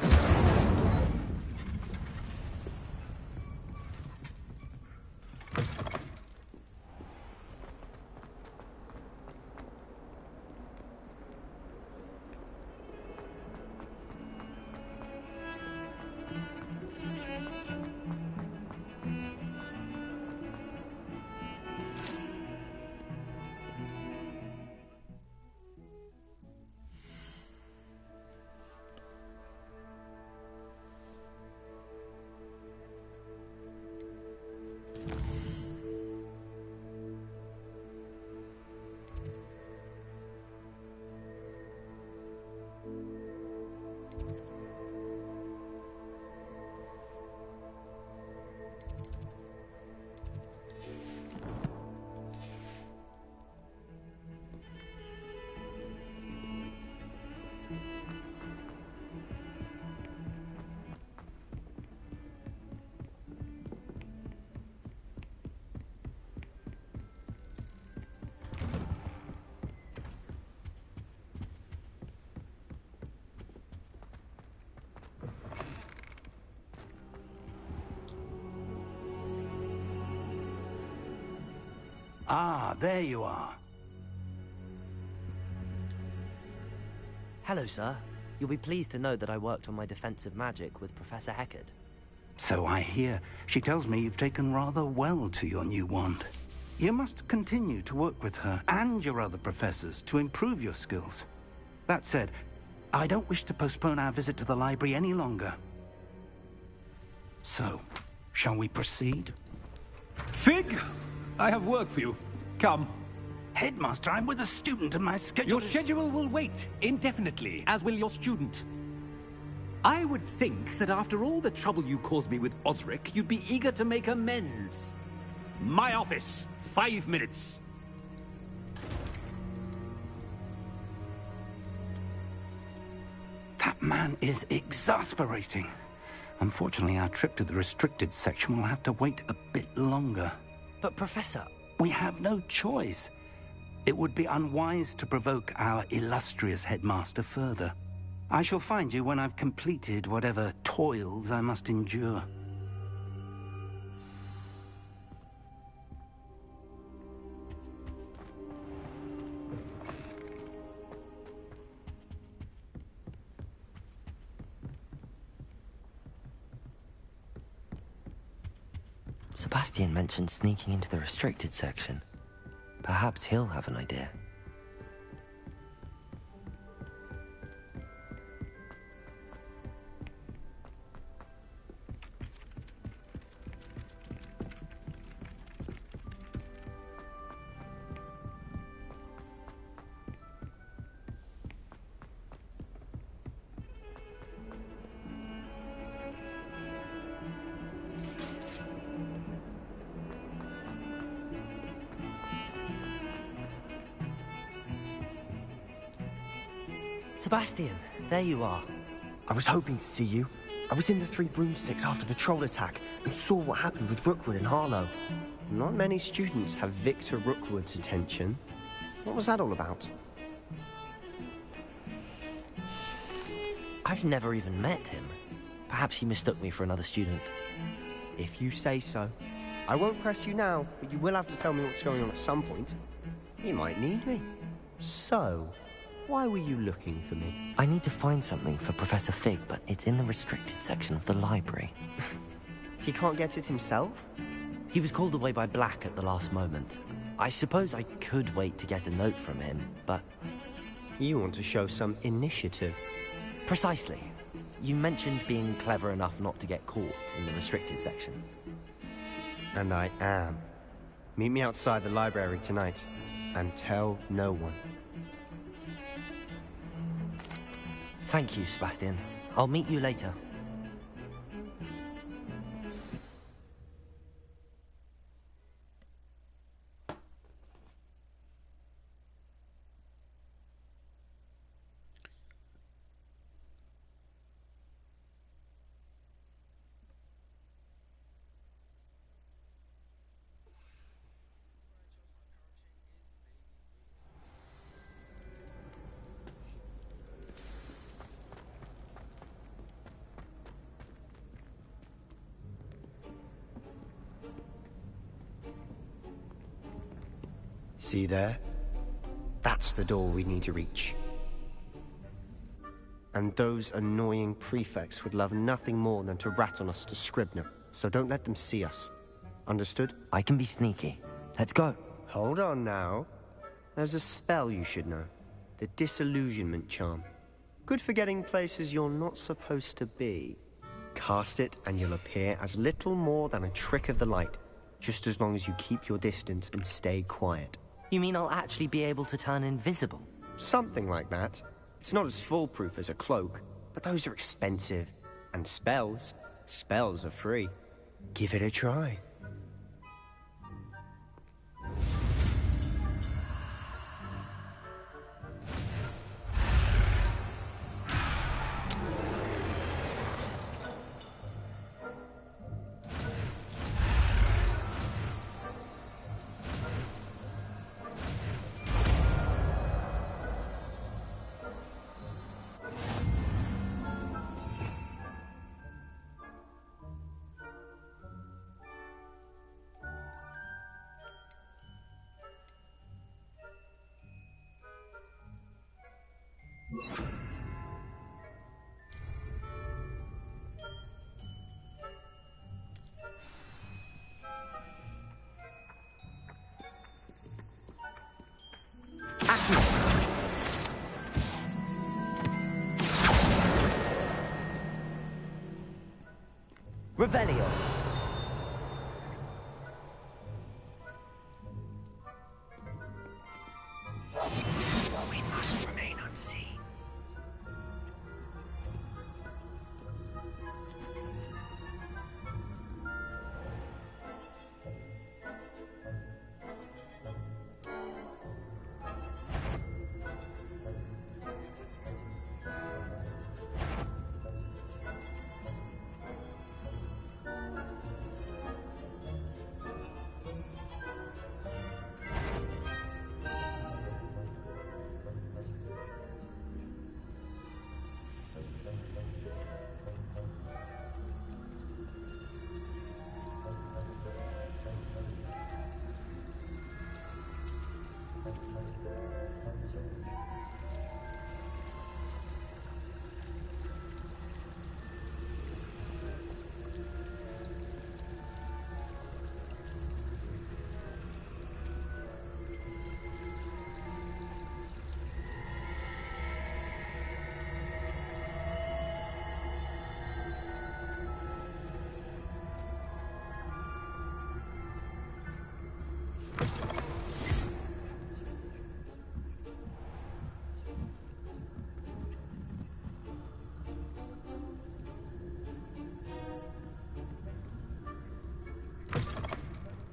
Ah, there you are. Hello, sir. You'll be pleased to know that I worked on my defensive magic with Professor Heckard. So I hear. She tells me you've taken rather well to your new wand. You must continue to work with her and your other professors to improve your skills. That said, I don't wish to postpone our visit to the library any longer. So, shall we proceed? Fig, I have work for you. Come. Headmaster, I'm with a student and my schedule Your schedule will wait indefinitely, as will your student. I would think that after all the trouble you caused me with Osric, you'd be eager to make amends. My office, 5 minutes. That man is exasperating. Unfortunately, our trip to the restricted section will have to wait a bit longer. But, Professor... We have no choice. It would be unwise to provoke our illustrious headmaster further. I shall find you when I've completed whatever toils I must endure. Sebastian mentioned sneaking into the restricted section. Perhaps he'll have an idea. Sebastian, there you are. I was hoping to see you. I was in the Three Broomsticks after the troll attack and saw what happened with Rookwood and Harlow. Not many students have Victor Rookwood's attention. What was that all about? I've never even met him. Perhaps he mistook me for another student. If you say so. I won't press you now, but you will have to tell me what's going on at some point. You might need me. So, why were you looking for me? I need to find something for Professor Fig, but it's in the restricted section of the library. He can't get it himself? He was called away by Black at the last moment. I suppose I could wait to get a note from him, but... You want to show some initiative. Precisely. You mentioned being clever enough not to get caught in the restricted section. And I am. Meet me outside the library tonight, and tell no one. Thank you, Sebastian. I'll meet you later. See there? That's the door we need to reach. And those annoying prefects would love nothing more than to rat on us to Scribner, so don't let them see us. Understood? I can be sneaky. Let's go. Hold on now. There's a spell you should know. The Disillusionment Charm. Good for getting places you're not supposed to be. Cast it and you'll appear as little more than a trick of the light, just as long as you keep your distance and stay quiet. You mean I'll actually be able to turn invisible? Something like that. It's not as foolproof as a cloak, but those are expensive. And spells are free. Give it a try. Revelio. We must remain unseen.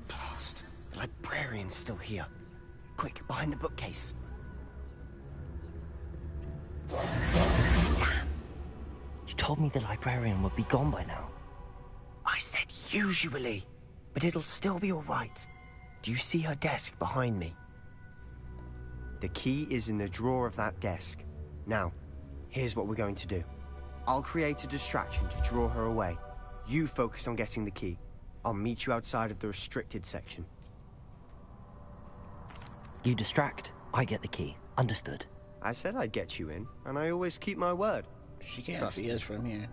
Blast. The librarian's still here. Quick, behind the bookcase. Damn. You told me the librarian would be gone by now. I said usually, but it'll still be all right. Do you see her desk behind me? The key is in the drawer of that desk. Now, here's what we're going to do. I'll create a distraction to draw her away. You focus on getting the key. I'll meet you outside of the restricted section. You distract, I get the key. Understood. I said I'd get you in, and I always keep my word. She can't see us from here.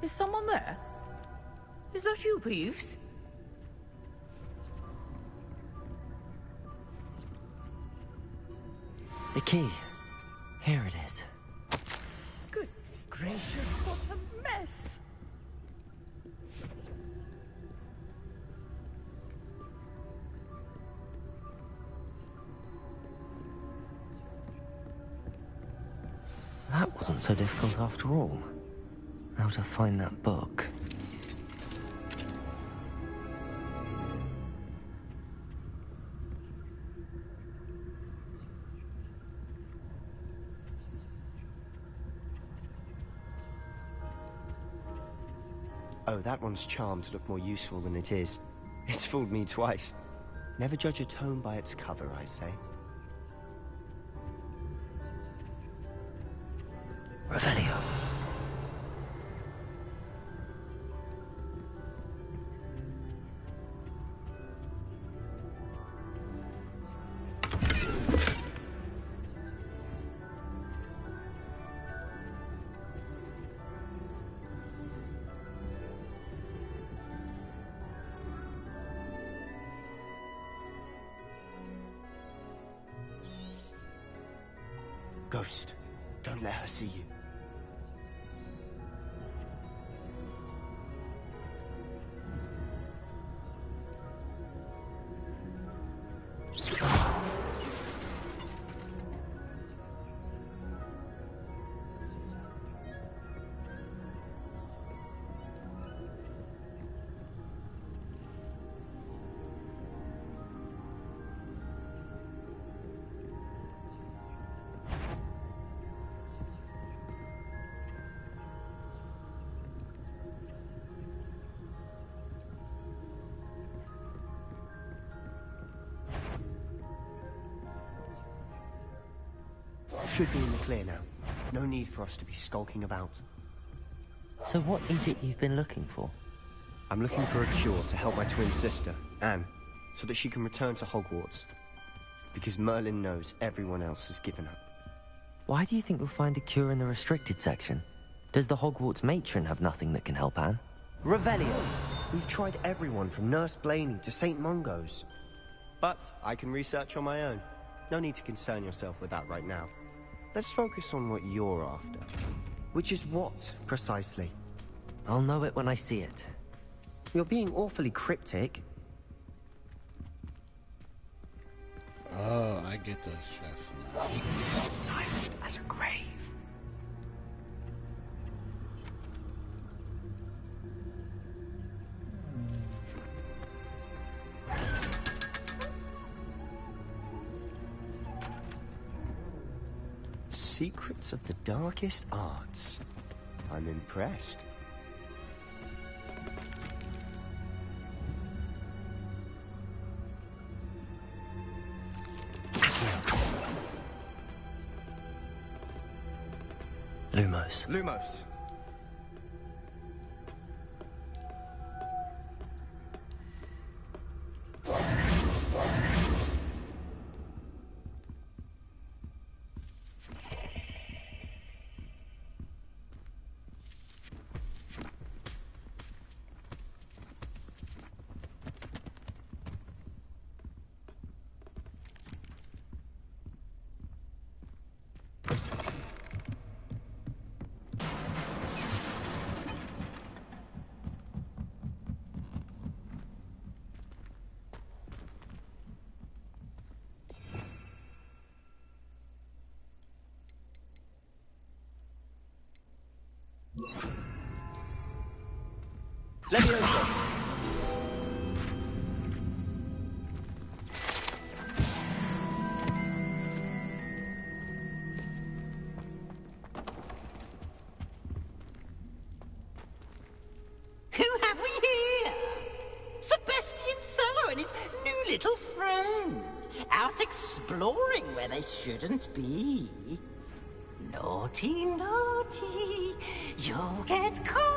Is someone there? Is that you, Peeves? The key. Here it is. Goodness gracious, what a mess! That wasn't so difficult after all. How to find that book. Oh, that one's charmed to look more useful than it is. It's fooled me twice. Never judge a tome by its cover, I say. Revelio. Ghost, don't let her see you. Should be in the clear now. No need for us to be skulking about. So what is it you've been looking for? I'm looking for a cure to help my twin sister, Anne, so that she can return to Hogwarts. Because Merlin knows everyone else has given up. Why do you think you'll find a cure in the restricted section? Does the Hogwarts matron have nothing that can help Anne? Revelio! We've tried everyone from Nurse Blaney to St. Mungo's. But I can research on my own. No need to concern yourself with that right now. Let's focus on what you're after. Which is what, precisely? I'll know it when I see it. You're being awfully cryptic. Oh, I get those chests now. Silent as a grave. Secrets of the darkest arts. I'm impressed. Lumos. Lumos. Leviosa! Who have we here? Sebastian Solo and his new little friend. Out exploring where they shouldn't be. Naughty, naughty. You'll get caughty.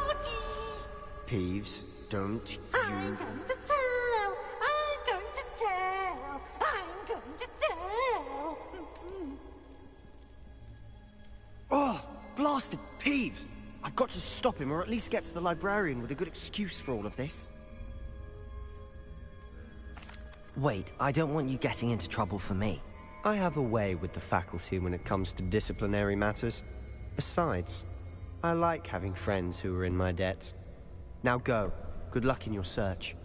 Peeves, don't I'm going to tell. I'm going to tell. I'm going to tell. Oh, blasted Peeves! I've got to stop him, or at least get to the librarian with a good excuse for all of this. Wait, I don't want you getting into trouble for me. I have a way with the faculty when it comes to disciplinary matters. Besides, I like having friends who are in my debt. Now go. Good luck in your search.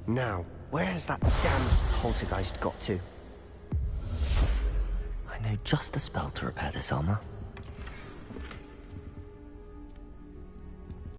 Now, where has that damned poltergeist got to? I know just the spell to repair this armor.